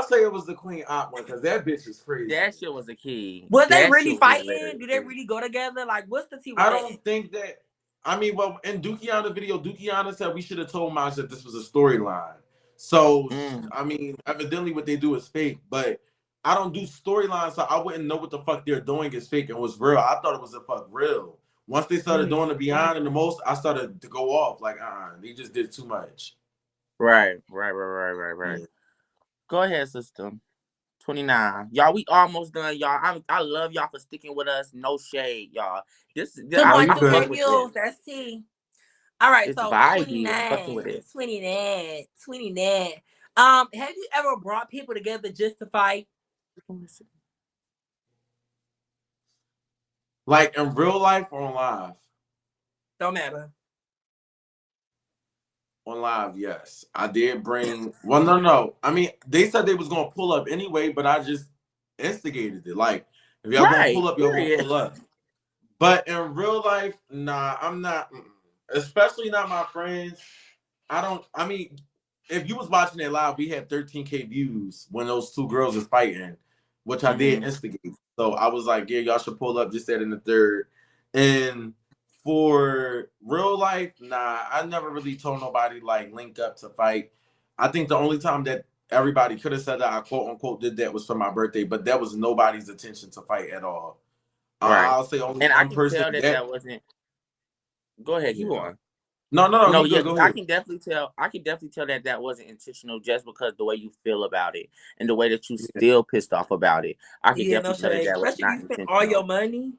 say it was the Queen Op one because that bitch is crazy. That shit was a key. Was they really fighting? Do they really go together? Like, what's the tea? I don't think that. I mean, well, in Dukiana's video, Dukiana said we should have told Maj that this was a storyline. So, I mean, evidently what they do is fake, but I don't do storylines, so I wouldn't know what the fuck they're doing is fake and was real. I thought it was a fuck real. Once they started doing the Beyond and the Most, I started to go off like, they just did too much. Right. Go ahead, sister. 29. Y'all, we almost done, y'all. I love y'all for sticking with us. No shade, y'all. This that's tea. All right, it's so vibey. 29. Have you ever brought people together just to fight? Like in real life or on live? Don't matter. On live, yes. I did bring no. I mean, they said they was gonna pull up anyway, but I just instigated it. Like, if y'all gonna pull up, y'all gonna pull up. But in real life, nah, I'm not. Especially not my friends. I mean, if you was watching it live, we had 13K views when those two girls was fighting, which I did instigate. So I was like, yeah, y'all should pull up just that in the third. And for real life, nah, I never really told nobody like link up to fight. I think the only time that everybody could have said that I quote unquote did that was for my birthday, but that was nobody's intention to fight at all. Right. I'll say only and one I can person tell that wasn't. Go ahead, keep on. No. Yeah, go I ahead. can definitely tell that wasn't intentional, just because the way you feel about it and the way that you still pissed off about it. I can definitely tell that was not intentional. All your money.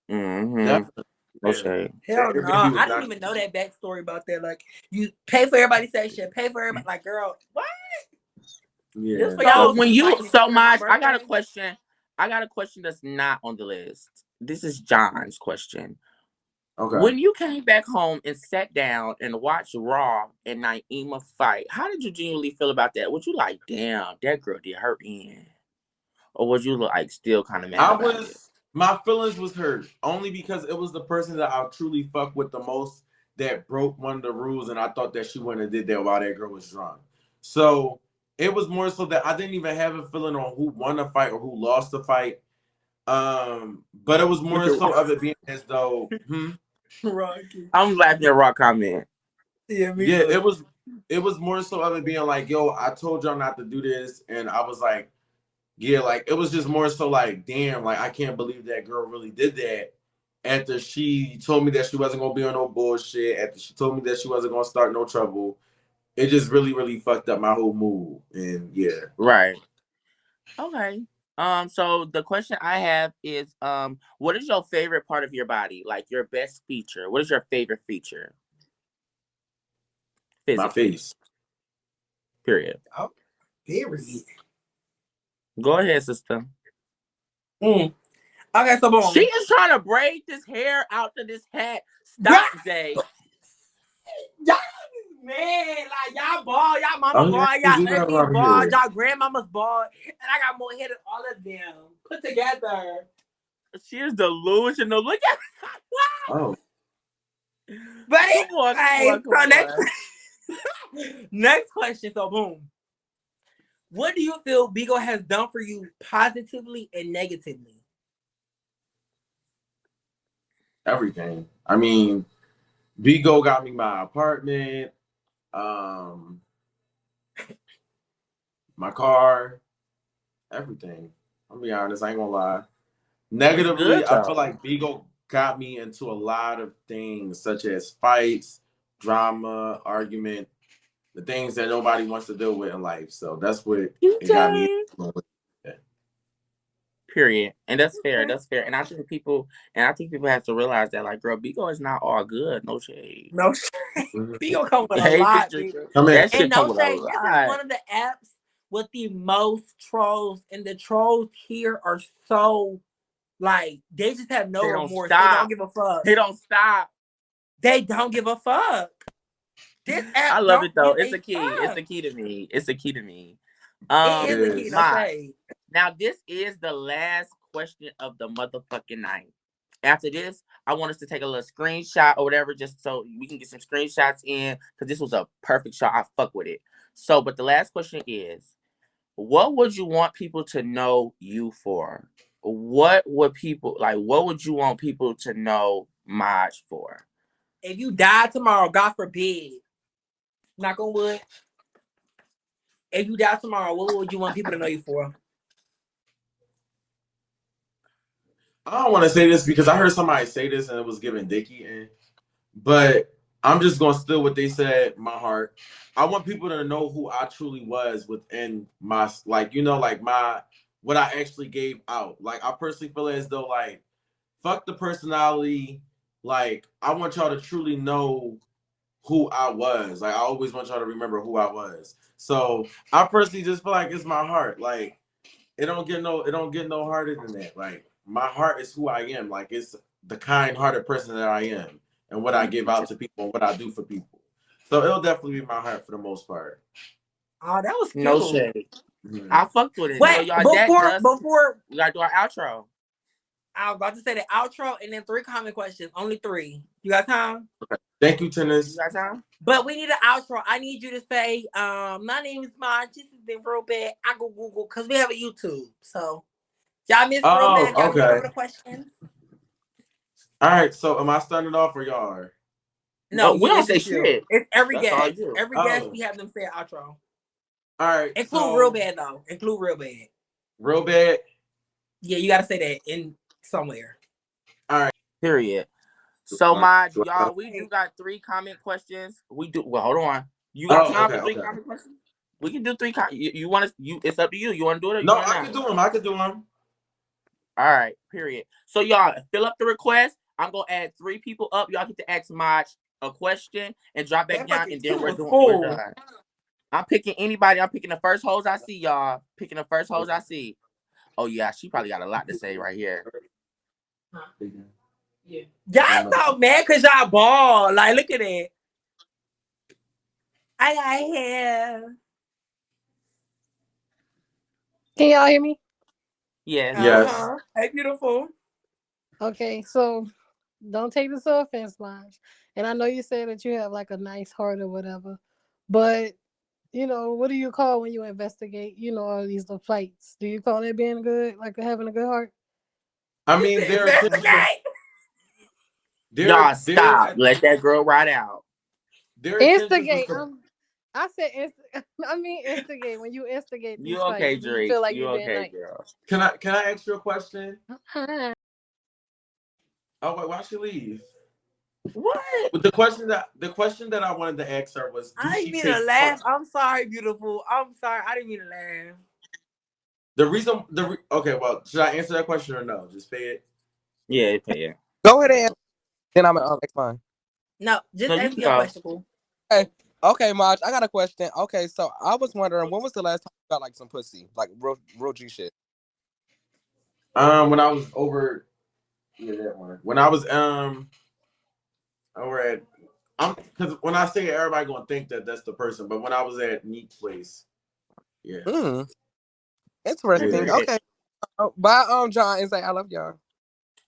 No shade. Hell no, I didn't even know that backstory about that. Like, you pay for everybody's section, pay for everybody. Like, girl, what? Yeah. y'all when you fighting so for my much, I got a birthday. question. I got a question that's not on the list. This is John's question. Okay. When you came back home and sat down and watched Raw and Naima fight, how did you genuinely feel about that? Was you like, damn, that girl did her in? Or was you like still kind of mad about it? My feelings was hurt only because it was the person that I truly fuck with the most that broke one of the rules, and I thought that she wouldn't have did that while that girl was drunk. So it was more so that I didn't even have a feeling on who won the fight or who lost the fight. But it was Look more at so of it being as though, Rocky. I'm laughing at Raw comment. Yeah, me yeah, too. it was more so of it being like, yo, I told y'all not to do this, and I was like, yeah, like it was just more so like, damn, like I can't believe that girl really did that. After she told me that she wasn't gonna be on no bullshit, after she told me that she wasn't gonna start no trouble, it just really, really fucked up my whole mood. And yeah. Right. Okay. So the question I have is, what is your favorite part of your body? Like your best feature? What is your favorite feature? My Physically. face. Period. Oh, period. Go ahead, sister. Okay, so boom. She is trying to braid this hair out to this hat. Stop, Zay. Y'all, man, like y'all bald, y'all mama Oh, yeah, bald, you y'all do that auntie around bald, here. y'all grandmama's bald, and I got more hair than all of them put together. She is delusional. Look at Oh. But come on. so next question. So boom. What do you feel Bigo has done for you positively and negatively? Everything. I mean, Bigo got me my apartment, my car, everything. I'll be honest, I ain't gonna lie. That's good Negatively, I feel though. like Beagle got me into a lot of things, such as fights, drama, argument, the things that nobody wants to deal with in life. So that's what it got me into. Period. And that's fair. Okay. That's fair. And I think people have to realize that, like, girl, Bigo is not all good. No shade. No shade. Mhm. Bigo come with a Hey, lot, bitch, bitch. Come in. that And shit come no with a shade. This is lot. one of the apps with the most trolls, and the trolls here are so like they just have no They don't remorse. They don't stop. give a fuck. They don't stop. They don't give a fuck. This I app love it don't though. give It's a a key. It's fuck. a key to me. It's a key to me. It is a key, no Yes. shade. Now this is the last question of the motherfucking night. After this, I want us to take a little screenshot or whatever, just so we can get some screenshots in, because this was a perfect shot. I fuck with it. So, but the last question is, what would you want people to know you for? What would people like? What would you want people to know Maj for? If you die tomorrow, God forbid, knock on wood. If you die tomorrow, what would you want people to know you for? I don't want to say this because I heard somebody say this and it was giving dicky in, but I'm just gonna steal what they said. My heart. I want people to know who I truly was within my, like, you know, like my, what I actually gave out. Like I personally feel as though like, fuck the personality. Like I want y'all to truly know who I was. Like I always want y'all to remember who I was. So I personally just feel like it's my heart. Like it don't get no harder than that. Like my heart is who I am. Like it's the kind-hearted person that I am, and what I give out to people, and what I do for people. So it'll definitely be my heart for the most part. Oh, that was No cute. shade. Mhm. I fucked with it. So Wait, y'all, before we gotta do our outro. I was about to say the outro and then 3 comment questions. Only 3. You got time? Thank you, You Tennis. got time? But we need an outro. I need you to say, my name is Maj. This has been real bad. I go Google because we have a YouTube. So y'all miss real bad. Y'all miss some of Okay. the questions. All right. So am I starting off or y'all are? No, We don't it's say just you. shit. It's every That's all guest. you. Every guest Oh. we have them say an outro. All right. Include So real bad though. Include real bad. real bad. Yeah, you gotta say that in somewhere. All right. Period. So Maj, Do I- y'all, we do got 3 comment questions. We do. Well, hold on. You got Oh, time okay. for 3 Okay. comment questions? We can do 3. You want to? You? It's up to you. You want to do it or you No, want I to can not? do them. I can do them. All right. Period. So y'all fill up the request. I'm gonna add 3 people up. Y'all get to ask Maj a question and drop back That down, fucking and then was we're full. done. I'm picking anybody. I'm picking the first hoes I see, y'all. Picking the first hoes I see. Oh yeah, she probably got a lot to say right here. Yeah. Y'all so mad because y'all ball. Like, look at it. I got hair. Can y'all hear me? Yes. Yes. Hey, beautiful. Okay, so don't take this to offense, Maj. And I know you said that you have like a nice heart or whatever, but you know, what do you call when you investigate, you know, all these little fights? Do you call that being good, like having a good heart? I mean, there are chances of Investigate. Y'all stop. Let that girl ride out. There are chances Instigate. of I said I mean instigate. When you instigate You these okay, fights, do you Drake? feel like You you're being okay, nice? girl? Can I ask you a question? Uh-huh. Oh wait, why'd she leave? What? But the question that I wanted to ask her was, do I she didn't mean to take laugh. part? I'm sorry, beautiful. I'm sorry. I didn't mean to laugh. Okay, well, should I answer that question or no? Just pay it. Yeah, pay it. Go ahead and then I'm gonna ask mine. No, just No, you ask can me a go. question, boo. Okay, Maj, I got a question. Okay, so I was wondering, when was the last time you got like some pussy, like real G shit? When I was over, yeah, that one. When I was over at, because when I say it, everybody gonna think that that's the person. But when I was at Neat Place, yeah, Interesting. yeah. Okay. Bye, John, and say I love y'all.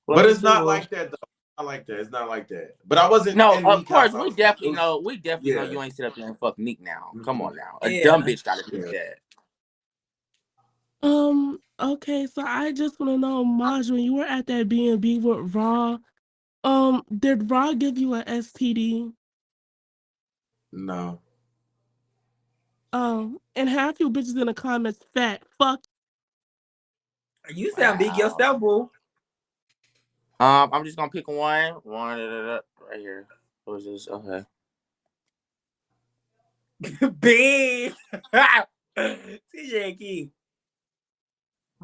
But it's not like that though. Not like that. It's not like that. But I wasn't No, in of Neat course house. we definitely know. Yeah. You ain't sit up there and fuck Nick now. Come on now, a Yeah. dumb bitch gotta think that. Okay, so I just want to know, Maj, when you were at that B&B with Raw, did Raw give you an STD? No. And half you bitches in the comments fat. Fuck. You sound big yourself, boo. I'm just gonna pick one right here. What is this? Okay. Big. TJ Key.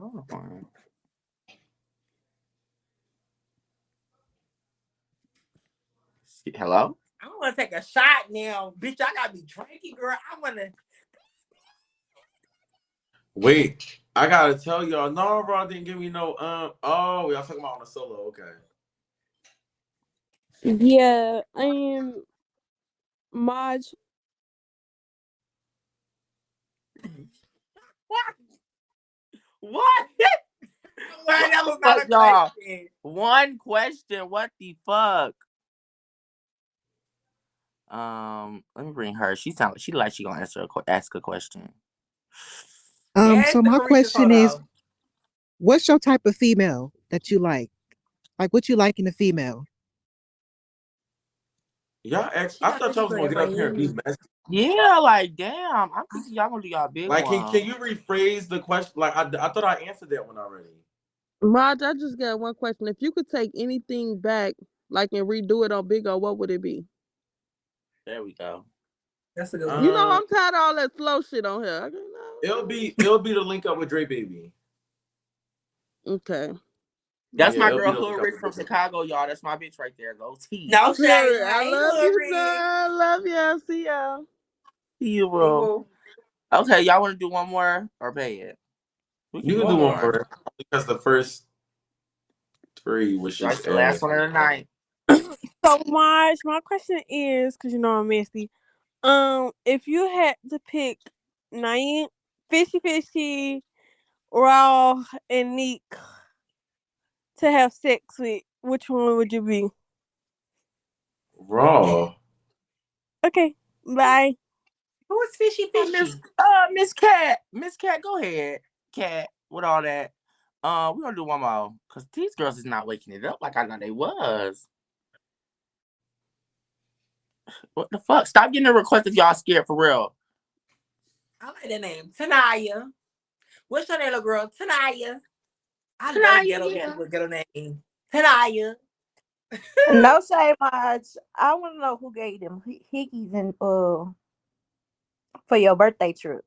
Oh, hello? I want to take a shot now. Bitch, I got to be drinking, girl. I want to. Wait, I gotta tell y'all. No, Raw didn't give me no. Oh, y'all talking about on a solo? Okay. Yeah, I am Maj. What? That was Fuck not a y'all. question. One question. What the fuck? Let me bring her. She sounds like she gonna ask a question. Yes, So the my Carisha question is, photo. what's your type of female that you like? Like what you like in a female? Y'all She I got thought this y'all was girl gonna in get up here and be Miami. messy. Yeah, like damn. I'm thinking y'all gonna do y'all big Like, one. can you rephrase the question? Like, I thought I answered that one already. Maj, I just got one question. If you could take anything back, like and redo it on Big O, what would it be? There we go. That's a good one. You know I'm tired of all that slow shit on here. It'll be the link up with Dre Baby. Okay. That's my it'll be girl the link Hood up Rich with from Dre Baby. Chicago, y'all. That's my bitch right there. Go T. No shade. I Hey, love you, sir. Lori. I love you. See y'all. See you, Hey, bro. boo. Okay, y'all want to do one more or pay it? We can You do can one do one more. more because the first three was That's just the last ass. one of the night. So Maj, my question is, because you know I'm messy. If you had to pick Naeem, Fishy Fishy, Raw, and Neek to have sex with, which one would you be? Raw. Okay, bye. Who is Fishy Fishy? Miss Cat. Miss Cat, go ahead. Cat, with all that. We're gonna do one more. Cause these girls is not waking it up like I know they was. What the fuck? Stop getting a request if y'all scared for real. I like that name. Tanaya. What's your name, little girl? Tanaya. I love Tanaya, ghetto yeah. bitches with ghetto name. Tanaya. No shade, much. I want to know who gave them hickeys and for your birthday trip.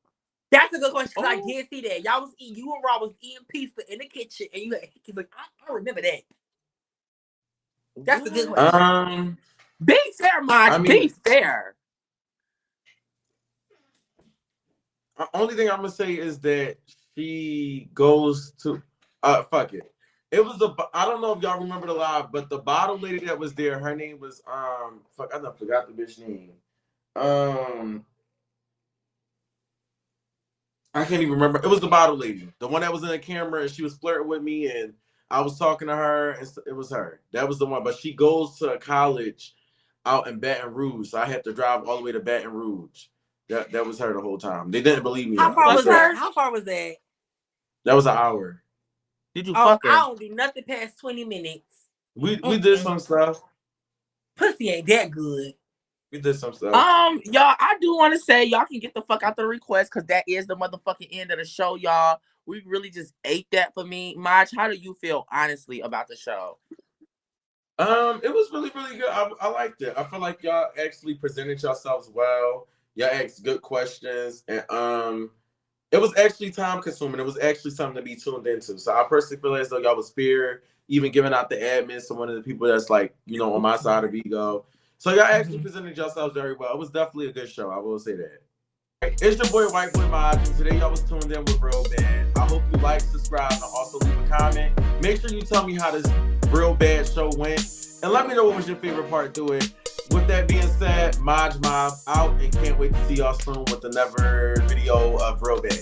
That's a good question because I did see that. Y'all was eating, you and Rob was eating pizza in the kitchen and you had hickeys. Like, I remember that. That's a good question. Be fair, Maj. I mean, Be fair. only thing I'm gonna say is that she goes to fuck it. It was I don't know if y'all remember the live, but the bottle lady that was there, her name was fuck, I done forgot the bitch name. I can't even remember. It was the bottle lady, the one that was in the camera, and she was flirting with me, and I was talking to her, and it was her. That was the one. But she goes to college out in Baton Rouge, so I had to drive all the way to Baton Rouge. That was her the whole time. They didn't believe me. How far That's was that? her. How far was that? That was an hour. Did you Oh, fuck her? I don't do nothing past 20 minutes. We did some stuff. Pussy ain't that good. We did some stuff. Y'all, I do want to say y'all can get the fuck out the request because that is the motherfucking end of the show, y'all. We really just ate that for me. Maj, how do you feel honestly about the show? It was really, really good. I liked it. I feel like y'all actually presented yourselves well. Y'all asked good questions, and it was actually time consuming. It was actually something to be tuned into. So I personally feel as though y'all was fair, even giving out the admins to one of the people that's like, on my side of Bigo. So y'all actually presented yourselves very well. It was definitely a good show. I will say that. It's your boy WhiteBoyMaj, and today y'all was tuned in with Real Bad. I hope you like, subscribe, and also leave a comment. Make sure you tell me how this Real Bad show went, and let me know what was your favorite part to it. With that being said, Maj Mob out, and can't wait to see y'all soon with another video of Real Bad.